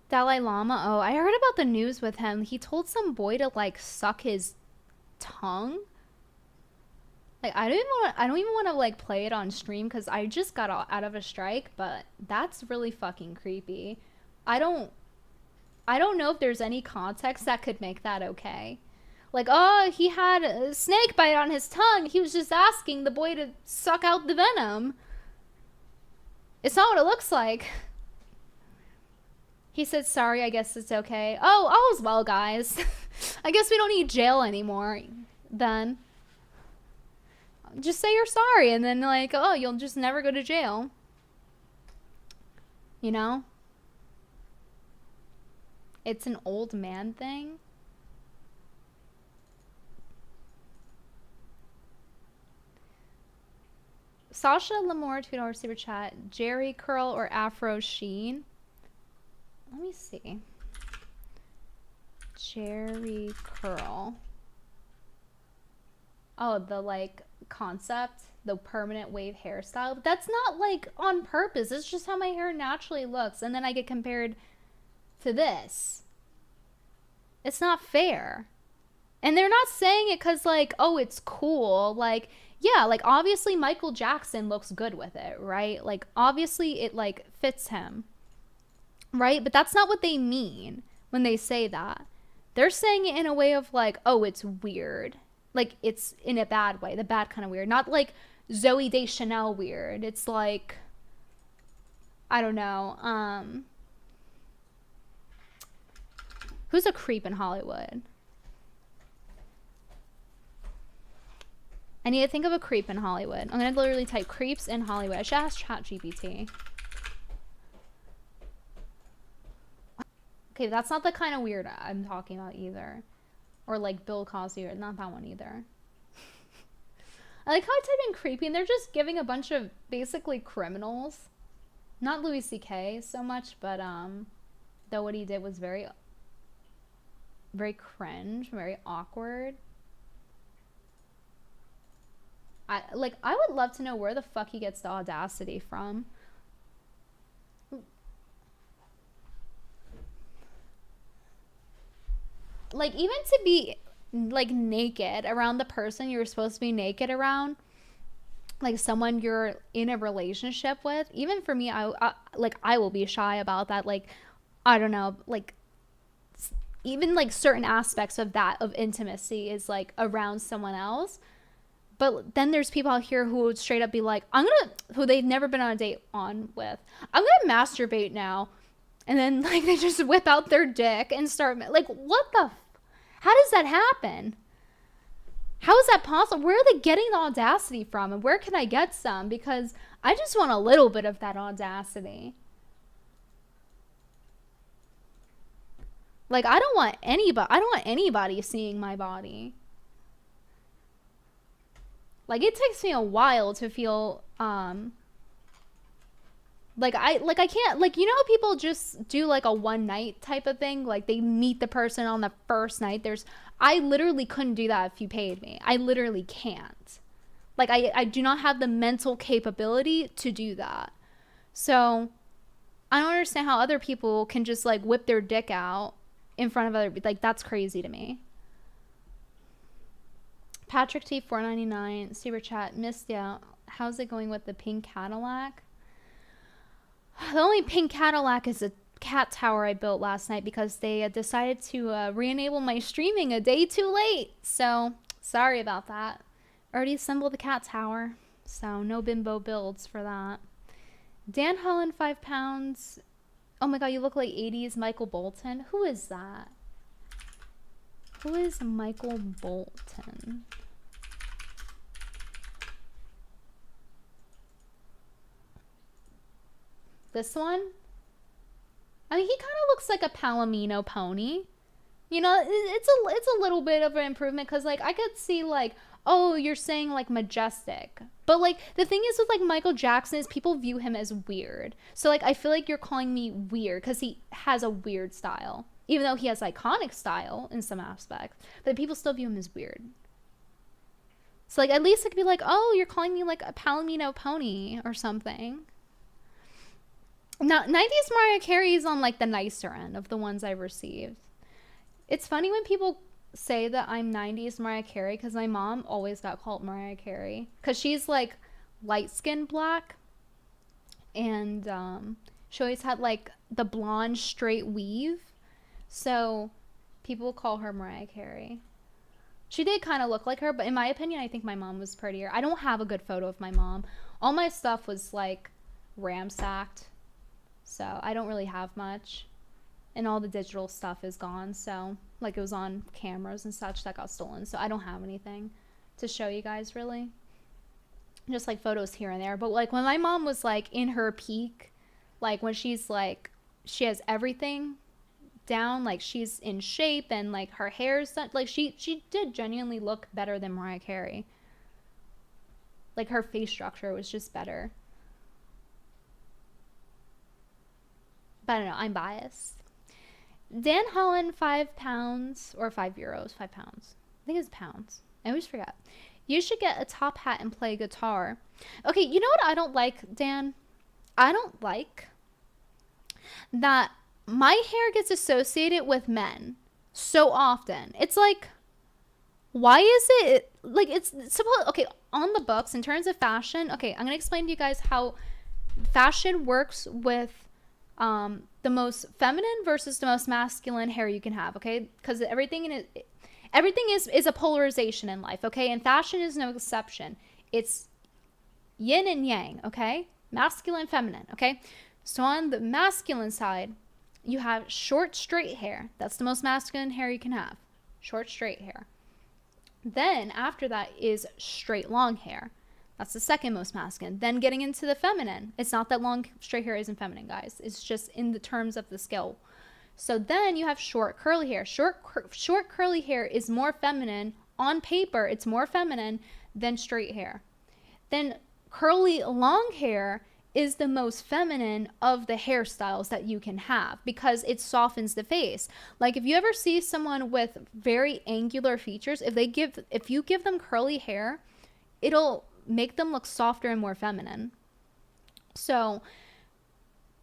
Dalai Lama. Oh, I heard about the news with him. He told some boy to like suck his tongue. Like, I don't even want to like play it on stream because I just got out of a strike, but that's really fucking creepy. I don't know if there's any context that could make that okay. Like, oh, he had a snake bite on his tongue. He was just asking the boy to suck out the venom. It's not what it looks like. He said, sorry, I guess it's okay. Oh, all is well, guys. I guess we don't need jail anymore then. Just say you're sorry, and then like, oh, you'll just never go to jail. You know? It's an old man thing. Sasha Lamore, $2 super chat. Jerry curl or Afro sheen? Let me see. Jerry curl. Oh, the like concept, the permanent wave hairstyle. But that's not like on purpose. It's just how my hair naturally looks. And then I get compared to this. It's not fair. And they're not saying it because like, oh, it's cool. Like, yeah, like obviously Michael Jackson looks good with it, right? Like obviously it like fits him. Right? But that's not what they mean when they say that. They're saying it in a way of like, oh, it's weird. Like, it's in a bad way. The bad kind of weird. Not like Zooey Deschanel weird. It's like, I don't know. Who's a creep in Hollywood? I need to think of a creep in Hollywood. I'm going to literally type creeps in Hollywood. I should ask ChatGPT. Okay, that's not the kind of weird I'm talking about either. Or like Bill Cosby, or not that one either. I like how I type in creepy and they're just giving a bunch of basically criminals. Not Louis C.K. so much, but though what he did was very, very cringe, very awkward. I would love to know where the fuck he gets the audacity from. Like, even to be like naked around the person you're supposed to be naked around, like someone you're in a relationship with, even for me, I will be shy about that. Like, I don't know, like even like certain aspects of that, of intimacy, is like around someone else. But then there's people out here who would straight up be like, who they've never been on a date with, I'm gonna masturbate now. And then like they just whip out their dick and start like, what the how does that happen? How is that possible? Where are they getting the audacity from? And where can I get some? Because I just want a little bit of that audacity. Like, I don't want anybody seeing my body. Like, it takes me a while to feel like I can't, like, you know how people just do like a one night type of thing, like they meet the person on the first night. I literally couldn't do that if you paid me. I literally can't. Like, I do not have the mental capability to do that. So I don't understand how other people can just like whip their dick out in front of other, like, that's crazy to me. Patrick T 499 super chat missed out. How's it going with the pink Cadillac? The only pink Cadillac is a cat tower I built last night because they decided to re-enable my streaming a day too late. So sorry about that. Already assembled the cat tower, so no bimbo builds for that. Dan Holland 5 pounds. Oh my god, you look like 80s Michael Bolton. Who is that? Who is Michael Bolton? This one? I mean, he kind of looks like a Palomino pony. You know, it's a little bit of an improvement because, like, I could see, like, oh, you're saying, like, majestic. But, like, the thing is with, like, Michael Jackson is people view him as weird. So, like, I feel like you're calling me weird because he has a weird style. Even though he has iconic style in some aspects. But people still view him as weird. So, like, at least I could be like, oh, you're calling me, like, a Palomino pony or something. Now, 90s Mariah Carey is on, like, the nicer end of the ones I've received. It's funny when people say that I'm 90s Mariah Carey because my mom always got called Mariah Carey. Because she's, like, light-skinned black. And she always had, like, the blonde straight weave. So people call her Mariah Carey. She did kind of look like her, but in my opinion, I think my mom was prettier. I don't have a good photo of my mom. All my stuff was, like, ransacked. So I don't really have much. And all the digital stuff is gone. So, like, it was on cameras and such that got stolen. So I don't have anything to show you guys, really. Just, like, photos here and there. But, like, when my mom was, like, in her peak, like, when she's, like, she has everything down, like, she's in shape and, like, her hair's done. Like, she did genuinely look better than Mariah Carey. Like, her face structure was just better. But I don't know, I'm biased. Dan Holland, 5 pounds, or 5 euros, 5 pounds. I think it's pounds. I always forget. You should get a top hat and play guitar. Okay, you know what I don't like, Dan? I don't like that my hair gets associated with men so often. It's like, why is it, like, it's supposed, okay, on the books, in terms of fashion, okay, I'm going to explain to you guys how fashion works with the most feminine versus the most masculine hair you can have, okay? Because everything is a polarization in life, okay? And fashion is no exception. It's yin and yang, okay? Masculine, feminine, okay? So on the masculine side, you have short, straight hair. That's the most masculine hair you can have. Short, straight hair. Then after that is straight, long hair. That's the second most masculine. Then getting into the feminine. It's not that long straight hair isn't feminine, guys. It's just in the terms of the scale. So then you have short curly hair. Short curly hair is more feminine. On paper, it's more feminine than straight hair. Then curly long hair is the most feminine of the hairstyles that you can have because it softens the face. Like, if you ever see someone with very angular features, if you give them curly hair, it'll make them look softer and more feminine. So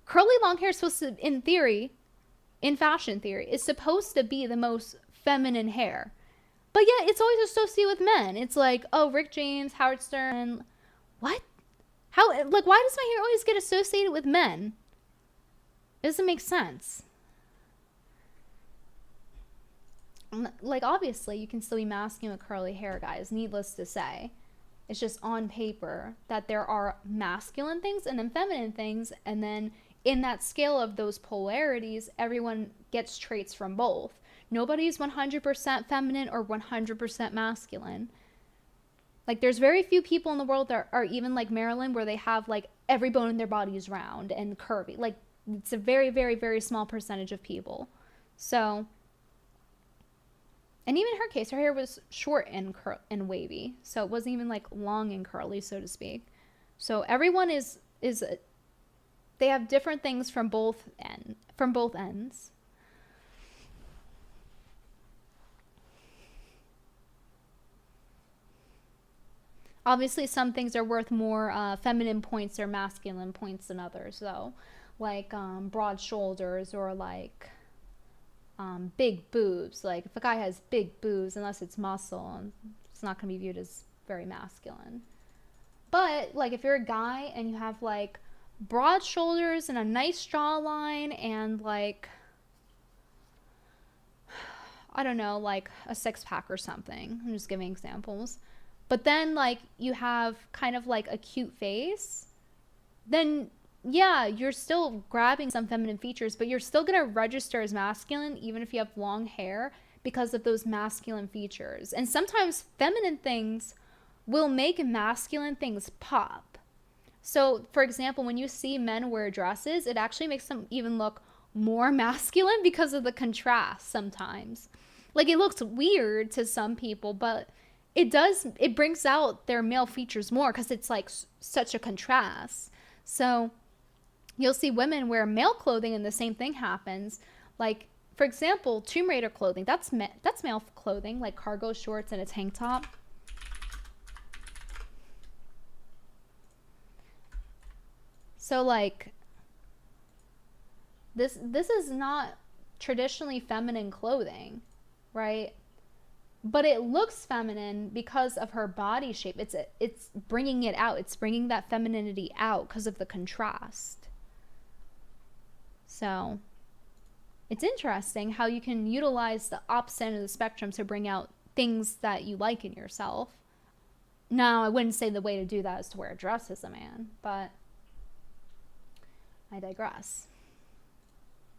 curly long hair is supposed to, in theory, in fashion theory, is supposed to be the most feminine hair. But yet it's always associated with men. It's like, oh, Rick James, Howard Stern. What? How, like, why does my hair always get associated with men? It doesn't make sense. Like, obviously, you can still be masculine with curly hair, guys. Needless to say. It's just on paper that there are masculine things and then feminine things. And then in that scale of those polarities, everyone gets traits from both. Nobody's 100% feminine or 100% masculine. Like, there's very few people in the world that are even like Marilyn, where they have, like, every bone in their body is round and curvy. Like, it's a very, very, very small percentage of people. So, and even in her case, her hair was short and wavy. So it wasn't even, like, long and curly, so to speak. So everyone they have different things from both ends. Obviously, some things are worth more feminine points or masculine points than others, though. Like broad shoulders or, like, big boobs. Like, if a guy has big boobs, unless it's muscle, It's not going to be viewed as very masculine. But like if you're a guy and you have like broad shoulders and a nice jawline and like, I don't know, like a six pack or something. I'm just giving examples. But then like you have kind of like a cute face, then yeah, you're still grabbing some feminine features, but you're still going to register as masculine even if you have long hair because of those masculine features. And sometimes feminine things will make masculine things pop. So, for example, when you see men wear dresses, it actually makes them even look more masculine because of the contrast sometimes. Like, it looks weird to some people, but it brings out their male features more because it's like such a contrast. So you'll see women wear male clothing and the same thing happens. Like, for example, Tomb Raider clothing, that's male clothing, like cargo shorts and a tank top. So like this is not traditionally feminine clothing, right? But it looks feminine because of her body shape. It's bringing it out. It's bringing that femininity out because of the contrast. So it's interesting how you can utilize the opposite end of the spectrum to bring out things that you like in yourself. Now, I wouldn't say the way to do that is to wear a dress as a man, but I digress.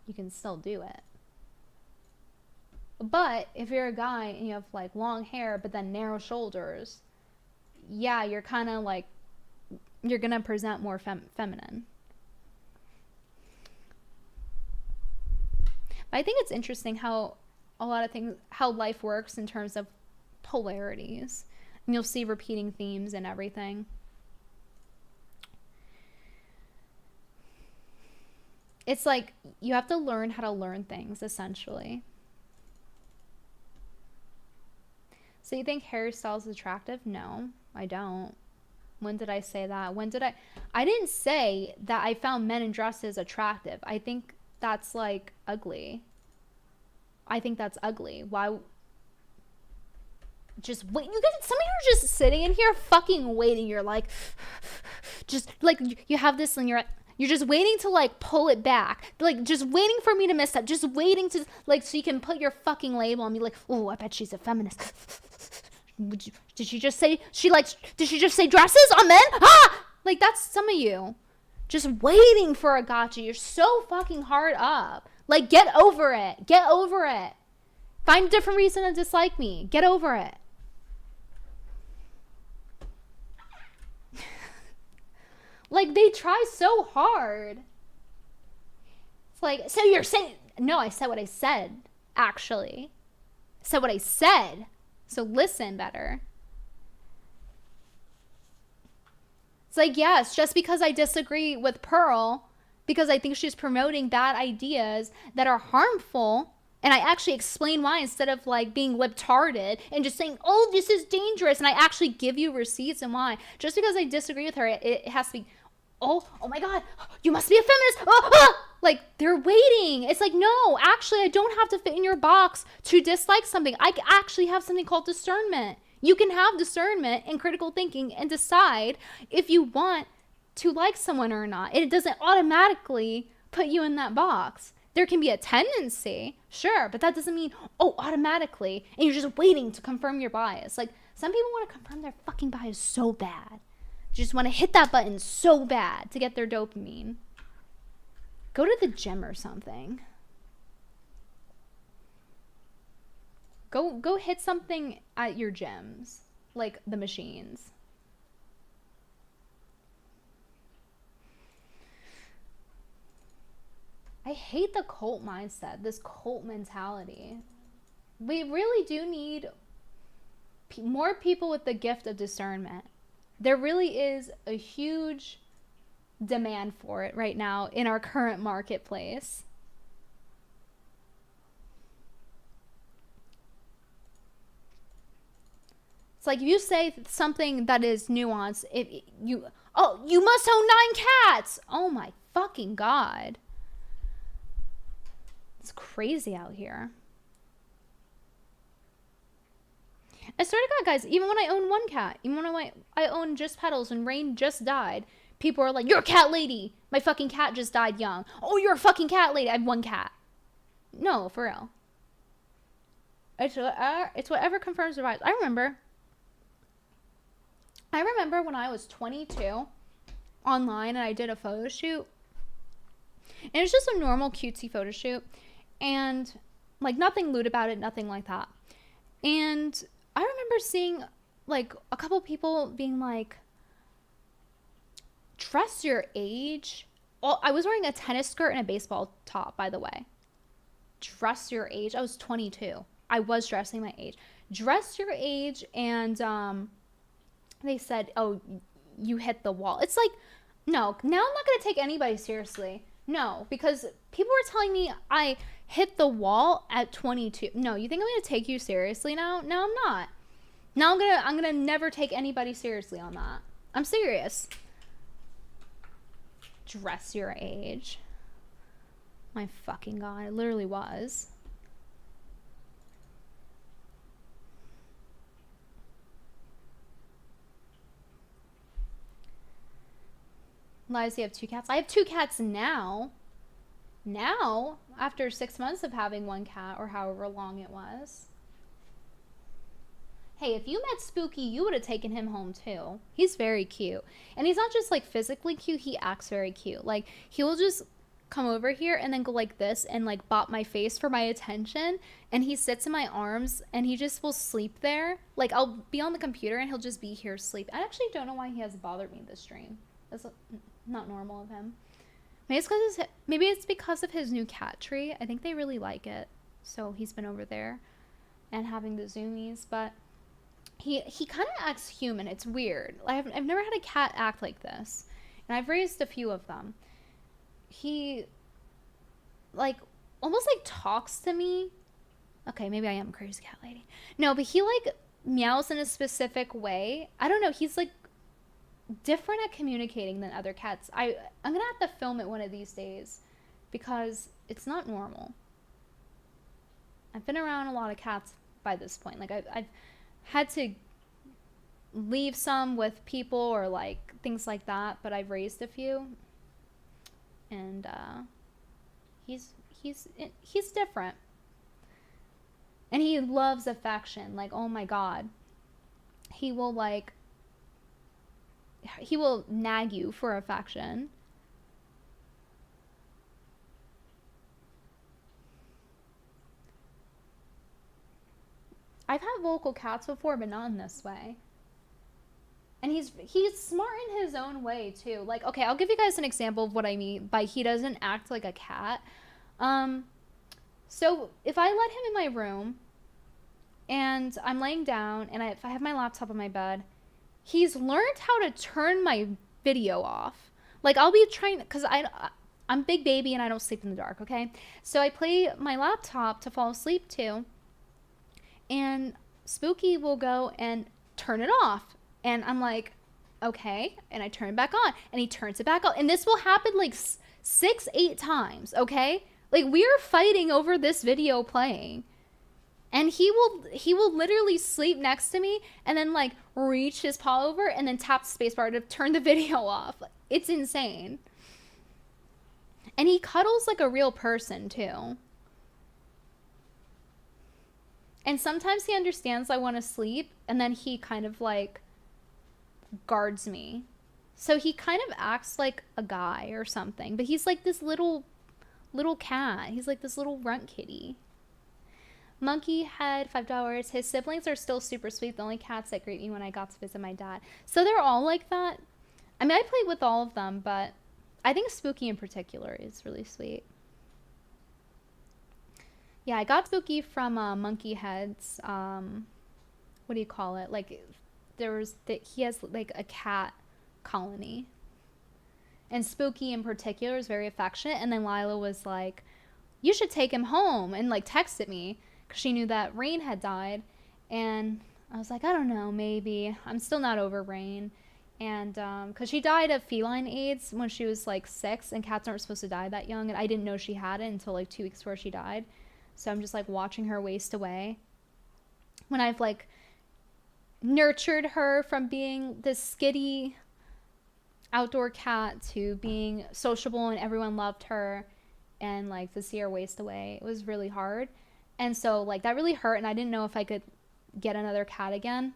You can still do it. But if you're a guy and you have like long hair but then narrow shoulders, yeah, you're kind of like, you're gonna present more feminine. But I think it's interesting how a lot of things, how life works in terms of polarities, and you'll see repeating themes and everything. It's like you have to learn how to learn things, essentially. So you think hairstyle is attractive? No, I don't. When did I say that? I didn't say that I found men in dresses attractive. I think that's like ugly. I think that's ugly. Why? Just wait. You guys, some of you are just sitting in here fucking waiting. You're like, just like you have this and you're just waiting to like pull it back. Like just waiting for me to miss up. Just waiting to like, so you can put your fucking label on me like, oh, I bet she's a feminist. Did she just say dresses on men? Ah! Like that's some of you. Just waiting for a gotcha. You're so fucking hard up. Like get over it. Get over it. Find a different reason to dislike me. Get over it. Like they try so hard. It's like, so you're saying, no, I said what I said, actually. I said what I said. So listen better. It's like, yes, just because I disagree with Pearl, because I think she's promoting bad ideas that are harmful, and I actually explain why instead of like being lip-tarded and just saying, oh, this is dangerous, and I actually give you receipts and why. Just because I disagree with her, it has to be, oh my God, you must be a feminist. Like, they're waiting. It's like, no, actually, I don't have to fit in your box to dislike something. I actually have something called discernment. You can have discernment and critical thinking and decide if you want to like someone or not. It doesn't automatically put you in that box. There can be a tendency, sure, but that doesn't mean, oh, automatically, and you're just waiting to confirm your bias. Like, some people want to confirm their fucking bias so bad. Just want to hit that button so bad to get their dopamine. Go to the gym or something. Go hit something at your gyms, like the machines. I hate the cult mindset, this cult mentality. We really do need more people with the gift of discernment. There really is a huge demand for it right now in our current marketplace. It's like if you say something that is nuanced, you must own 9 cats. Oh my fucking God. It's crazy out here. I swear to God, guys, even when I own one cat, even when I own Just Petals and Rain just died, people are like, you're a cat lady. My fucking cat just died young. Oh, you're a fucking cat lady. I have one cat. No, for real. It's whatever confirms the vibes. I remember when I was 22 online and I did a photo shoot. And it was just a normal cutesy photo shoot. And like nothing lewd about it, nothing like that. And I remember seeing like a couple people being like, dress your age. Well, I was wearing a tennis skirt and a baseball top, by the way. Dress your age. I was 22. I was dressing my age. Dress your age. And they said, oh, you hit the wall. It's like, no, now I'm not going to take anybody seriously. No, because people were telling me I hit the wall at 22. No, you think I'm going to take you seriously now? No, I'm not. Now I'm going to never take anybody seriously on that. I'm serious. Dress your age. My fucking God, it literally was. Liza, you have 2 cats. I have 2 cats now. Now, after 6 months of having 1 cat, or however long it was. Hey, if you met Spooky, you would have taken him home too. He's very cute. And he's not just like physically cute, he acts very cute. Like, he will just come over here and then go like this and like bop my face for my attention. And he sits in my arms and he just will sleep there. Like, I'll be on the computer and he'll just be here asleep. I actually don't know why he hasn't bothered me this stream. That's not normal of him. Maybe it's because of his new cat tree. I think they really like it. So he's been over there and having the zoomies. But he kind of acts human. It's weird. I've never had a cat act like this. And I've raised a few of them. He, like, almost, like, talks to me. Okay, maybe I am a crazy cat lady. No, but he, like, meows in a specific way. I don't know. He's, like, different at communicating than other cats. I'm gonna have to film it one of these days because it's not normal. I've been around a lot of cats by this point. Like, I've had to leave some with people or like things like that, but I've raised a few, and he's different, and he loves affection. Like, oh my God, he will nag you for affection. I've had vocal cats before, but not in this way. And he's smart in his own way too. Like, okay, I'll give you guys an example of what I mean by he doesn't act like a cat. So if I let him in my room and I'm laying down and if I have my laptop on my bed, he's learned how to turn my video off. Like, I'll be trying, because I'm big baby and I don't sleep in the dark, okay? So I play my laptop to fall asleep to, and Spooky will go and turn it off. And I'm like, okay. And I turn it back on, and he turns it back on. And this will happen like 6-8 times, okay? Like, we're fighting over this video playing. And he will literally sleep next to me and then like reach his paw over and then tap the spacebar to turn the video off. It's insane. And he cuddles like a real person too. And sometimes he understands I want to sleep, and then he kind of like guards me. So he kind of acts like a guy or something, but he's like this little cat. He's like this little runt kitty. Monkey had $5. His siblings are still super sweet. The only cats that greet me when I got to visit my dad. So they're all like that. I mean, I played with all of them, but I think Spooky in particular is really sweet. Yeah, I got Spooky from Monkey Head's, what do you call it? Like, he has like a cat colony. And Spooky in particular is very affectionate. And then Lila was like, you should take him home, and like texted me. She knew that Rain had died, and I was like, I don't know, maybe. I'm still not over Rain. And because she died of feline AIDS when she was like 6, and cats aren't supposed to die that young, and I didn't know she had it until like 2 weeks before she died. So I'm just like watching her waste away. When I've like nurtured her from being this skitty outdoor cat to being sociable and everyone loved her, and like to see her waste away, it was really hard. And so like that really hurt, and I didn't know if I could get another cat again.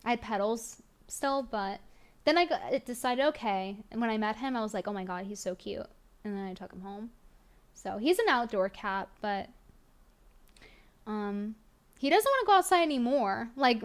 I had Petals still, but then I decided, okay. And when I met him, I was like, oh my god, he's so cute. And then I took him home. So he's an outdoor cat, but he doesn't want to go outside anymore. Like,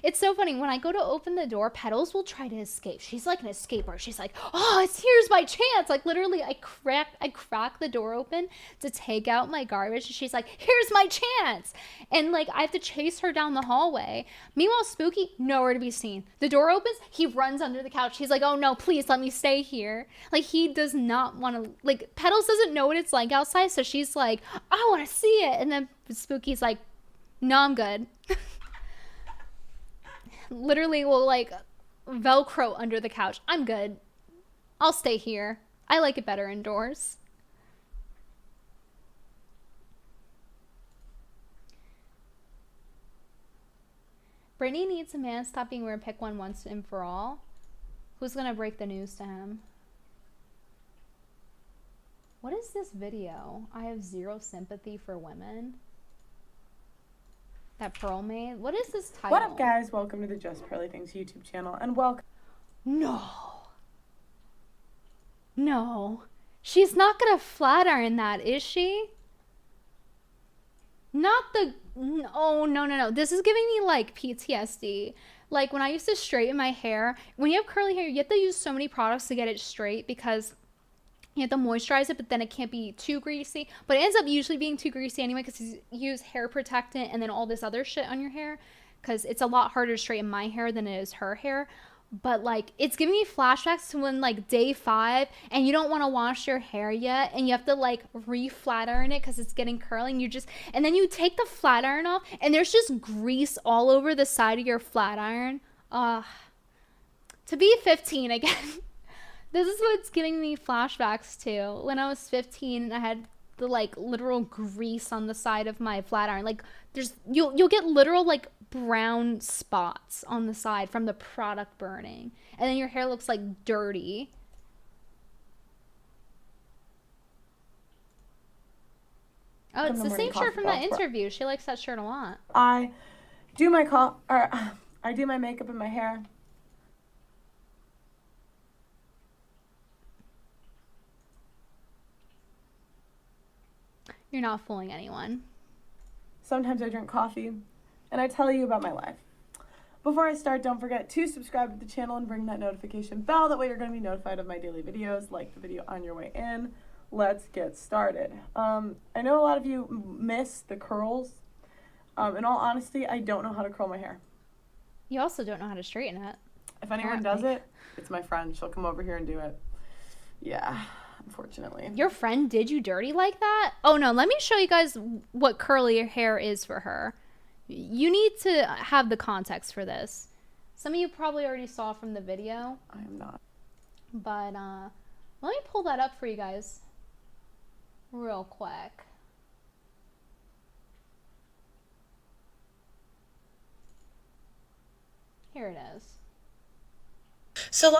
it's so funny. When I go to open the door, Petals will try to escape. She's like an escaper. She's like, oh, here's my chance. Like, literally, I crack the door open to take out my garbage. And she's like, here's my chance. And, like, I have to chase her down the hallway. Meanwhile, Spooky, nowhere to be seen. The door opens. He runs under the couch. He's like, oh, no, please let me stay here. Like, he does not want to, like, Petals doesn't know what it's like outside. So she's like, I want to see it. And then Spooky's like, no, I'm good. Literally will like Velcro under the couch. I'm good. I'll stay here. I like it better indoors. Brittany needs a man. Stop being weird. Pick one once and for all. Who's gonna break the news to him? What is this video? I have zero sympathy for women. That Pearl made. What is this title? What up, guys? Welcome to the Just Pearly Things YouTube channel, and welcome. No. She's not gonna flat iron that, is she? Not the... Oh, no. This is giving me, like, PTSD. Like, when I used to straighten my hair, when you have curly hair, you have to use so many products to get it straight because you have to moisturize it, but then it can't be too greasy. But it ends up usually being too greasy anyway because you use hair protectant and then all this other shit on your hair because it's a lot harder to straighten my hair than it is her hair. But, like, it's giving me flashbacks to when, like, day 5 and you don't want to wash your hair yet and you have to, like, re-flat iron it because it's getting curly and then you take the flat iron off and there's just grease all over the side of your flat iron. To be 15 again. This is what's giving me flashbacks to when I was 15 and I had the like literal grease on the side of my flat iron. Like you'll get literal like brown spots on the side from the product burning. And then your hair looks like dirty. Oh, it's the same shirt from that interview. She likes that shirt a lot. I do my makeup and my hair. You're not fooling anyone. Sometimes I drink coffee, and I tell you about my life. Before I start, don't forget to subscribe to the channel and ring that notification bell. That way you're going to be notified of my daily videos. Like the video on your way in. Let's get started. I know a lot of you miss the curls. In all honesty, I don't know how to curl my hair. You also don't know how to straighten it. If anyone does it, it's my friend. She'll come over here and do it. Yeah. Unfortunately. Your friend did you dirty like that? Oh no, let me show you guys what curly hair is for her. You need to have the context for this. Some of you probably already saw from the video. I am not. But let me pull that up for you guys real quick. Here it is. So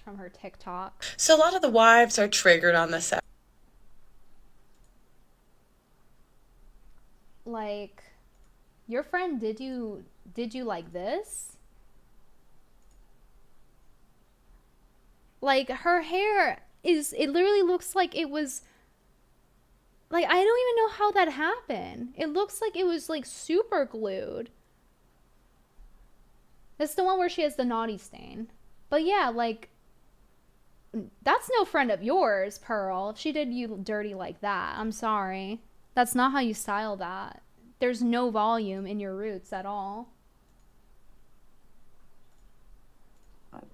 from her TikTok. So a lot of the wives are triggered on this. Like, your friend did you like this? Like, her hair it literally looks like it was, like, I don't even know how that happened. It looks like it was, like, super glued. That's the one where she has the naughty stain. But yeah, like, that's no friend of yours, Pearl. If she did you dirty like that, I'm sorry. That's not how you style that. There's no volume in your roots at all.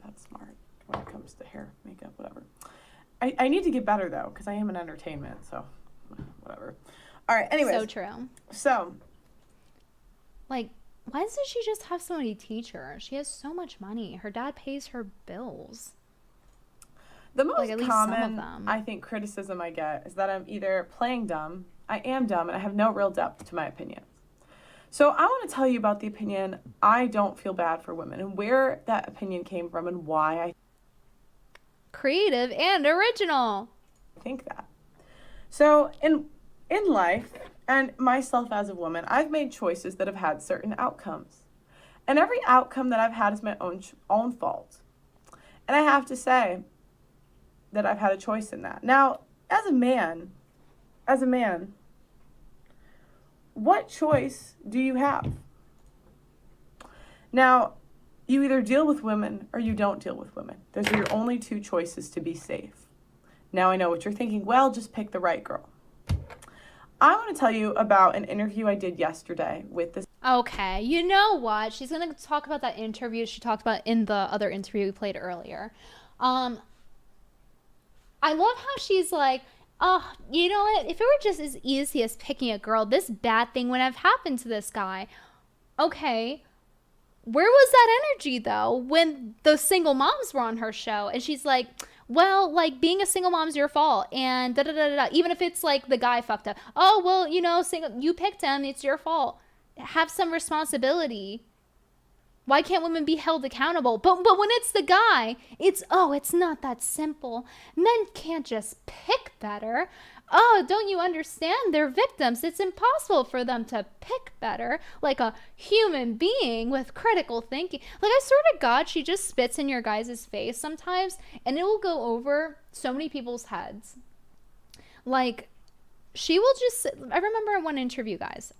That's smart when it comes to hair, makeup, whatever. I need to get better, though, because I am in entertainment, so whatever. All right, anyways. So true. So. Like, why doesn't she just have somebody teach her? She has so much money. Her dad pays her bills. The most common, I think, criticism I get is that I'm either playing dumb, I am dumb, and I have no real depth to my opinions. So I want to tell you about the opinion I don't feel bad for women and where that opinion came from and why I Creative and original. think that. So in life, and myself as a woman, I've made choices that have had certain outcomes. And every outcome that I've had is my own fault. And I have to say that I've had a choice in that. Now, as a man, what choice do you have? Now, you either deal with women or you don't deal with women. Those are your only two choices to be safe. Now I know what you're thinking. Well, just pick the right girl. I want to tell you about an interview I did yesterday with this. Okay, you know what? She's going to talk about that interview she talked about in the other interview we played earlier. I love how she's like, oh, you know what? If it were just as easy as picking a girl, this bad thing would have happened to this guy. Okay, where was that energy, though, when the single moms were on her show? And she's like, well, like, being a single mom's your fault, and da-da-da-da-da. Even if it's, like, the guy fucked up. Oh, well, you know, you picked him, it's your fault. Have some responsibility. Why can't women be held accountable? But when it's the guy, it's not that simple. Men can't just pick better. Oh, don't you understand? They're victims. It's impossible for them to pick better, like a human being with critical thinking. Like, I swear to God, she just spits in your guys' face sometimes, and it will go over so many people's heads. Like, she will just, I remember in one interview, guys,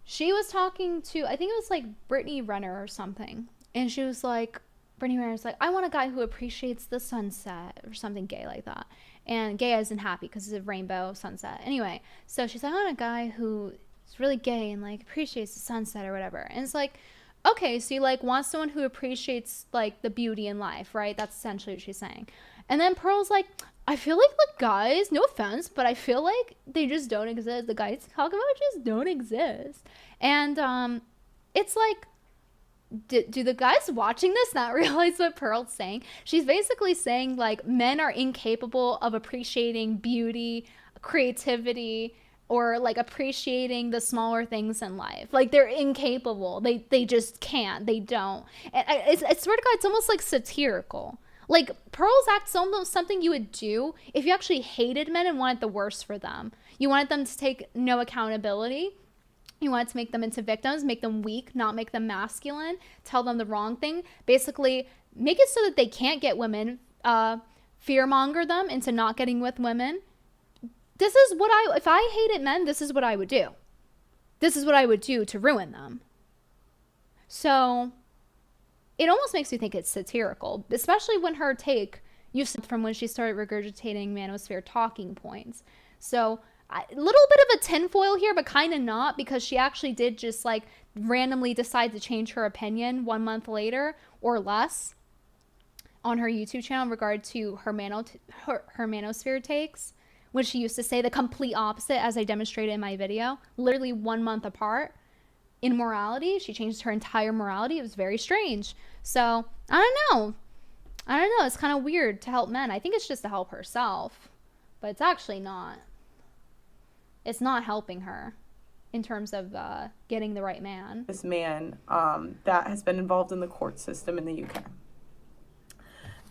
she was talking to, I think it was like Brittany Renner or something, and she was like, Brittany Renner's like, I want a guy who appreciates the sunset, or something gay like that. And gay isn't happy because it's a rainbow sunset. Anyway, so she's like, I want a guy who is really gay and like appreciates the sunset or whatever. And it's like, okay, so you like want someone who appreciates like the beauty in life, right? That's essentially what she's saying. And then Pearl's like, I feel like the guys, no offense, but I feel like they just don't exist. The guys talk about just don't exist. And it's like, do the guys watching this not realize what Pearl's saying? She's basically saying, like, men are incapable of appreciating beauty, creativity, or, like, appreciating the smaller things in life. Like, they're incapable. They just can't. They don't. And I swear to God, it's almost, like, satirical. Like, Pearl's Act's almost something you would do if you actually hated men and wanted the worst for them. You wanted them to take no accountability. You wanted to make them into victims, make them weak, not make them masculine, tell them the wrong thing. Basically, make it so that they can't get women, fearmonger them into not getting with women. This is what if I hated men, this is what I would do. This is what I would do to ruin them. So it almost makes me think it's satirical, especially when her take used to, from when she started regurgitating manosphere talking points. So a little bit of a tinfoil here, but kind of not, because she actually did just like randomly decide to change her opinion 1 month later or less on her YouTube channel in regard to her manosphere takes, which she used to say the complete opposite, as I demonstrated in my video, literally 1 month apart. In morality, she changed her entire morality. It was very strange. So I don't know. It's kind of weird to help men. I think it's just to help herself, but it's actually not. It's not helping her in terms of getting the right man. This man that has been involved in the court system in the UK.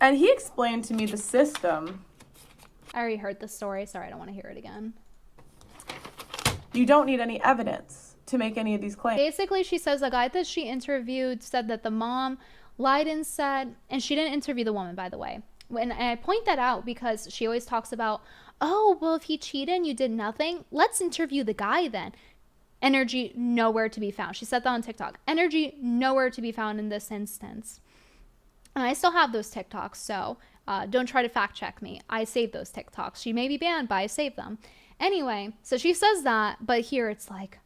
And he explained to me the system. I already heard the story. Sorry, I don't want to hear it again. You don't need any evidence to make any of these claims. Basically, she says the guy that she interviewed said that the mom lied and said, and she didn't interview the woman, by the way. And I point that out because she always talks about, oh, well, if he cheated and you did nothing, let's interview the guy then. Energy nowhere to be found. She said that on TikTok. Energy nowhere to be found in this instance. And I still have those TikToks, so don't try to fact check me. I saved those TikToks. She may be banned, but I saved them. Anyway, so she says that, but here it's like,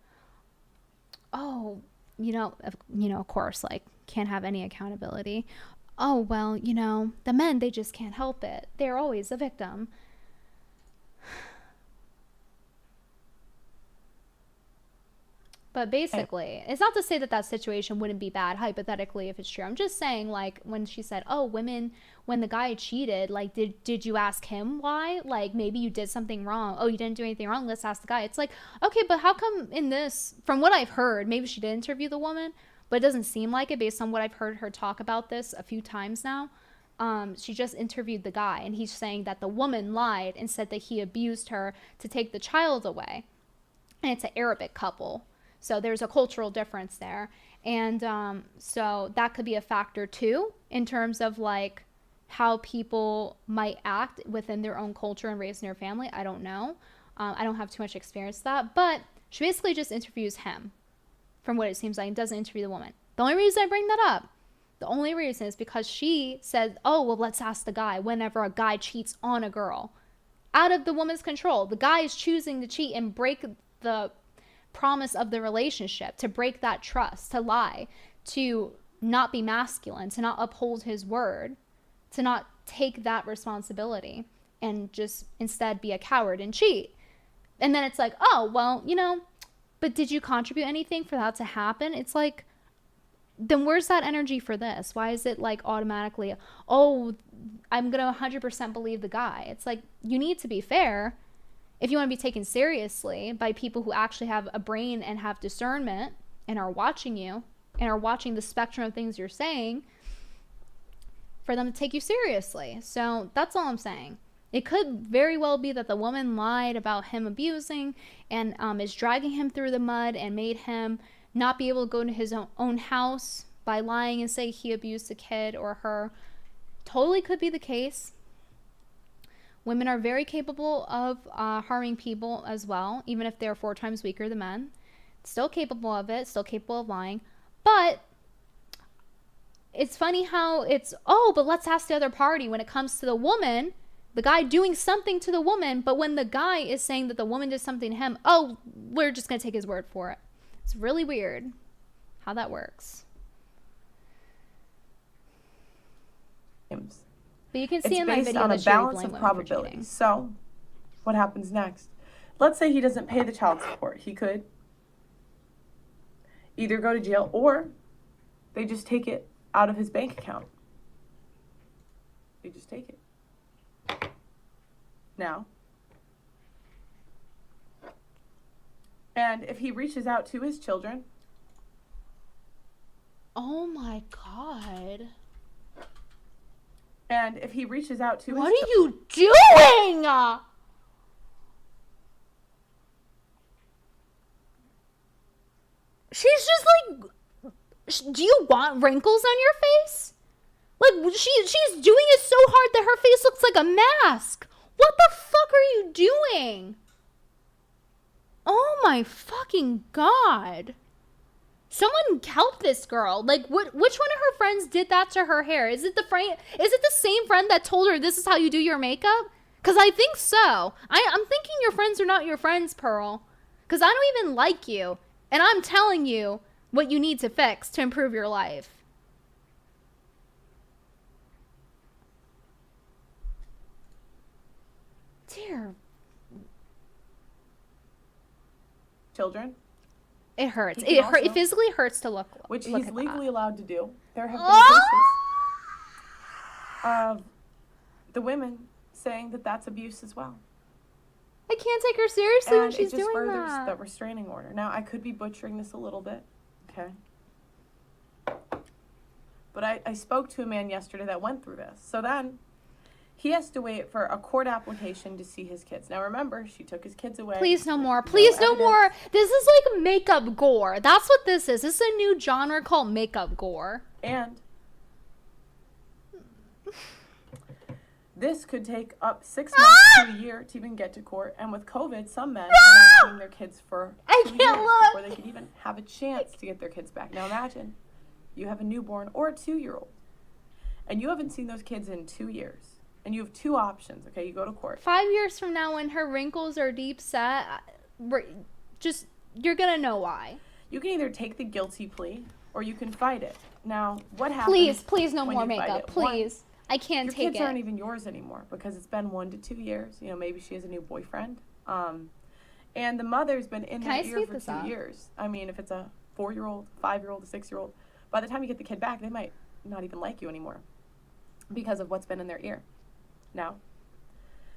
oh, of course, like, can't have any accountability. Oh, well, the men, they just can't help it. They're always a victim. But basically, it's not to say that that situation wouldn't be bad, hypothetically, if it's true. I'm just saying, like, when she said, oh, women, when the guy cheated, like, did you ask him why? Like, maybe you did something wrong. Oh, you didn't do anything wrong. Let's ask the guy. It's like, okay, but how come in this, from what I've heard, maybe she did interview the woman, but it doesn't seem like it based on what I've heard her talk about this a few times now. She just interviewed the guy, and he's saying that the woman lied and said that he abused her to take the child away. And it's an Arabic couple. So there's a cultural difference there. And so that could be a factor too, in terms of like how people might act within their own culture and raising their family. I don't know. I don't have too much experience with that. But she basically just interviews him, from what it seems like, and doesn't interview the woman. The only reason I bring that up, the only reason is because she said, oh, well, let's ask the guy whenever a guy cheats on a girl. Out of the woman's control. The guy is choosing to cheat and break the promise of the relationship, to break that trust, to lie, to not be masculine, to not uphold his word, to not take that responsibility and just instead be a coward and cheat. And then it's like, oh, well, you know, but did you contribute anything for that to happen? It's like, then where's that energy for this? Why is it like automatically, oh, I'm going to 100% believe the guy? It's like, you need to be fair. If you want to be taken seriously by people who actually have a brain and have discernment and are watching you and are watching the spectrum of things you're saying, for them to take you seriously. So that's all I'm saying. It could very well be that the woman lied about him abusing and is dragging him through the mud and made him not be able to go to his own house by lying and say he abused a kid or her. Totally could be the case. Women are very capable of harming people as well, even if they're 4 times weaker than men. Still capable of it, still capable of lying. But it's funny how it's, oh, but let's ask the other party when it comes to the woman, the guy doing something to the woman, but when the guy is saying that the woman did something to him, oh, we're just going to take his word for it. It's really weird how that works. But you can see in my video on a that Sherry balance blamed of women for cheating. probabilities. So, what happens next? Let's say he doesn't pay the child support. He could either go to jail or they just take it out of his bank account. They just take it. Now, and if he reaches out to his children. Oh my God. And if he reaches out to what his are you doing? She's just like, do you want wrinkles on your face? Like, she's doing it so hard that her face looks like a mask. What the fuck are you doing? Oh my fucking God. Someone help this girl. Like, which one of her friends did that to her hair? Is it the same friend that told her this is how you do your makeup? Because I think so. I'm thinking your friends are not your friends, Pearl. Because I don't even like you. And I'm telling you what you need to fix to improve your life. Dear. Children. It hurts. It physically hurts to look. Which look he's at legally that. allowed to do. There have been cases of the women saying that that's abuse as well. I can't take her seriously when And she's it just doing furthers that. the restraining order. Now, I could be butchering this a little bit, okay? But I spoke to a man yesterday that went through this. So then, he has to wait for a court application to see his kids. Now, remember, she took his kids away. Please no more. Please no more. This is like makeup gore. That's what this is. This is a new genre called makeup gore. And this could take up 6 months to a year to even get to court. And with COVID, some men are not seeing their kids for 2 years before they could even have a chance to get their kids back. Now imagine you have a newborn or a 2-year-old, and you haven't seen those kids in 2 years. And you have 2 options, okay? You go to court. 5 years from now, when her wrinkles are deep set, you're gonna know why. You can either take the guilty plea or you can fight it. Now, what happens? Please, no when more you fight makeup. it? Please, I can't take it. Your kids aren't even yours anymore because it's been 1 to 2 years. You know, maybe she has a new boyfriend. And the mother's been in Can their I ear speed for this 2 up? years. I mean, if it's a 4-year-old, 5-year-old, a 6-year-old, by the time you get the kid back, they might not even like you anymore because of what's been in their ear. Now,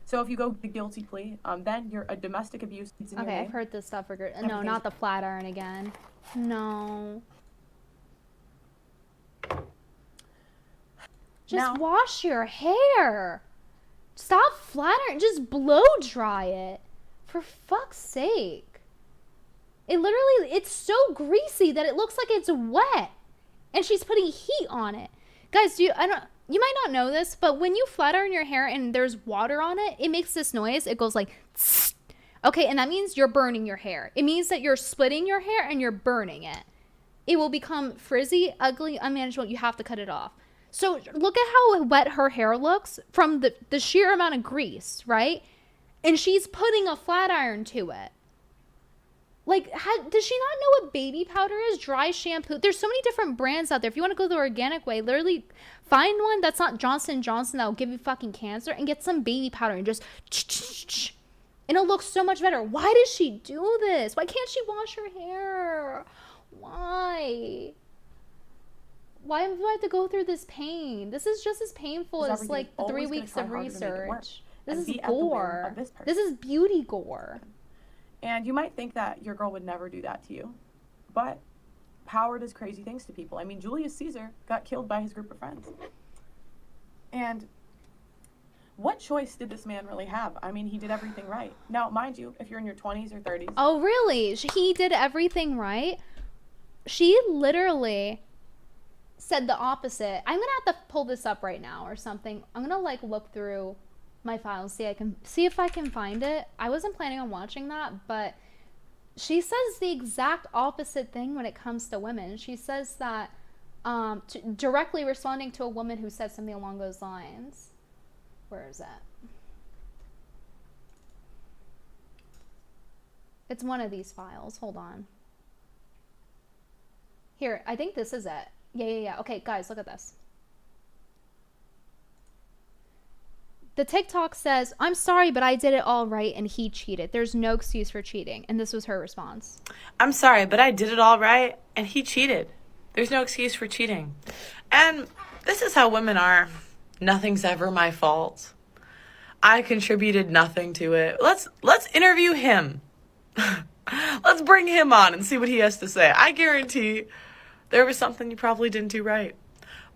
so if you go the guilty plea, then you're a domestic abuse. Okay, I've heard this stuff. No, not the flat iron again. No. Just wash your hair. Stop flat iron. Just blow dry it. For fuck's sake. It's so greasy that it looks like it's wet. And she's putting heat on it. Guys, you might not know this, but when you flat iron your hair and there's water on it, it makes this noise. It goes like, tss. Okay, and that means you're burning your hair. It means that you're splitting your hair and you're burning it. It will become frizzy, ugly, unmanageable. You have to cut it off. So look at how wet her hair looks from the sheer amount of grease, right? And she's putting a flat iron to it. Like, does she not know what baby powder is? Dry shampoo. There's so many different brands out there. If you want to go the organic way, literally find one that's not Johnson & Johnson that will give you fucking cancer and get some baby powder and just and it'll look so much better. Why does she do this? Why can't she wash her hair? Why? Why do I have to go through this pain? This is just as painful as like the 3 weeks of research. This is gore. This is beauty gore. And you might think that your girl would never do that to you, but power does crazy things to people. I mean, Julius Caesar got killed by his group of friends. And what choice did this man really have? I mean, he did everything right. Now, mind you, if you're in your 20s or 30s. Oh, really? He did everything right? She literally said the opposite. I'm going to have to pull this up right now or something. I'm going to like look through my files, see if I can find it. I wasn't planning on watching that, but she says the exact opposite thing when it comes to women. She says that directly responding to a woman who said something along those lines. Where is that? It's one of these files. Hold on. Here, I think this is it. Yeah. Okay, guys, look at this. The TikTok says, "I'm sorry, but I did it all right and he cheated. There's no excuse for cheating." And this was her response. I'm sorry, but I did it all right and he cheated. There's no excuse for cheating. And this is how women are. Nothing's ever my fault. I contributed nothing to it. Let's interview him. Let's bring him on and see what he has to say. I guarantee there was something you probably didn't do right.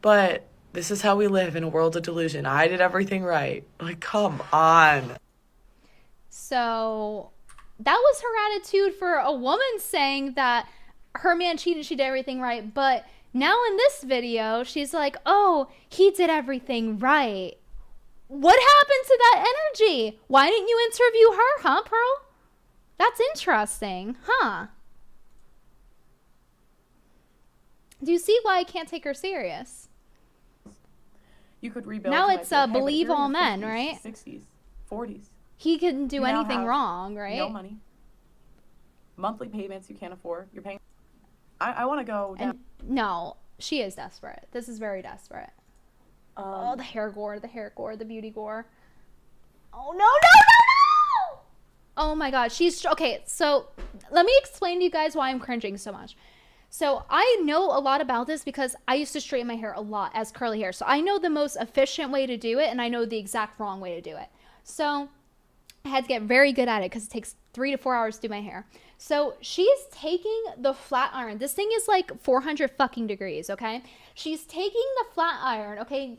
But this is how we live in a world of delusion. I did everything right. Like, come on. So that was her attitude for a woman saying that her man cheated, she did everything right. But now in this video, she's like, oh, he did everything right. What happened to that energy? Why didn't you interview her, huh, Pearl? That's interesting, huh? Do you see why I can't take her serious? You could rebuild. Now it's believe all men, 50s, right? 60s, 40s. He couldn't do anything wrong, right? No money. Monthly payments you can't afford. You're paying. I want to go down. No, she is desperate. This is very desperate. Oh, the hair gore, the beauty gore. Oh, no. Oh my God. Okay, so let me explain to you guys why I'm cringing so much. So I know a lot about this because I used to straighten my hair a lot as curly hair. So I know the most efficient way to do it and I know the exact wrong way to do it. So I had to get very good at it because it takes 3 to 4 hours to do my hair. So she's taking the flat iron. This thing is like 400 fucking degrees, okay? She's taking the flat iron, okay?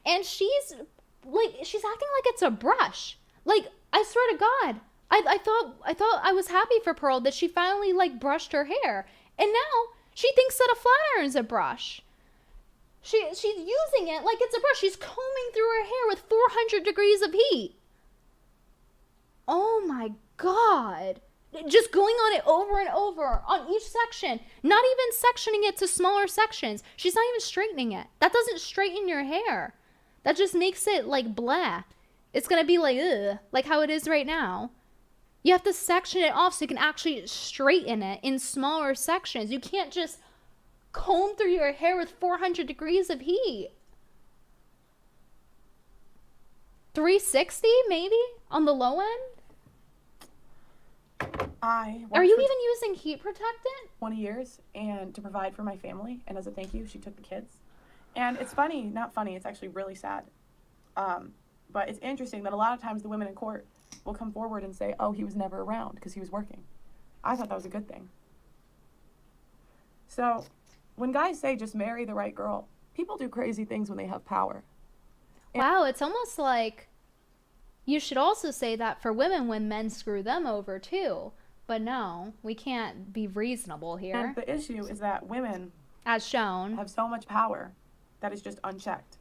And she's acting like it's a brush. Like, I swear to God, I thought I was happy for Pearl that she finally like brushed her hair. And now she thinks that a flat iron's a brush. She's using it like it's a brush. She's combing through her hair with 400 degrees of heat. Oh my God. Just going on it over and over on each section. Not even sectioning it to smaller sections. She's not even straightening it. That doesn't straighten your hair. That just makes it like blah. It's going to be like, ugh, like how it is right now. You have to section it off so you can actually straighten it in smaller sections. You can't just comb through your hair with 400 degrees of heat. 360 maybe on the low end? I Are you even using heat protectant? 20 years and to provide for my family, and as a thank you, she took the kids. And it's funny, not funny, it's actually really sad. But it's interesting that a lot of times the women in court will come forward and say, oh, he was never around because he was working. I thought that was a good thing. So when guys say just marry the right girl, people do crazy things when they have power. Wow, it's almost like you should also say that for women when men screw them over too. But no, we can't be reasonable here. And the issue is that women, as shown, have so much power that is just unchecked.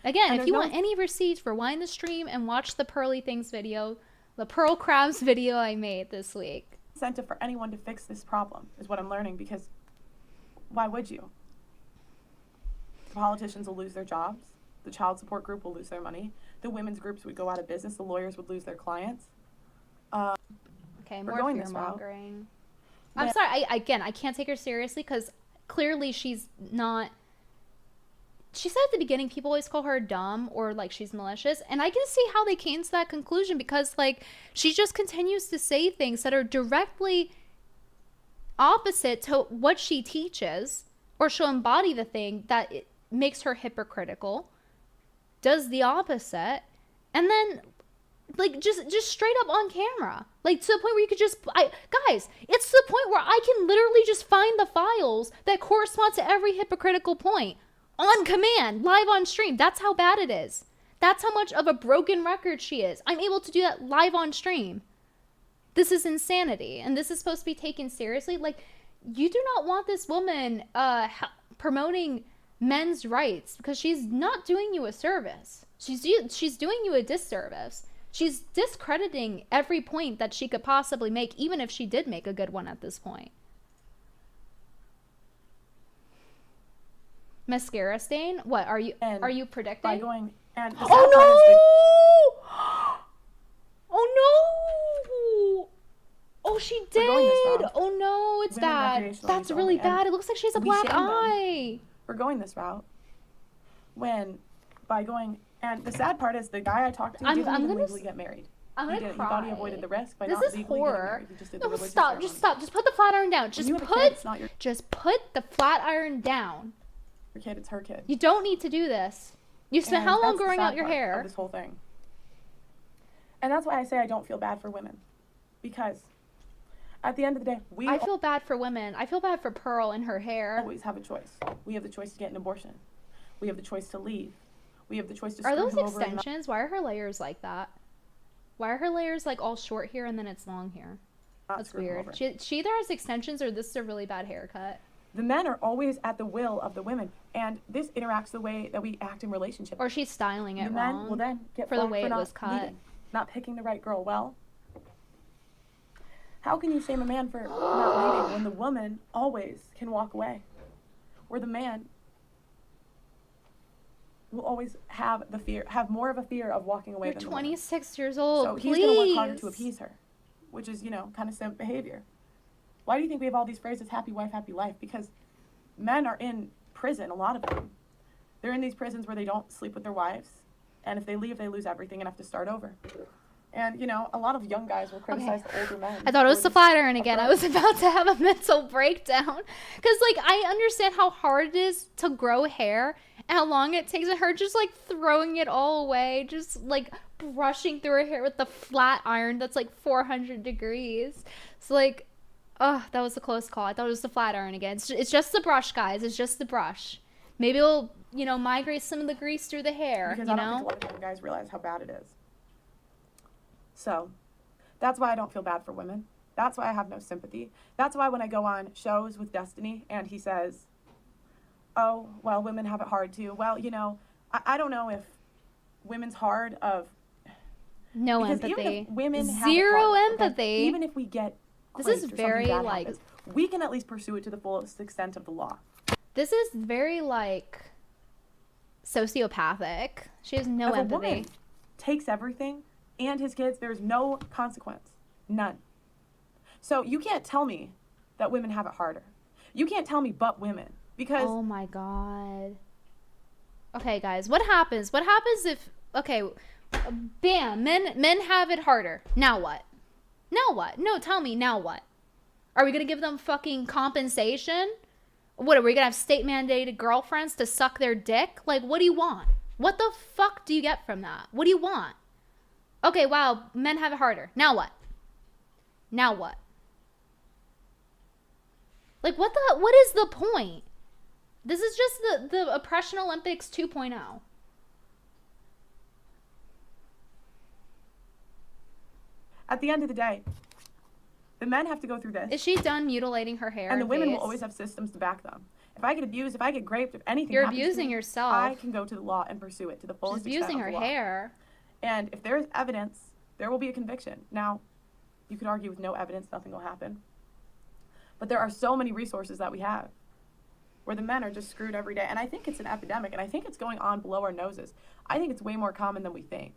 Again, And if you want any receipts, rewind the stream and watch the Pearly Things video, the Pearl Crabs video I made this week. Incentive for anyone to fix this problem is what I'm learning, because why would you? The politicians will lose their jobs. The child support group will lose their money. The women's groups would go out of business. The lawyers would lose their clients. Okay, we're more going this route. fear-mongering. I'm sorry, I can't take her seriously because clearly she's not... She said at the beginning people always call her dumb or like she's malicious, and I can see how they came to that conclusion because like she just continues to say things that are directly opposite to what she teaches, or she'll embody the thing that it makes her hypocritical, does the opposite, and then like just straight up on camera, like to the point where you could just guys, it's to the point where I can literally just find the files that correspond to every hypocritical point on command, live on stream. That's how bad it is. That's how much of a broken record she is. I'm able to do that live on stream. This is insanity, and this is supposed to be taken seriously. Like, you do not want this woman promoting men's rights because she's not doing you a service. She's doing you a disservice. She's discrediting every point that she could possibly make, even if she did make a good one at this point. Mascara stain? What are you predicting? By going and oh no! Oh no! Oh, she did! Oh no, it's bad. That's really bad. It looks like she has a black eye. We're going this route. By going, and the sad part is the guy I talked to didn't even legally get married. I'm gonna cry. He thought he avoided the risk by this not is legally horror. getting married. He just did the No, religious stop. ceremony. Just stop. Just put the flat iron down. Just You have a kid, it's not your put the flat iron down. Your kid, it's her kid. You don't need to do this. You spent how long growing out your hair? Of this whole thing. And that's why I say I don't feel bad for women, because at the end of the day, I feel bad for women. I feel bad for Pearl and her hair. Always have a choice. We have the choice to get an abortion. We have the choice to leave. We have the choice to Are screw those him over and extensions? Why are her layers like that? Why are her layers like all short here and then it's long here? That's weird. She either has extensions or this is a really bad haircut. The men are always at the will of the women, and this interacts the way that we act in relationships. Or she's styling it the wrong. men will then get for the black way for it not was cut. leading, not picking the right girl. Well, how can you shame a man for not leading when the woman always can walk away, or the man will always have more of a fear of walking away You're than 26 years old. So please. he's going to work harder to appease her, which is, kind of simp behavior. Why do you think we have all these phrases, happy wife, happy life? Because men are in prison, a lot of them. They're in these prisons where they don't sleep with their wives, and if they leave, they lose everything and have to start over. And, a lot of young guys will criticize the older men. I thought it was the flat iron again. I was about to have a mental breakdown. Because, I understand how hard it is to grow hair and how long it takes, and her just, throwing it all away, just, brushing through her hair with the flat iron that's, 400 degrees. So, oh, that was a close call. I thought it was the flat iron again. It's just the brush, guys. It's just the brush. Maybe it'll, migrate some of the grease through the hair, because I don't think a lot of young guys realize how bad it is. So, that's why I don't feel bad for women. That's why I have no sympathy. That's why when I go on shows with Destiny and he says, oh, well, women have it hard too. Well, I don't know if women's hard of... No because empathy. Even if women have Zero it hard, empathy. Okay? Even if we get... This is very, happens, we can at least pursue it to the fullest extent of the law. This is very, sociopathic. She has no If empathy. A woman takes everything and his kids, there's no consequence. None. So you can't tell me that women have it harder. You can't tell me but women, because... Oh my god. Okay, guys, what happens? What happens if... Okay, bam, men have it harder. Now what? Now what? No, tell me, now what? Are we going to give them fucking compensation? What, are we going to have state mandated girlfriends to suck their dick? Like, what do you want? What the fuck do you get from that? What do you want? Okay, wow, men have it harder. Now what? Now what? Like, what is the point? This is just the Oppression Olympics 2.0. At the end of the day, the men have to go through this. Is she done mutilating her hair? And the women will always have systems to back them. If I get abused, if I get raped, if anything You're happens abusing to me, yourself. I can go to the law and pursue it to the fullest She's extent abusing of her the law. hair. And if there is evidence, there will be a conviction. Now, you could argue with no evidence, nothing will happen. But there are so many resources that we have where the men are just screwed every day. And I think it's an epidemic, and I think it's going on below our noses. I think it's way more common than we think.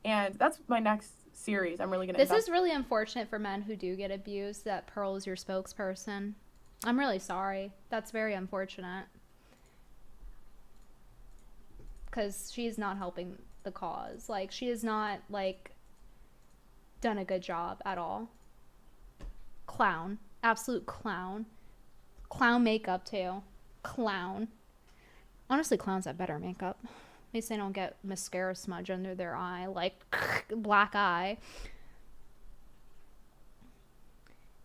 And that's my next series. I'm really going to This is really unfortunate for men who do get abused, that Pearl is your spokesperson. I'm really sorry. That's very unfortunate. Because she's not helping the cause. Like, she has not, like, done a good job at all. Clown. Absolute clown. Clown makeup, too. Clown. Honestly, clowns have better makeup. At least they don't get mascara smudge under their eye, like black eye.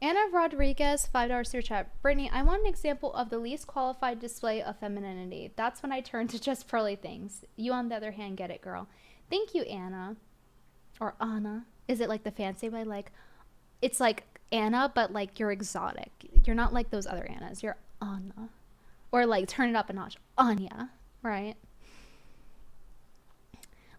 Anna Rodriguez, $5 super chat. Brittany, I want an example of the least qualified display of femininity. That's when I turn to just Pearly things. You, on the other hand, get it, girl. Thank you, Anna. Or Anna. Is it like the fancy way? Like, it's like Anna, but like you're exotic. You're not like those other Annas. You're Anna. Or like turn it up a notch. Anya, right?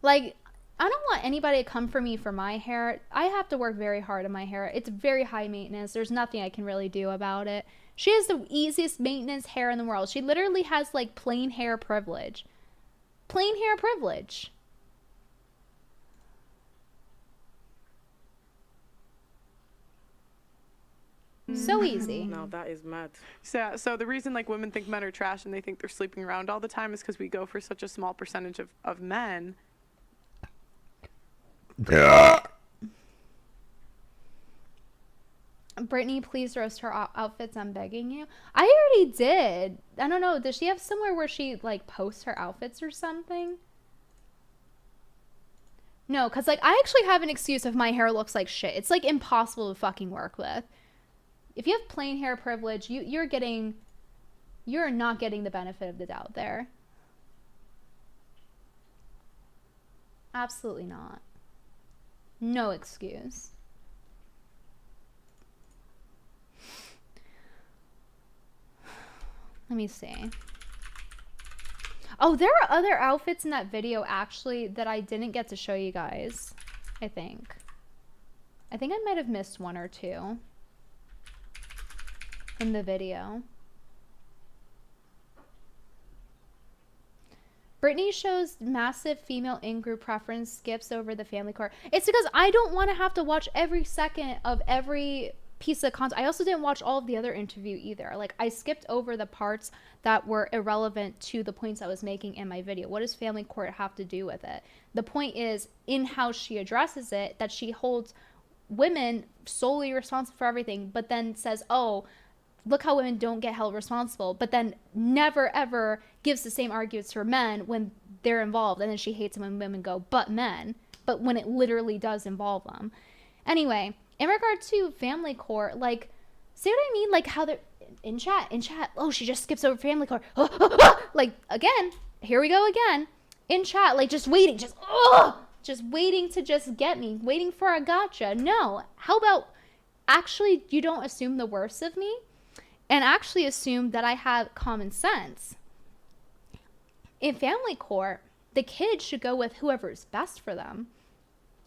Like, I don't want anybody to come for me for my hair. I have to work very hard on my hair. It's very high maintenance. There's nothing I can really do about it. She has the easiest maintenance hair in the world. She literally has like plain hair privilege. Plain hair privilege. So easy. No, that is mad. So the reason like women think men are trash and they think they're sleeping around all the time is because we go for such a small percentage of men. Yeah. Brittany, please roast her outfits. I'm begging you. I already did. I don't know. Does she have somewhere where she like posts her outfits or something? No, because like I actually have an excuse if my hair looks like shit. It's like impossible to fucking work with. If you have plain hair privilege, you're not getting the benefit of the doubt there. Absolutely not. No excuse. Let me see. Oh, there are other outfits in that video actually that I didn't get to show you guys, I think. I might have missed one or two in the video. Brittany shows massive female in-group preference, skips over the family court. It's because I don't want to have to watch every second of every piece of content. I also didn't watch all of the other interview either. Like, I skipped over the parts that were irrelevant to the points I was making in my video. What does family court have to do with it? The point is, in how she addresses it, that she holds women solely responsible for everything, but then says, oh, look how women don't get held responsible, but then never ever gives the same arguments for men when they're involved. And then she hates when women go, but men, but when it literally does involve them. Anyway, in regard to family court, like, see what I mean? Like how they're in chat, oh, she just skips over family court. Like, again, here we go again. In chat, like just waiting, just waiting to just get me, waiting for a gotcha. No, how about actually you don't assume the worst of me? And actually assume that I have common sense. In family court, the kids should go with whoever is best for them,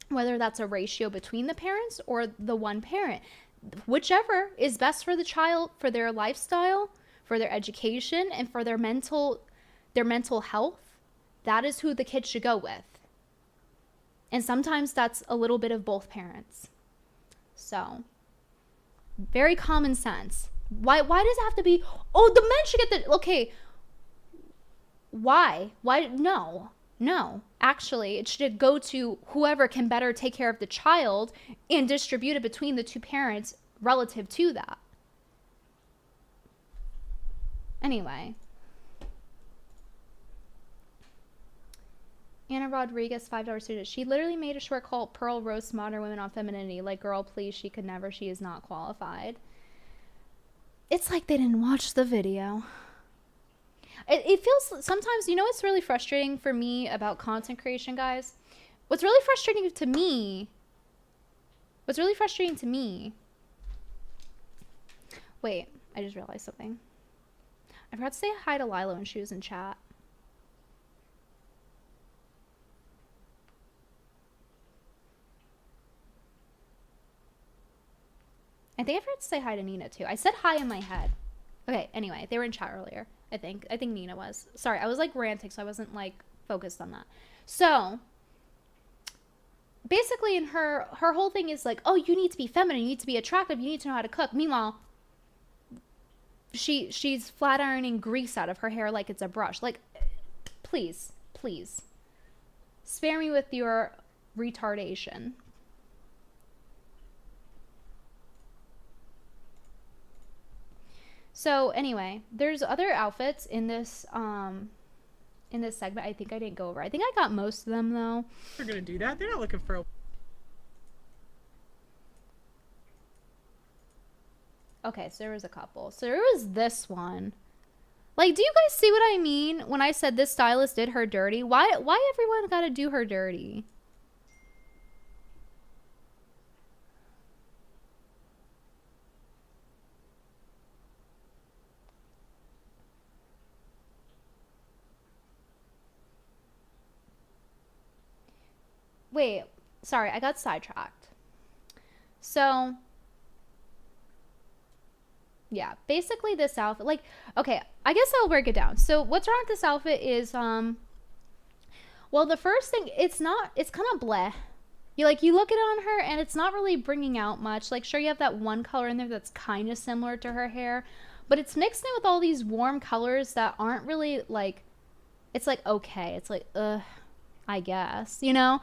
whether that's a ratio between the parents or the one parent. Whichever is best for the child, for their lifestyle, for their education, and for their mental health, that is who the kids should go with. And sometimes that's a little bit of both parents. So, very common sense. Why does it have to be, oh, the men should get the, okay, why? No. No, actually, it should go to whoever can better take care of the child and distribute it between the two parents relative to that. Anyway. Anna Rodriguez, $5 student. She literally made a short called Pearl Roast Modern Women on Femininity. Like, girl, please, she could never. She is not qualified. It's like they didn't watch the video. It feels sometimes, you know what's really frustrating for me about content creation, guys? What's really frustrating to me. Wait, I just realized something. I forgot to say hi to Lila when she was in chat. I think I forgot to say hi to Nina too. I said hi in my head. Okay, anyway, they were in chat earlier. I think Nina was. Sorry, I was like ranting, so I wasn't like focused on that. So basically in her whole thing is like, oh, you need to be feminine, you need to be attractive, you need to know how to cook. Meanwhile, she's flat ironing grease out of her hair like it's a brush. Like, please spare me with your retardation. So anyway, there's other outfits in this segment. I think I didn't go over. I think I got most of them though. They're gonna do that. They're not looking for a... Okay, so there was a couple. So there was this one. Like, do you guys see what I mean when I said this stylist did her dirty? Why everyone gotta do her dirty? Wait, sorry, I got sidetracked. So, yeah, basically this outfit, like, okay, I guess I'll break it down. So what's wrong with this outfit is, well, the first thing, it's kind of bleh. You look at it on her and it's not really bringing out much. Like, sure, you have that one color in there that's kind of similar to her hair, but it's mixed in with all these warm colors that aren't really like, it's like, okay, it's like, ugh, I guess, you know?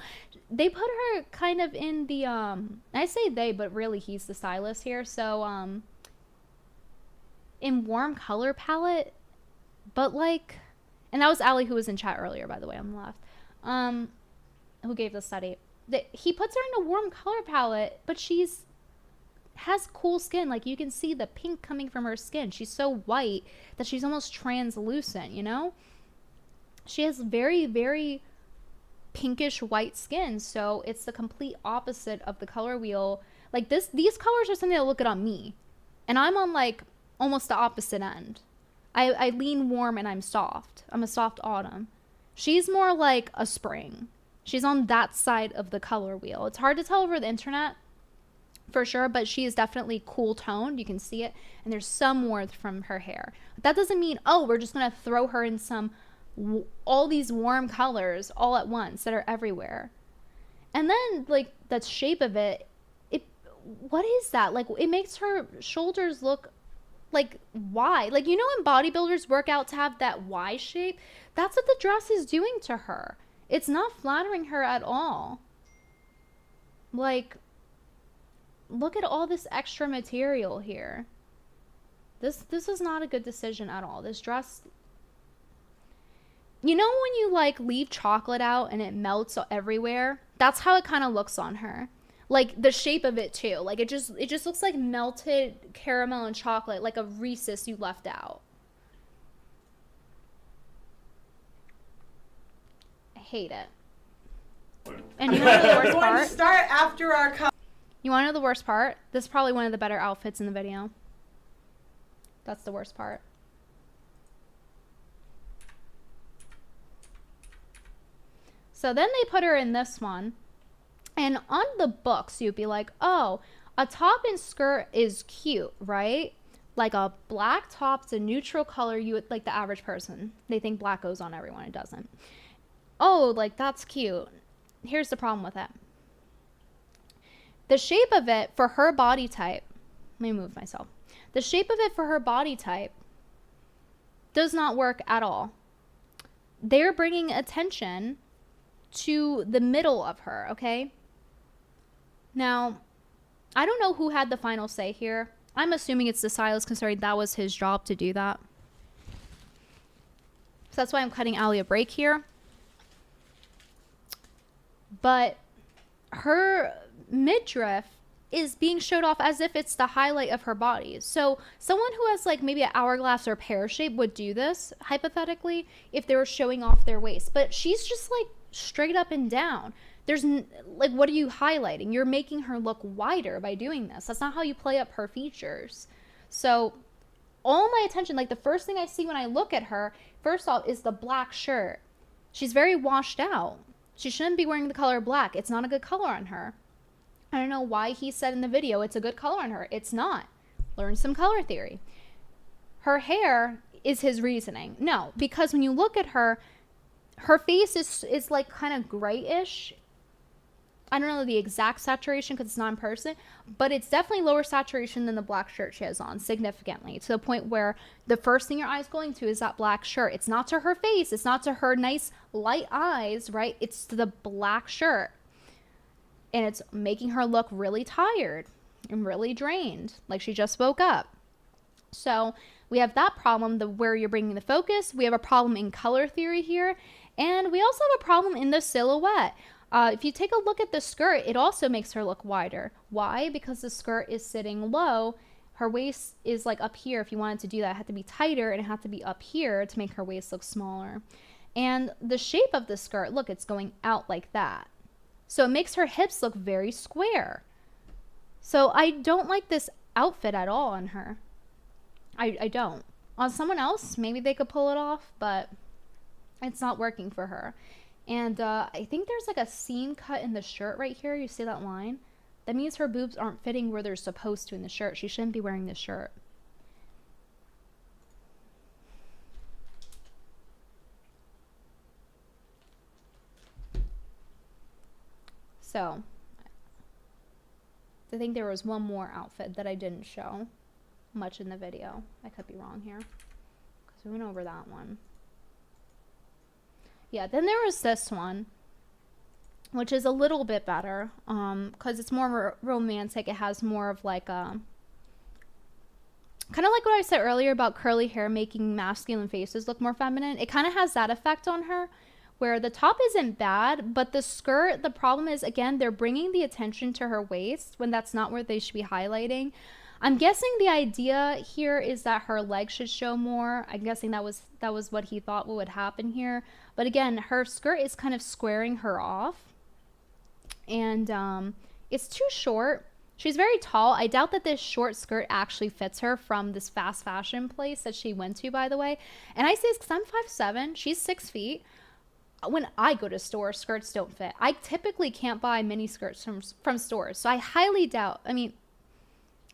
They put her kind of in the, I say they, but really he's the stylist here. So, in warm color palette, but like, and that was Allie who was in chat earlier, by the way, on the left, who gave the study. He puts her in a warm color palette, but has cool skin. Like, you can see the pink coming from her skin. She's so white that she's almost translucent, you know? She has very, very pinkish white skin, so it's the complete opposite of the color wheel. Like, these colors are something to look at on me, and I'm on like almost the opposite end. I lean warm and I'm soft. I'm a soft autumn. She's more like a spring. She's on that side of the color wheel. It's hard to tell over the internet for sure, but she is definitely cool toned. You can see it, and there's some warmth from her hair. But that doesn't mean, oh, we're just gonna throw her in all these warm colors all at once that are everywhere. And then like the shape of it, what is that? Like, it makes her shoulders look like Y. Like, you know when bodybuilders work out to have that Y shape? That's what the dress is doing to her. It's not flattering her at all. Like, look at all this extra material here. This is not a good decision at all. This dress, you know when you like leave chocolate out and it melts everywhere? That's how it kind of looks on her. Like, the shape of it too. Like, it just looks like melted caramel and chocolate, like a Reese's you left out. I hate it. And you want to know the worst part? Start after our You want to know the worst part? This is probably one of the better outfits in the video. That's the worst part. So then they put her in this one. And on the books, you'd be like, oh, a top and skirt is cute, right? Like a black top's a neutral color. You would, like the average person, they think black goes on everyone. It doesn't. Oh, like that's cute. Here's the problem with it. The shape of it for her body type, let me move myself. The shape of it for her body type does not work at all. They're bringing attention to the middle of her, okay? Now, I don't know who had the final say here. I'm assuming it's the stylist, considering that was his job to do that. So that's why I'm cutting Allie a break here. But her midriff is being showed off as if it's the highlight of her body. So someone who has like maybe an hourglass or pear shape would do this, hypothetically, if they were showing off their waist. But she's just like straight up and down. There's like, what are you highlighting? You're making her look wider by doing this. That's not how you play up her features. So all my attention, like the first thing I see when I look at her, first off, is the black shirt. She's very washed out. She shouldn't be wearing the color black. It's not a good color on her. I don't know why he said in the video it's a good color on her. It's not. Learn some color theory. Her hair is his reasoning. No, because when you look at her, her face is like kind of grayish. I don't know the exact saturation because it's not in person, but it's definitely lower saturation than the black shirt she has on, significantly, to the point where the first thing your eye's going to is that black shirt. It's not to her face. It's not to her nice light eyes, right? It's to the black shirt. And it's making her look really tired and really drained, like she just woke up. So we have that problem, where you're bringing the focus. We have a problem in color theory here. And we also have a problem in the silhouette. If you take a look at the skirt, it also makes her look wider. Why? Because the skirt is sitting low. Her waist is like up here. If you wanted to do that, it had to be tighter, and it had to be up here to make her waist look smaller. And the shape of the skirt, look, it's going out like that. So it makes her hips look very square. So I don't like this outfit at all on her. I don't. On someone else, maybe they could pull it off, but it's not working for her. And I think there's like a seam cut in the shirt right here. You see that line? That means her boobs aren't fitting where they're supposed to in the shirt. She shouldn't be wearing this shirt. So, I think there was one more outfit that I didn't show much in the video. I could be wrong here, because we went over that one. Yeah, then there was this one, which is a little bit better, because it's more romantic. It has more of like a, kind of like what I said earlier about curly hair making masculine faces look more feminine. It kind of has that effect on her, where the top isn't bad, but the skirt, the problem is, again, they're bringing the attention to her waist when that's not where they should be highlighting. I'm guessing the idea here is that her legs should show more. I'm guessing that was what he thought would happen here. But again, her skirt is kind of squaring her off. And it's too short. She's very tall. I doubt that this short skirt actually fits her from this fast fashion place that she went to, by the way. And I say this because I'm 5'7". She's 6 feet. When I go to stores, skirts don't fit. I typically can't buy mini skirts from stores. So I highly doubt, I mean,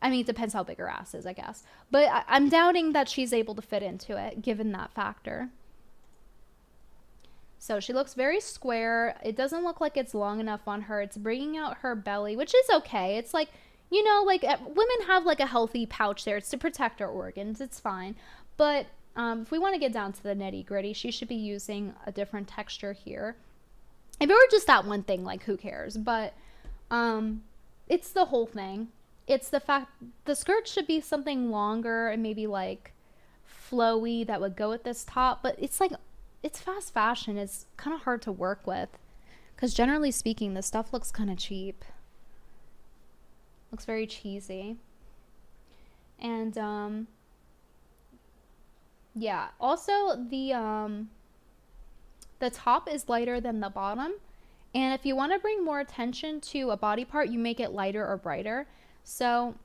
it depends how big her ass is, I guess. But I'm doubting that she's able to fit into it, given that factor. So she looks very square. It doesn't look like it's long enough on her. It's bringing out her belly, which is okay. It's like, you know, like women have like a healthy pouch there. It's to protect our organs. It's fine. But if we want to get down to the nitty gritty, she should be using a different texture here. If it were just that one thing, like, who cares? But it's the whole thing. It's the fact the skirt should be something longer and maybe like flowy that would go with this top. But it's like, it's fast fashion. It's kind of hard to work with, because generally speaking, this stuff looks kind of cheap. Looks very cheesy. And yeah, also the top is lighter than the bottom, and if you want to bring more attention to a body part, you make it lighter or brighter. So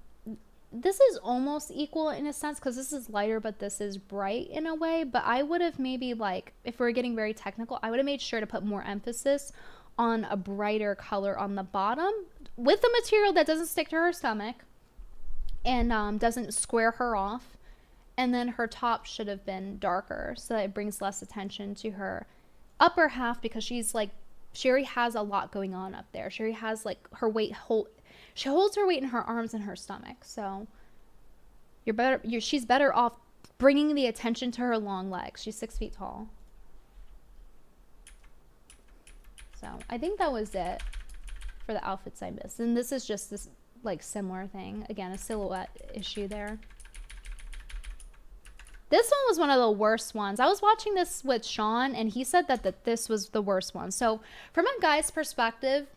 this is almost equal in a sense, because this is lighter but this is bright in a way. But I would have maybe, like, if we're getting very technical, I would have made sure to put more emphasis on a brighter color on the bottom with a material that doesn't stick to her stomach and doesn't square her off. And then her top should have been darker so that it brings less attention to her upper half, because she's like, she already has a lot going on up there. She already has like her weight she holds her weight in her arms and her stomach. So she's better off bringing the attention to her long legs. She's 6 feet tall. So I think that was it for the outfits I missed. And this is just this like similar thing. Again, a silhouette issue there. This one was one of the worst ones. I was watching this with Sean, and he said that this was the worst one. So from a guy's perspective,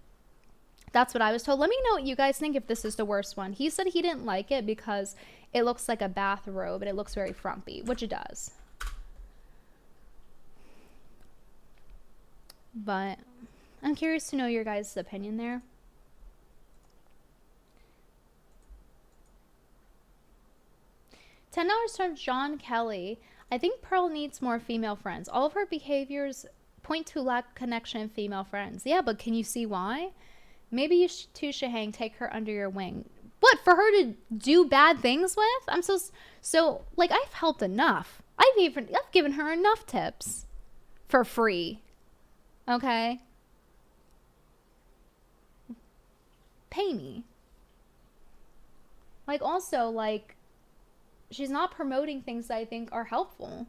that's what I was told. Let me know what you guys think if this is the worst one. He said he didn't like it because it looks like a bathrobe and it looks very frumpy, which it does. But I'm curious to know your guys' opinion there. $10 from John Kelly. I think Pearl needs more female friends. All of her behaviors point to lack connection in female friends. Yeah, but can you see why? Maybe you two should take her under your wing. What, for her to do bad things with? I'm so like, I've helped enough. I've given her enough tips for free. Okay? Pay me. Like, also, like, she's not promoting things that I think are helpful.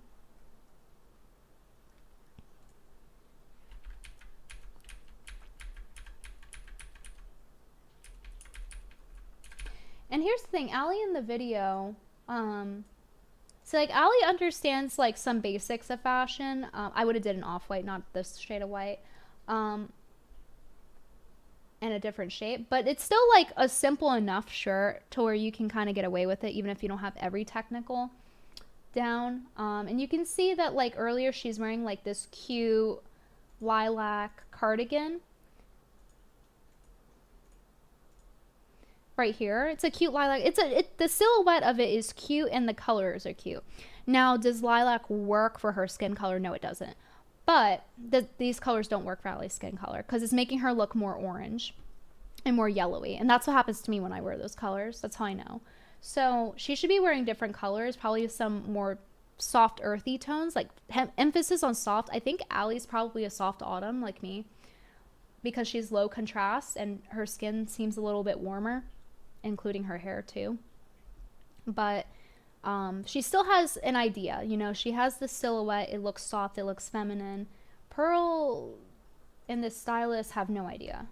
And here's the thing, Allie in the video, so like Allie understands like some basics of fashion. I would have did an off-white, not this shade of white, and a different shape, but it's still like a simple enough shirt to where you can kind of get away with it, even if you don't have every technical down. And you can see that like earlier she's wearing like this cute lilac cardigan. Right here, it's a cute lilac. The silhouette of it is cute and the colors are cute. Now, does lilac work for her skin color? No, it doesn't. But these colors don't work for Allie's skin color because it's making her look more orange and more yellowy. And that's what happens to me when I wear those colors. That's how I know. So she should be wearing different colors, probably some more soft, earthy tones, like emphasis on soft. I think Allie's probably a soft autumn like me because she's low contrast and her skin seems a little bit warmer, including her hair too. But she still has an idea, you know, she has the silhouette, it looks soft, it looks feminine. Pearl and this stylist have no idea.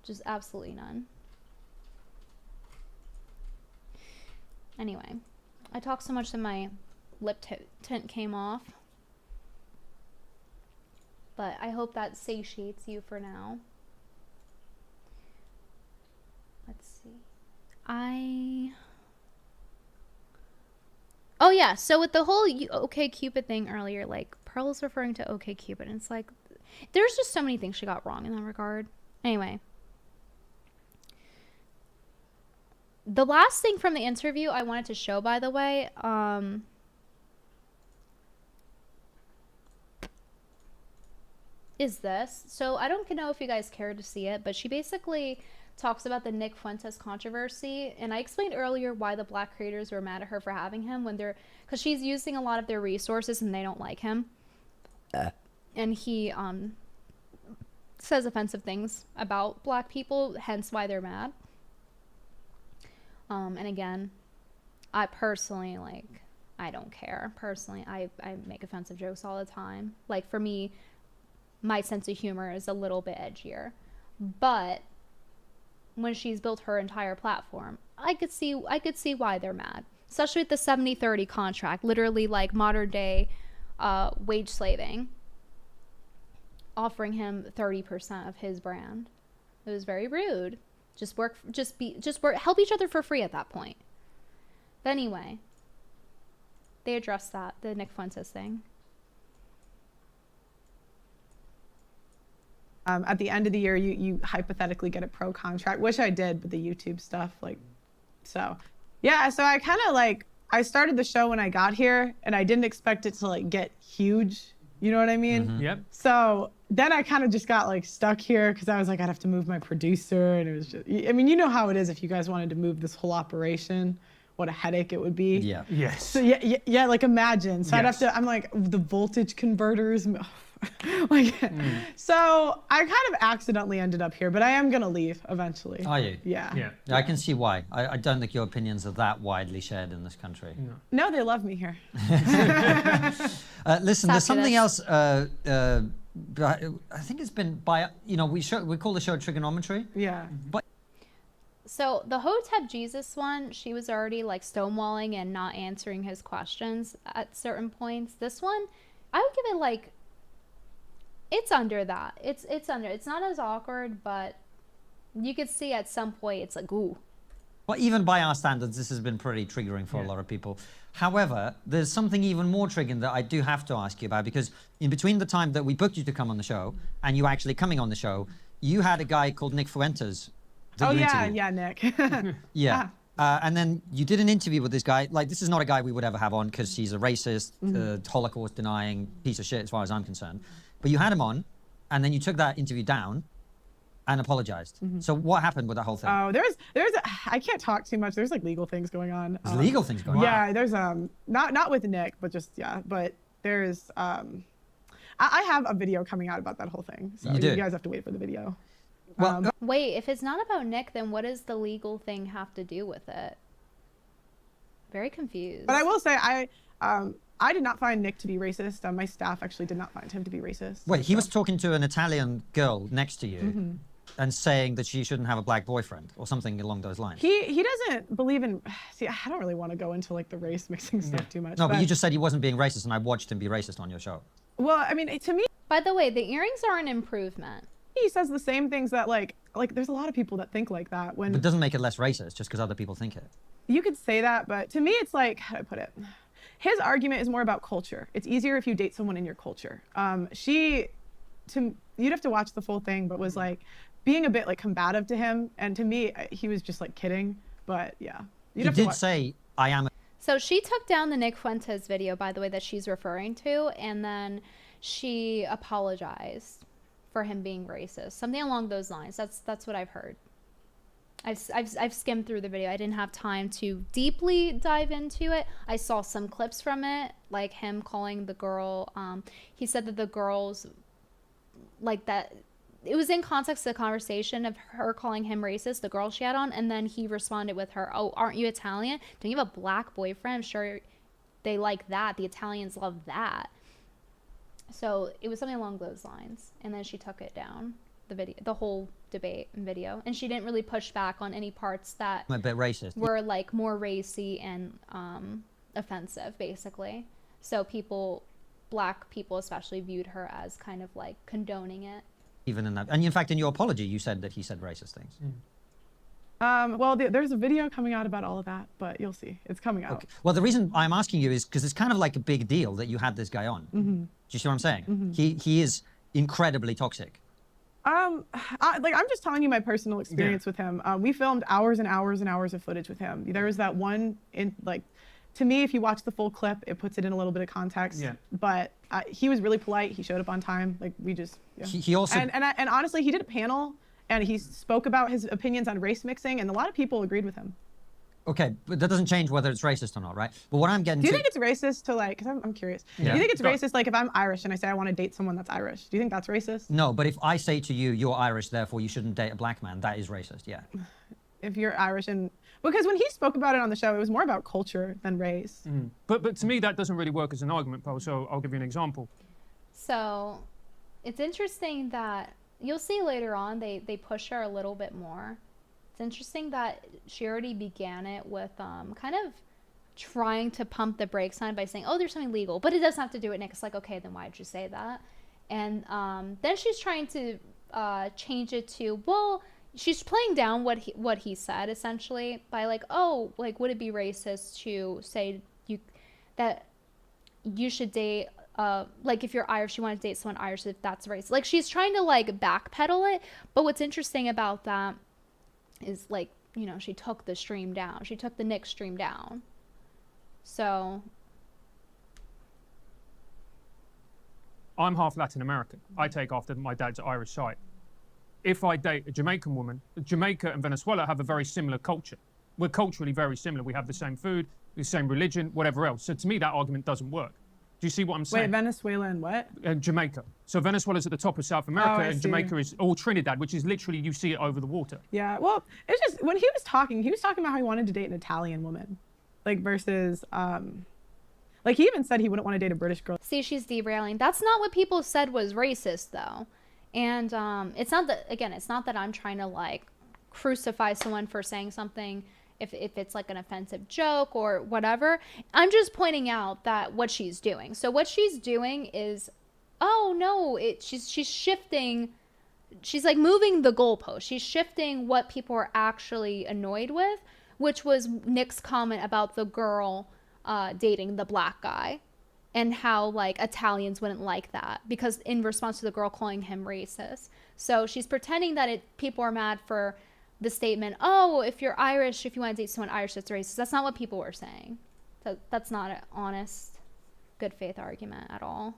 Just absolutely none. Anyway, I talked so much that my lip tint came off. But I hope that satiates you for now. Let's see. Oh yeah, so with the whole OkCupid thing earlier, like Pearl is referring to OkCupid, and it's like there's just so many things she got wrong in that regard. Anyway, the last thing from the interview I wanted to show, by the way, is this. So I don't know if you guys care to see it, but she basically talks about the Nick Fuentes controversy, and I explained earlier why the black creators were mad at her for having him because she's using a lot of their resources and they don't like him. And he says offensive things about black people, hence why they're mad. And again, I personally, like, I don't care. Personally, I make offensive jokes all the time. Like, for me, my sense of humor is a little bit edgier. But when she's built her entire platform, I could see why they're mad. Especially with the 70-30 contract, literally like modern day wage slaving, offering him 30% of his brand. It was very rude. Just work, help each other for free at that point. But anyway, they addressed that, the Nick Fuentes thing. At the end of the year, you hypothetically get a pro contract, which I did with the YouTube stuff. Like, so yeah, so I kind of like, I started the show when I got here and I didn't expect it to like get huge. You know what I mean? Mm-hmm. Yep. So then I kind of just got like stuck here because I was like, I'd have to move my producer, and it was just, I mean, you know how it is if you guys wanted to move this whole operation, what a headache it would be. Yeah. Yes. So yeah, like imagine. So Yes. I'd have to, I'm like, the voltage converters. Like, so I kind of accidentally ended up here, but I am gonna leave eventually. Are you? Yeah. I can see why. I don't think your opinions are that widely shared in this country. No, they love me here. Listen, there's something else But I think it's been by, you know, we call the show Trigonometry. Yeah. But So the Hotep Jesus one, she was already like stonewalling and not answering his questions at certain points. This one, I would give it like, it's under that. It's under. It's not as awkward, but you could see at some point it's like, ooh. Well, even by our standards, this has been pretty triggering for a lot of people. However, there's something even more triggering that I do have to ask you about, because in between the time that we booked you to come on the show and you actually coming on the show, you had a guy called Nick Fuentes. Oh yeah, Nick. Yeah. And then you did an interview with this guy. Like, this is not a guy we would ever have on because he's a racist, Holocaust denying piece of shit as far as I'm concerned. But you had him on, and then you took that interview down and apologized. So what happened with that whole thing? Oh, I can't talk too much. There's like legal things going on. There's legal things going on? Yeah, there's not with Nick, but just, yeah, but there's I have a video coming out about that whole thing. So you guys have to wait for the video. Well, wait, if it's not about Nick, then what does the legal thing have to do with it? Very confused. But I will say, I did not find Nick to be racist. My staff actually did not find him to be racist. Wait, he was talking to an Italian girl next to you and saying that she shouldn't have a black boyfriend or something along those lines. He doesn't believe in, see, I don't really want to go into like the race mixing stuff too much. No, but you just said he wasn't being racist, and I watched him be racist on your show. Well, I mean, to me. By the way, the earrings are an improvement. He says the same things that like there's a lot of people that think like that. When But it doesn't make it less racist just because other people think it. You could say that, but to me it's like, how do I put it? His argument is more about culture. It's easier if you date someone in your culture. You'd have to watch the full thing, but was like being a bit like combative to him, and to me he was just like kidding. But yeah, He did say, I am. So she took down the Nick Fuentes video, by the way, that she's referring to, and then she apologized for him being racist, something along those lines. That's what I've heard. I've skimmed through the video. I didn't have time to deeply dive into it. I saw some clips from it, like him calling the girl. He said that the girls, like that, it was in context of the conversation of her calling him racist, the girl she had on, and then he responded with her, "Oh, aren't you Italian? Don't you have a black boyfriend? I'm sure they like that. The Italians love that." So it was something along those lines, and then she took it down, the video, the whole debate and video, and she didn't really push back on any parts that a bit racist were like more racy and offensive, basically. So black people especially, viewed her as kind of like condoning it. Even in that, and in fact, in your apology, you said that he said racist things. Well, there's a video coming out about all of that, but you'll see. It's coming out. Okay. Well, the reason I'm asking you is because it's kind of like a big deal that you had this guy on. Do you see what I'm saying? He is incredibly toxic. I'm just telling you my personal experience with him. We filmed hours and hours and hours of footage with him. There was that one, to me, if you watch the full clip, it puts it in a little bit of context. Yeah. But he was really polite. He showed up on time. Like, we just, yeah. He also... And honestly, he did a panel, and he spoke about his opinions on race mixing, and a lot of people agreed with him. Okay, but that doesn't change whether it's racist or not, right? But what I'm getting Do you think it's racist to like, because I'm curious, do you think it's racist like if I'm Irish and I say I want to date someone that's Irish, do you think that's racist? No, but if I say to you, you're Irish, therefore you shouldn't date a black man, that is racist, yeah. If you're Irish and, because when he spoke about it on the show, it was more about culture than race. But to me, that doesn't really work as an argument, Paul, so I'll give you an example. So it's interesting that you'll see later on they push her a little bit more. It's interesting that she already began it with kind of trying to pump the brakes on it by saying, oh, there's something legal, but it doesn't have to do it, Nick. It's like, okay, then why did you say that? And then she's trying to change it to, well, she's playing down what he said, essentially, by like, oh, like, would it be racist to say that you should date, like, if you're Irish, you want to date someone Irish, if that's racist. Like, she's trying to, like, backpedal it, but what's interesting about that is, like, you know, she took the stream down. She took the Nick stream down. So I'm half Latin American. I take after my dad's Irish side. If I date a Jamaican woman, Jamaica and Venezuela have a very similar culture. We're culturally very similar. We have the same food, the same religion, whatever else. So to me, that argument doesn't work. Do you see what I'm saying? Wait, Venezuela and what? Jamaica. So Venezuela's at the top of South America, and Jamaica is all Trinidad, which is literally, you see it over the water. Yeah, well, it's just, when he was talking about how he wanted to date an Italian woman, like, versus, Like, he even said he wouldn't want to date a British girl. See, she's derailing. That's not what people said was racist, though. And it's not that, again, it's not that I'm trying to, like, crucify someone for saying something if it's, like, an offensive joke or whatever. I'm just pointing out that what she's doing. So what she's doing is, oh, no, she's shifting. She's, like, moving the goalpost. She's shifting what people are actually annoyed with, which was Nick's comment about the girl dating the black guy. And how, like, Italians wouldn't like that because in response to the girl calling him racist. So she's pretending that people are mad for the statement, oh, if you're Irish, if you want to date someone Irish, that's racist. That's not what people were saying. That's not an honest, good faith argument at all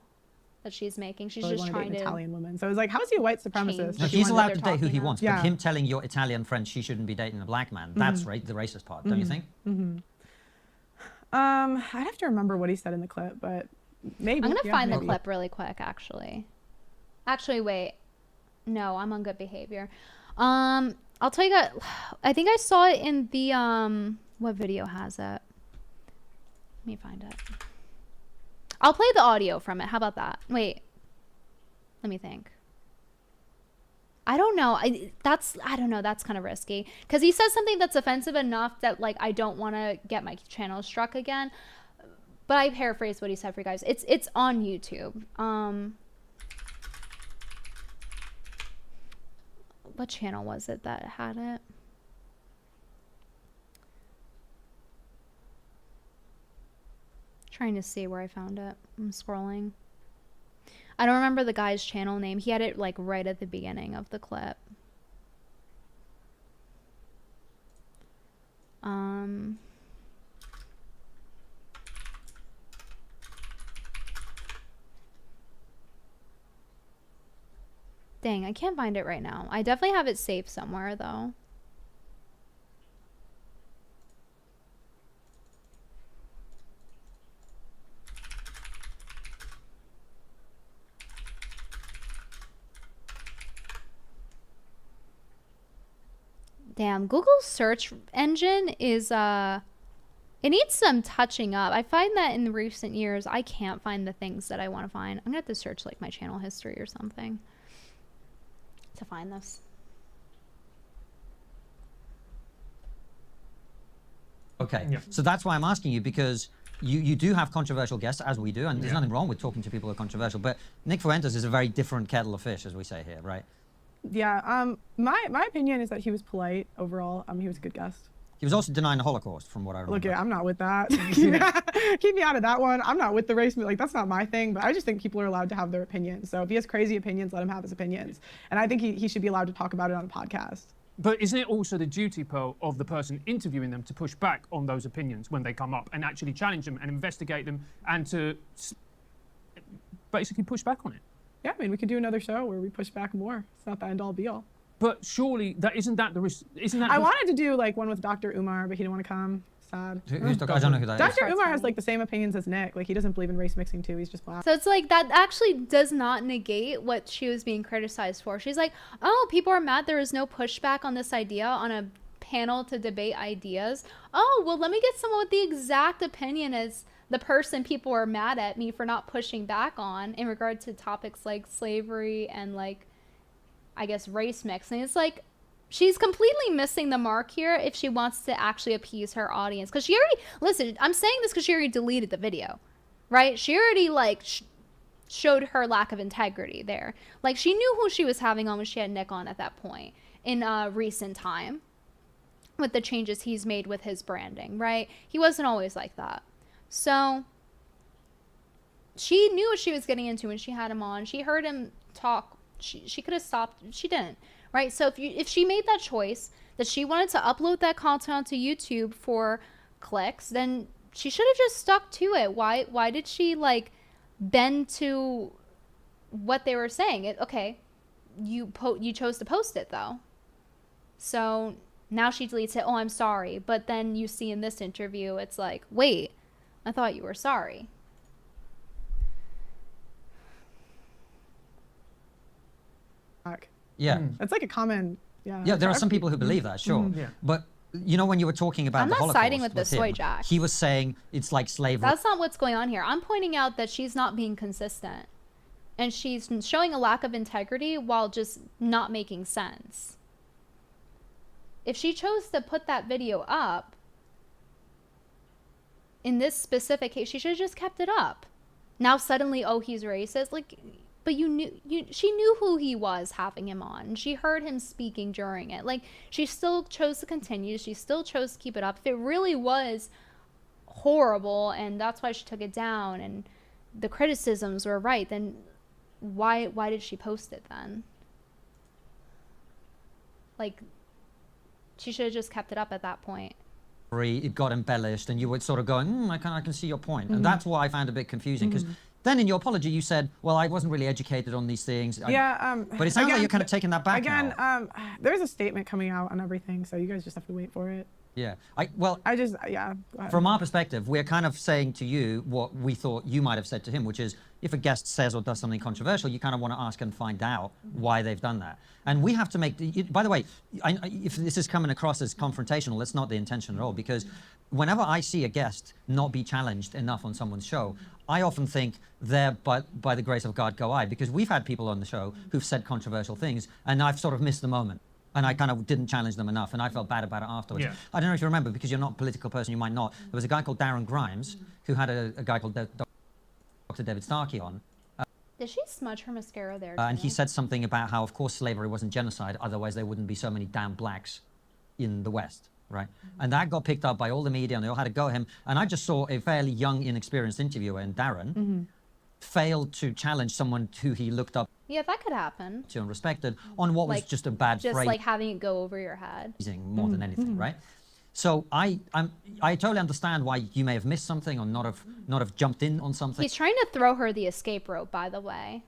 that she's making. She's just trying to... Italian woman. So it's like, how is he a white supremacist? No, he's allowed to date who he wants, Yeah. but him telling your Italian friend she shouldn't be dating a black man, that's the racist part, don't you think? I'd have to remember what he said in the clip, but maybe. I'm gonna find maybe. the clip really quick, actually. Actually, wait. No, I'm on good behavior. I'll tell you guys, I think I saw it in the, what video has it? Let me find it. I'll play the audio from it. How about that? Wait. Let me think. I don't know. I don't know. That's kind of risky. Because he says something that's offensive enough that, like, I don't want to get my channel struck again. But I paraphrased what he said for you guys. It's on YouTube. What channel was it that had it? Trying to see where I found it. I'm scrolling. I don't remember the guy's channel name. He had it, like, right at the beginning of the clip. Dang, I can't find it right now. I definitely have it saved somewhere, though. Damn, Google's search engine is, it needs some touching up. I find that in recent years, I can't find the things that I want to find. I'm gonna have to search, like, my channel history or something to find this. Okay, so that's why I'm asking you, because you do have controversial guests, as we do, and there's nothing wrong with talking to people who are controversial, but Nick Fuentes is a very different kettle of fish, as we say here, right? Yeah, my opinion is that he was polite overall. He was a good guest. He was also denying the Holocaust, from what I remember. Look, I'm not with that. Keep me out of that one. I'm not with the race. Like, that's not my thing, but I just think people are allowed to have their opinions. So if he has crazy opinions, let him have his opinions. And I think he should be allowed to talk about it on a podcast. But isn't it also the duty, Pearl, of the person interviewing them to push back on those opinions when they come up and actually challenge them and investigate them and to basically push back on it? Yeah, I mean, we could do another show where we push back more. It's not the end-all, be-all. But surely isn't that the risk? Isn't that? I wanted to do, like, one with Dr. Umar, but he didn't want to come. Sad. Who's I don't know who that is. Dr. Umar has, like, the same opinions as Nick. Like, he doesn't believe in race mixing too. He's just black. So it's like that actually does not negate what she was being criticized for. She's like, oh, people are mad there is no pushback on this idea on a panel to debate ideas. Oh, well, let me get someone with the exact opinion as the person people are mad at me for not pushing back on in regard to topics like slavery and, like, I guess, race mixing. It's like, she's completely missing the mark here if she wants to actually appease her audience. Because she already, listen, I'm saying this because she already deleted the video, right? She already, like, showed her lack of integrity there. Like, she knew who she was having on when she had Nick on at that point in recent time with the changes he's made with his branding, right? He wasn't always like that. So she knew what she was getting into when she had him on. She heard him talk. She could have stopped. She didn't, right? So if she made that choice that she wanted to upload that content onto YouTube for clicks, then she should have just stuck to it. Why did she, like, bend to what they were saying? Okay, you chose to post it though, so now she deletes it. Oh, I'm sorry. But then you see in this interview, it's like, wait, I thought you were sorry. Yeah. It's like a common, Yeah, there are some people who believe that, sure. Yeah. But You know, when you were talking about I'm the not Holocaust siding with the soy him, jack. he was saying it's like slavery. That's not what's going on here. I'm pointing out that she's not being consistent. And she's showing a lack of integrity while just not making sense. If she chose to put that video up, in this specific case, she should have just kept it up. Now suddenly, oh, he's racist. Like, but she knew who he was having him on. She heard him speaking during it. Like, she still chose to continue. She still chose to keep it up. If it really was horrible and that's why she took it down and the criticisms were right, then why did she post it then? Like, she should have just kept it up at that point. It got embellished, and you were sort of going, I can see your point. And that's what I found a bit confusing, because then in your apology you said, well, I wasn't really educated on these things. Yeah. But it sounds like you're kind of taking that back again, now. There's a statement coming out on everything, so you guys just have to wait for it. Yeah. Yeah. From our perspective, we're kind of saying to you what we thought you might have said to him, which is if a guest says or does something controversial, you kind of want to ask and find out why they've done that. And we have to make, by the way, if this is coming across as confrontational, that's not the intention at all, because whenever I see a guest not be challenged enough on someone's show, I often think there, but by the grace of God go I, because we've had people on the show who've said controversial things, and I've sort of missed the moment. And I kind of didn't challenge them enough, and I felt bad about it afterwards. Yeah. I don't know if you remember, because you're not a political person, you might not. There was a guy called Darren Grimes who had a guy called Dr. David Starkey on. Did she smudge her mascara there? And he said something about how, of course, slavery wasn't genocide, otherwise there wouldn't be so many damn blacks in the West, right? And that got picked up by all the media, and they all had to go at him. And I just saw a fairly young, inexperienced interviewer, and Darren failed to challenge someone who he looked up Yeah, that could happen. to and respected on what was just a bad Just phrase. like having it go over your head. More than anything, right? So I totally understand why you may have missed something or not have jumped in on something. He's trying to throw her the escape rope, by the way.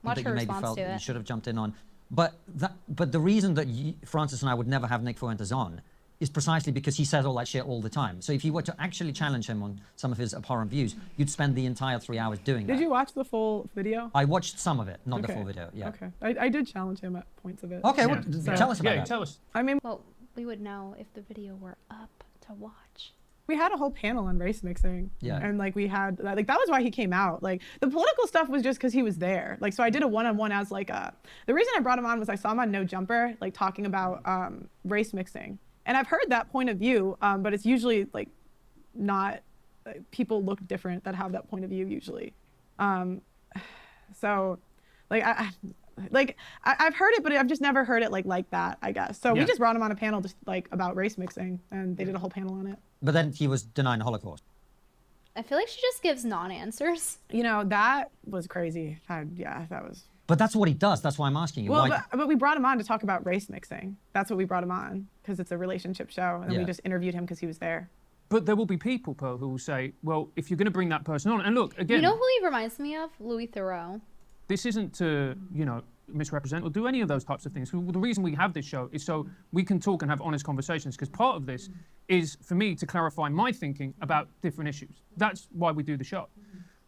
Watch that her you maybe response felt to that you it. should have jumped in on. But the reason that Francis and I would never have Nick Fuentes on is precisely because he says all that shit all the time. So if you were to actually challenge him on some of his abhorrent views, you'd spend the entire 3 hours doing that. Did you watch the full video? I watched some of it, not the Okay. full video. Yeah. Okay. I did challenge him at points of it. Okay, well, tell us about that. Tell us. I mean, well, we would know if the video were up to watch. We had a whole panel on race mixing. Yeah. And like we had, like that was why he came out. Like the political stuff was just because he was there. Like, so I did a one-on-one as like the reason I brought him on was I saw him on No Jumper, like talking about race mixing. And I've heard that point of view, but it's usually like not, people look different that have that point of view usually. So like, I've heard it, but I've just never heard it like that, I guess. So we just brought him on a panel just like about race mixing, and they did a whole panel on it. But then he was denying the Holocaust. I feel like she just gives non-answers. You know, that was crazy. Yeah, that was... But that's what he does. That's why I'm asking you. Well, why... but we brought him on to talk about race mixing. That's what we brought him on, because it's a relationship show, and we Yeah. just interviewed him because he was there. But there will be people, Pearl, who will say, well, if you're going to bring that person on, and look, again... You know who he reminds me of? Louis Theroux. This isn't to, you know, misrepresent or do any of those types of things. The reason we have this show is so we can talk and have honest conversations, because part of this is for me to clarify my thinking about different issues. That's why we do the show.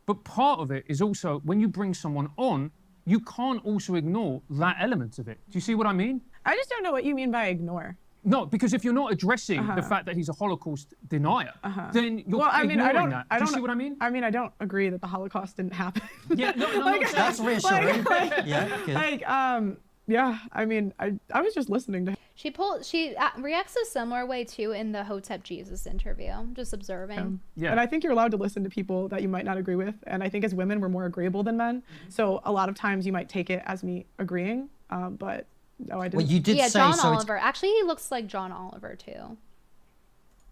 But part of it is also when you bring someone on, you can't also ignore that element of it. Do you see what I mean? I just don't know what you mean by ignore. No, because if you're not addressing the fact that he's a Holocaust denier, then you're ignoring that. Do you see what I mean? I mean, I don't agree that the Holocaust didn't happen. Yeah, no, that's reassuring. Yeah, good. Yeah, I mean, I was just listening to him. She reacts a similar way too in the Hotep Jesus interview. I'm just observing. Yeah. And I think you're allowed to listen to people that you might not agree with. And I think as women, we're more agreeable than men. So a lot of times you might take it as me agreeing, but no, I didn't. Well, you did say John so. Oliver. Actually, he looks like John Oliver too.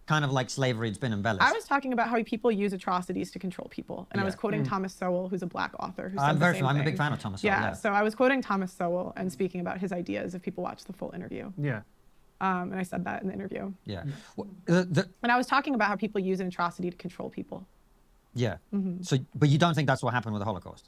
Kind of like slavery, it's been embellished. I was talking about how people use atrocities to control people, and I was quoting Thomas Sowell, who's a black author. Who I'm said the same I'm a thing. big fan of Thomas Sowell. Yeah, so I was quoting Thomas Sowell and speaking about his ideas if people watch the full interview. Yeah. And I said that in the interview. Yeah. Well, And I was talking about how people use an atrocity to control people. yeah. So, but you don't think that's what happened with the Holocaust?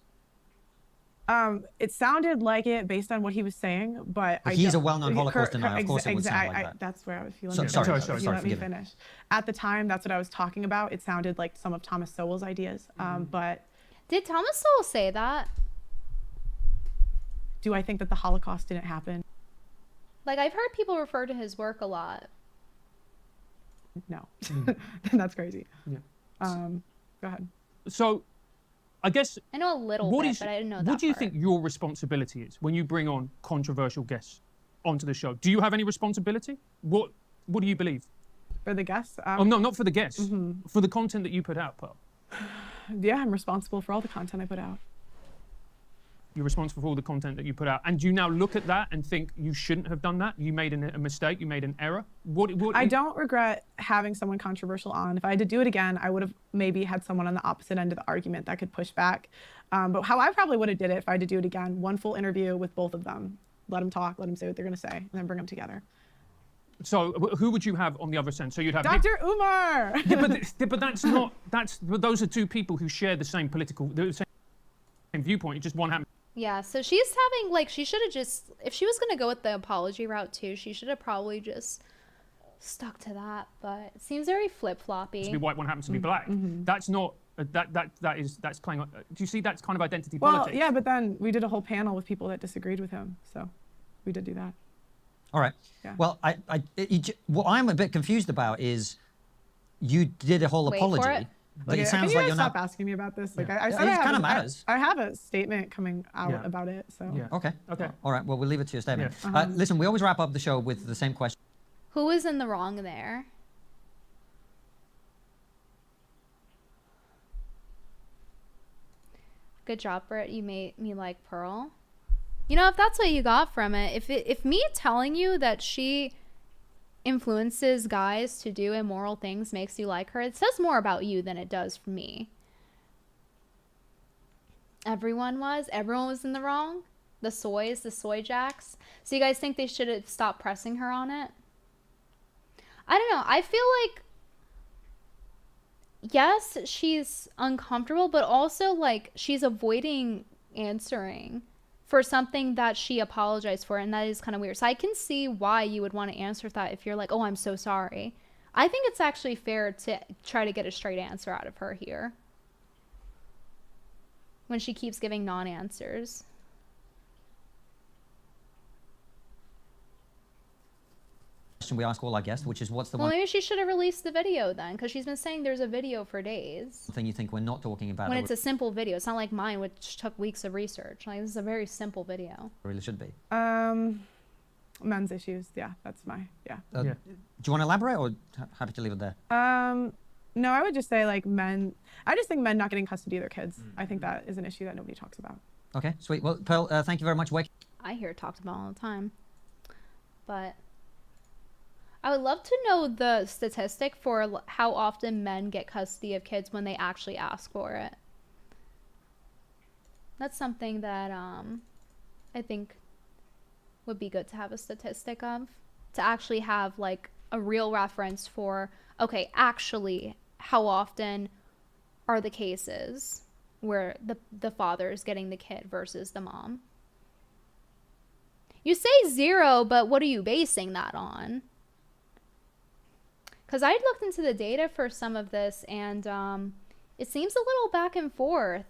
It sounded like it based on what he was saying, but he's a well-known Holocaust denier. Of course it would sound like that. That's where I was feeling. Sorry, let me finish. At the time, that's what I was talking about. It sounded like some of Thomas Sowell's ideas, but... Did Thomas Sowell say that? Do I think that the Holocaust didn't happen? Like, I've heard people refer to his work a lot. no. That's crazy. Yeah. Go ahead. So, I guess I know a little what bit, is, but I didn't know that what do you part. think your responsibility is when you bring on controversial guests onto the show? Do you have any responsibility? What do you believe? For the guests? Oh, no, not for the guests. For the content that you put out, Pearl. Yeah, I'm responsible for all the content I put out. You're responsible for all the content that you put out. And do you now look at that and think you shouldn't have done that? You made a mistake, you made an error? I don't regret having someone controversial on. If I had to do it again, I would have maybe had someone on the opposite end of the argument that could push back. But how I probably would have did it if I had to do it again, one full interview with both of them. Let them talk, let them say what they're going to say, and then bring them together. So who would you have on the other end? So you'd have Dr. Umar. but that's not. But those are two people who share the same the same viewpoint. It just one happens. Yeah, so she's having, like, she should have just, if she was going to go with the apology route too, she should have probably just stuck to that, but it seems very flip-floppy. To be white, one happens to be black. That's not, that's playing, do you see that's kind of identity Well, politics? yeah, but then we did a whole panel with people that disagreed with him, so we did do that. All right. Yeah. Well, what I'm a bit confused about is you did a whole apology. But Okay, it sounds can you like guys you're stop not. asking me about this? Like, Yeah. I It said kind of matters. I have a statement coming out about it, so. Yeah. Okay. Okay. All right. Well, we'll leave it to your statement. Yeah. Listen, we always wrap up the show with the same question. Who was in the wrong there? Good job, Britt. You made me like Pearl. You know, if that's what you got from it, if me telling you that she influences guys to do immoral things makes you like her, it says more about you than it does for me. Everyone was in the wrong. The soy jacks. So you guys think they should have stopped pressing her on it? I don't know. I feel like, yes, she's uncomfortable, but also, like, she's avoiding answering for something that she apologized for, and that is kind of weird. So I can see why you would want to answer that if you're like, oh, I'm so sorry. I think it's actually fair to try to get a straight answer out of her here when she keeps giving non-answers. Question we ask all our guests, which is what's the Well, one maybe she should have released the video then, because she's been saying there's a video for days. thing you think we're not talking about When that it's a simple video. It's not like mine, which took weeks of research. Like, this is a very simple video. really should be? Men's issues. Yeah, that's my, Do you want to elaborate, or happy to leave it there? No, I would just say, like, I just think men not getting custody of their kids. I think that is an issue that nobody talks about. Okay, sweet. Well, Pearl, thank you very much. I hear it talked about all the time. But I would love to know the statistic for how often men get custody of kids when they actually ask for it. That's something that I think would be good to have a statistic of. To actually have, like, a real reference for, okay, actually, how often are the cases where the father is getting the kid versus the mom? You say 0, but what are you basing that on? Because I looked into the data for some of this, and it seems a little back and forth,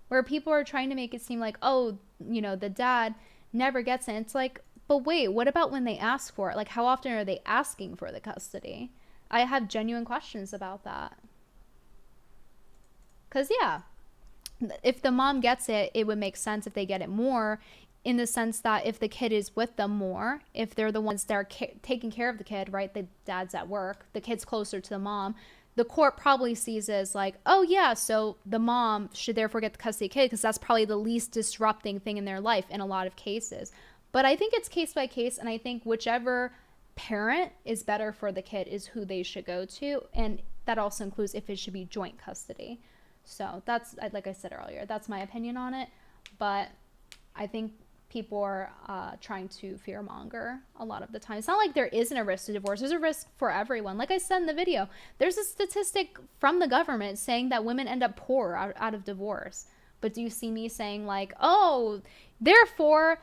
where people are trying to make it seem like, oh, you know, the dad never gets it. It's like, but wait, what about when they ask for it? Like, how often are they asking for the custody? I have genuine questions about that. Because, yeah, if the mom gets it, it would make sense if they get it more, in the sense that if the kid is with them more, if they're the ones that are taking care of the kid, right? The dad's at work, the kid's closer to the mom. The court probably sees it as like, oh yeah, so the mom should therefore get the custody of the kid because that's probably the least disrupting thing in their life in a lot of cases. But I think it's case by case, and I think whichever parent is better for the kid is who they should go to, and that also includes if it should be joint custody. So that's, like I said earlier, that's my opinion on it. But I think people are trying to fearmonger a lot of the time. It's not like there isn't a risk to divorce. There's a risk for everyone. Like I said in the video, there's a statistic from the government saying that women end up poor out of divorce. But do you see me saying like, oh, therefore,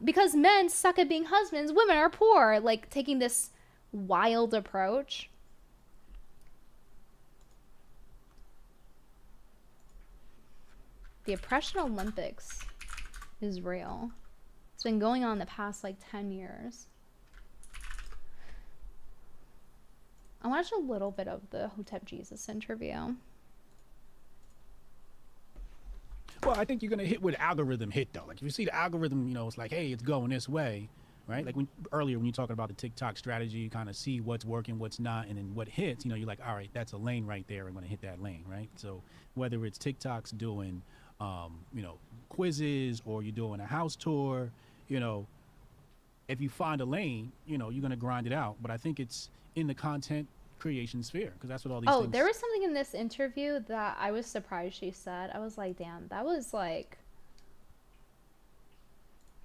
because men suck at being husbands, women are poor, like taking this wild approach? The oppression Olympics is real. It's been going on the past like 10 years. I watched a little bit of the Hotep Jesus interview. Well, I think you're gonna hit what algorithm hit though. Like if you see the algorithm, you know, it's like, hey, it's going this way, right? Like earlier when you're talking about the TikTok strategy, you kind of see what's working, what's not, and then what hits. You know, you're like, all right, that's a lane right there. I'm gonna hit that lane, right? So whether it's TikTok's doing, you know, quizzes or you're doing a house tour, you know, if you find a lane, you know, you're gonna grind it out. But I think it's in the content creation sphere because that's what all these things. There was something in this interview that I was surprised she said. I was like, damn, that was like,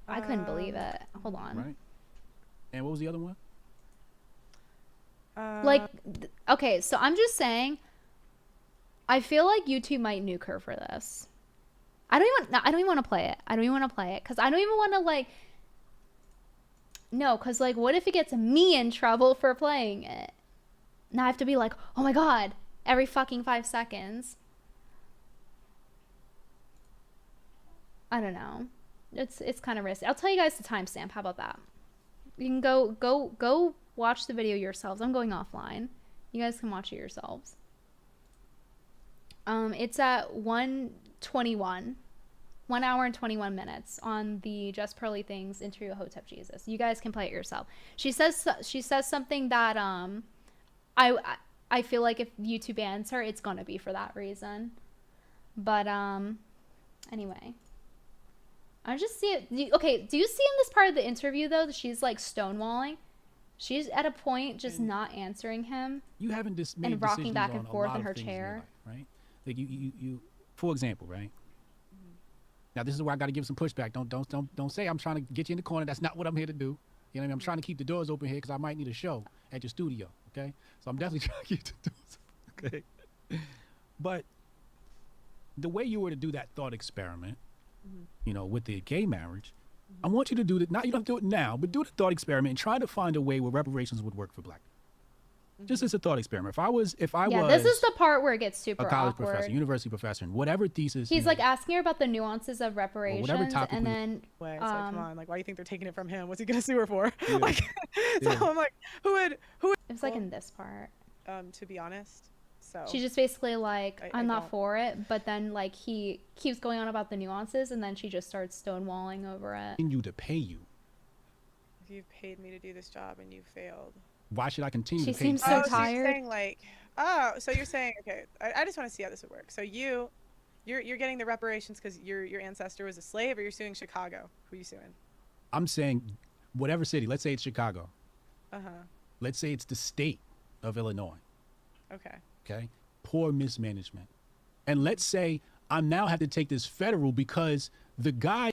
I couldn't believe it. Hold on. Right. And what was the other one? Okay, so I'm just saying, I feel like YouTube might nuke her for this. I don't even want to play it. I don't even want to play it because I don't even want to like. No, because like, what if it gets me in trouble for playing it? Now I have to be like, oh my god, every fucking 5 seconds. I don't know. It's kind of risky. I'll tell you guys the timestamp. How about that? You can go watch the video yourselves. I'm going offline. You guys can watch it yourselves. It's at 1:21. 1 hour and 21 minutes on the Just Pearly Things interview with Hotep Jesus. You guys can play it yourself. She says something that I feel like if YouTube bans her, it's gonna be for that reason. But anyway, I just see it. Okay, do you see in this part of the interview though that she's like stonewalling? She's at a point just not answering him. You haven't just made and rocking back decisions and on a forth lot in of her things chair. your life, right? Like you for example, right? Now this is where I got to give some pushback. Don't say I'm trying to get you in the corner. That's not what I'm here to do. You know what I mean? I'm trying to keep the doors open here because I might need a show at your studio. Okay, so I'm definitely trying to keep the doors open. Okay, but the way you were to do that thought experiment, you know, with the gay marriage, I want you to do that. Not you don't have to do it now, but do the thought experiment and try to find a way where reparations would work for black. Just as a thought experiment. If I was this is the part where it gets super a college awkward. professor, university professor, and whatever thesis He's like asking her about the nuances of reparations, and then way. It's like, come on, like, why do you think they're taking it from him? What's he gonna sue her for? Yeah. Like, so I'm like, who would? It was like in this part. To be honest, so She's just basically like, I'm not don't- for it, but then like he keeps going on about the nuances, and then she just starts stonewalling over it. you to pay you. if you've paid me to do this job and you failed. Why should I continue She to pay seems you? so So tired. you're saying like, so you're saying, okay, I just want to see how this would work. So you're getting the reparations because your ancestor was a slave, or you're suing Chicago? Who are you suing? I'm saying whatever city. Let's say it's Chicago. Uh-huh. Let's say it's the state of Illinois. Okay. Okay. Poor mismanagement. And let's say I now have to take this federal because the guy.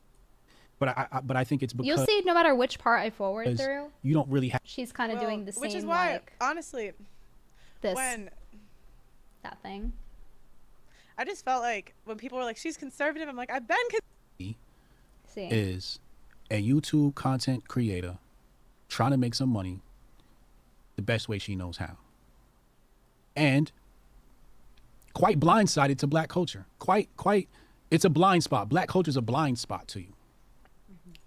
But I think it's because You'll see no matter which part I forward because through, you don't really have. she's kind of doing the same, Which is why, like, honestly, this, when that thing. I just felt like when people were like, she's conservative, I'm like, I've been See. Is a YouTube content creator trying to make some money the best way she knows how. And quite blindsided to black culture. Quite, it's a blind spot. Black culture is a blind spot to you.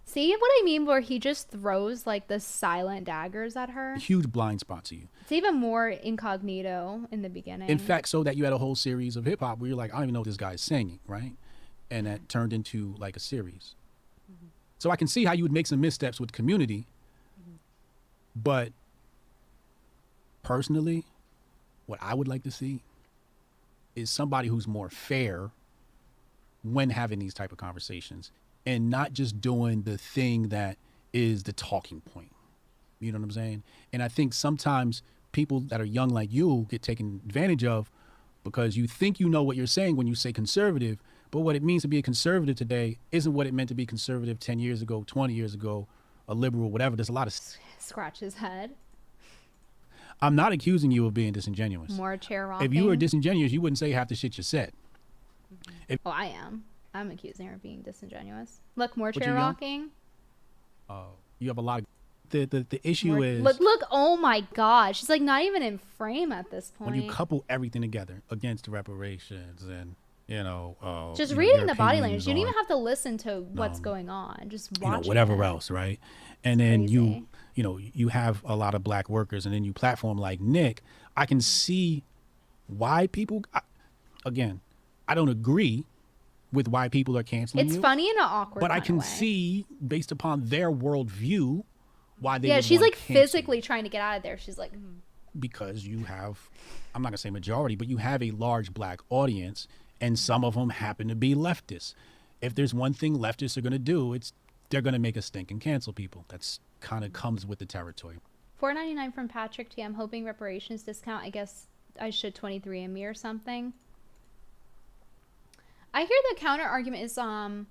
See what I mean? Where he just throws like the silent daggers at her. A huge blind spot to you. It's even more incognito in the beginning. In fact, so that you had a whole series of hip hop where you're like, I don't even know what this guy is singing, right? And that turned into like a series. So I can see how you would make some missteps with community. But personally, what I would like to see is somebody who's more fair when having these type of conversations and not just doing the thing that is the talking point. You know what I'm saying? And I think sometimes people that are young like you get taken advantage of because you think you know what you're saying when you say conservative, but what it means to be a conservative today isn't what it meant to be conservative 10 years ago, 20 years ago, a liberal, whatever. There's a lot of... Scratch his head. I'm not accusing you of being disingenuous. More chair rocking. If you were disingenuous, you wouldn't say half the shit you said. Oh, I am. I'm accusing her of being disingenuous. Look, more But chair you're young? rocking. You have a lot of... The issue More- is... Look, oh my god. She's like not even in frame at this point. when you couple everything together against reparations and You know, just you know, reading your the body opinions language. You don't on, even have to listen to what's going on. Just you know, watch whatever it. else, right? And then you know, you have a lot of black workers, and then you platform like Nick. I can see why people. Again, I don't agree with why people are canceling It's you. funny in an awkward But I kind can of way. see, based upon their worldview, why they Yeah, would she's want like to cancel physically trying to get out of there. She's like, because you have, I'm not gonna say majority, but you have a large black audience, and some of them happen to be leftists. If there's one thing leftists are gonna do, it's they're gonna make a stink and cancel people. That's kind of comes with the territory. $4.99 from Patrick T. I'm hoping reparations discount. I guess I should 23andMe or something. I hear the counter argument is so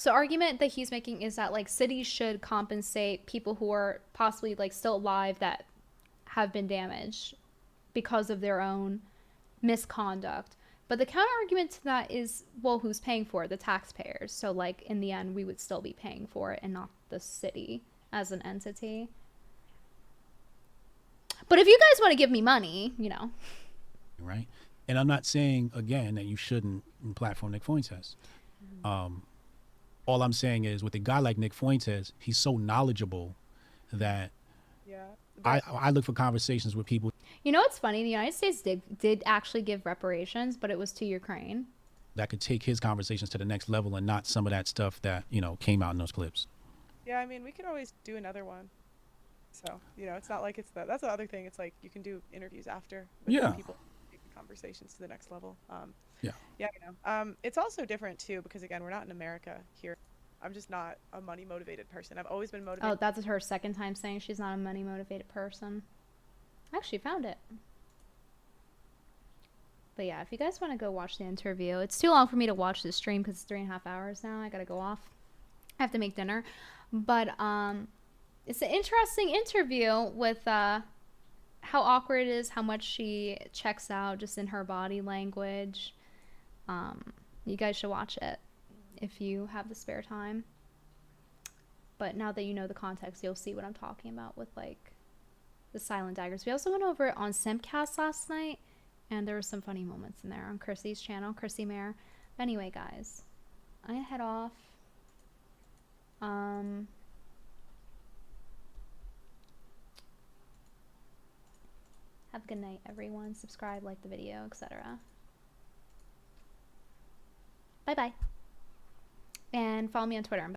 argument that he's making is that like cities should compensate people who are possibly like still alive that have been damaged because of their own misconduct. But the counter argument to that is, well, who's paying for it? The taxpayers. So like in the end we would still be paying for it and not the city as an entity. But if you guys want to give me money, you know. Right. And I'm not saying again that you shouldn't platform Nick Fuentes. All I'm saying is with a guy like Nick Fuentes, he's so knowledgeable that I look for conversations with people. You know what's funny? The United States did actually give reparations, but it was to Ukraine. That could take his conversations to the next level and not some of that stuff that, you know, came out in those clips. Yeah, I mean, we could always do another one. So, you know, it's not like it's that's the other thing. It's like you can do interviews after with people, take the conversations to the next level. Yeah, you know, it's also different too because again, we're not in America here. I'm just not a money motivated person. I've always been motivated. Oh, that's her second time saying she's not a money motivated person. I actually found it. But yeah, if you guys want to go watch the interview, it's too long for me to watch the stream because it's 3.5 hours now. I gotta go off. I have to make dinner. But it's an interesting interview with how awkward it is, how much she checks out just in her body language. You guys should watch it if you have the spare time. But now that you know the context, you'll see what I'm talking about with like the silent daggers. We also went over it on Simcast last night, and there were some funny moments in there on Chrissy's channel, Cucy Mare. Anyway, guys, I'm gonna head off. Have a good night, everyone. Subscribe, like the video, etc. Bye-bye. And follow me on Twitter.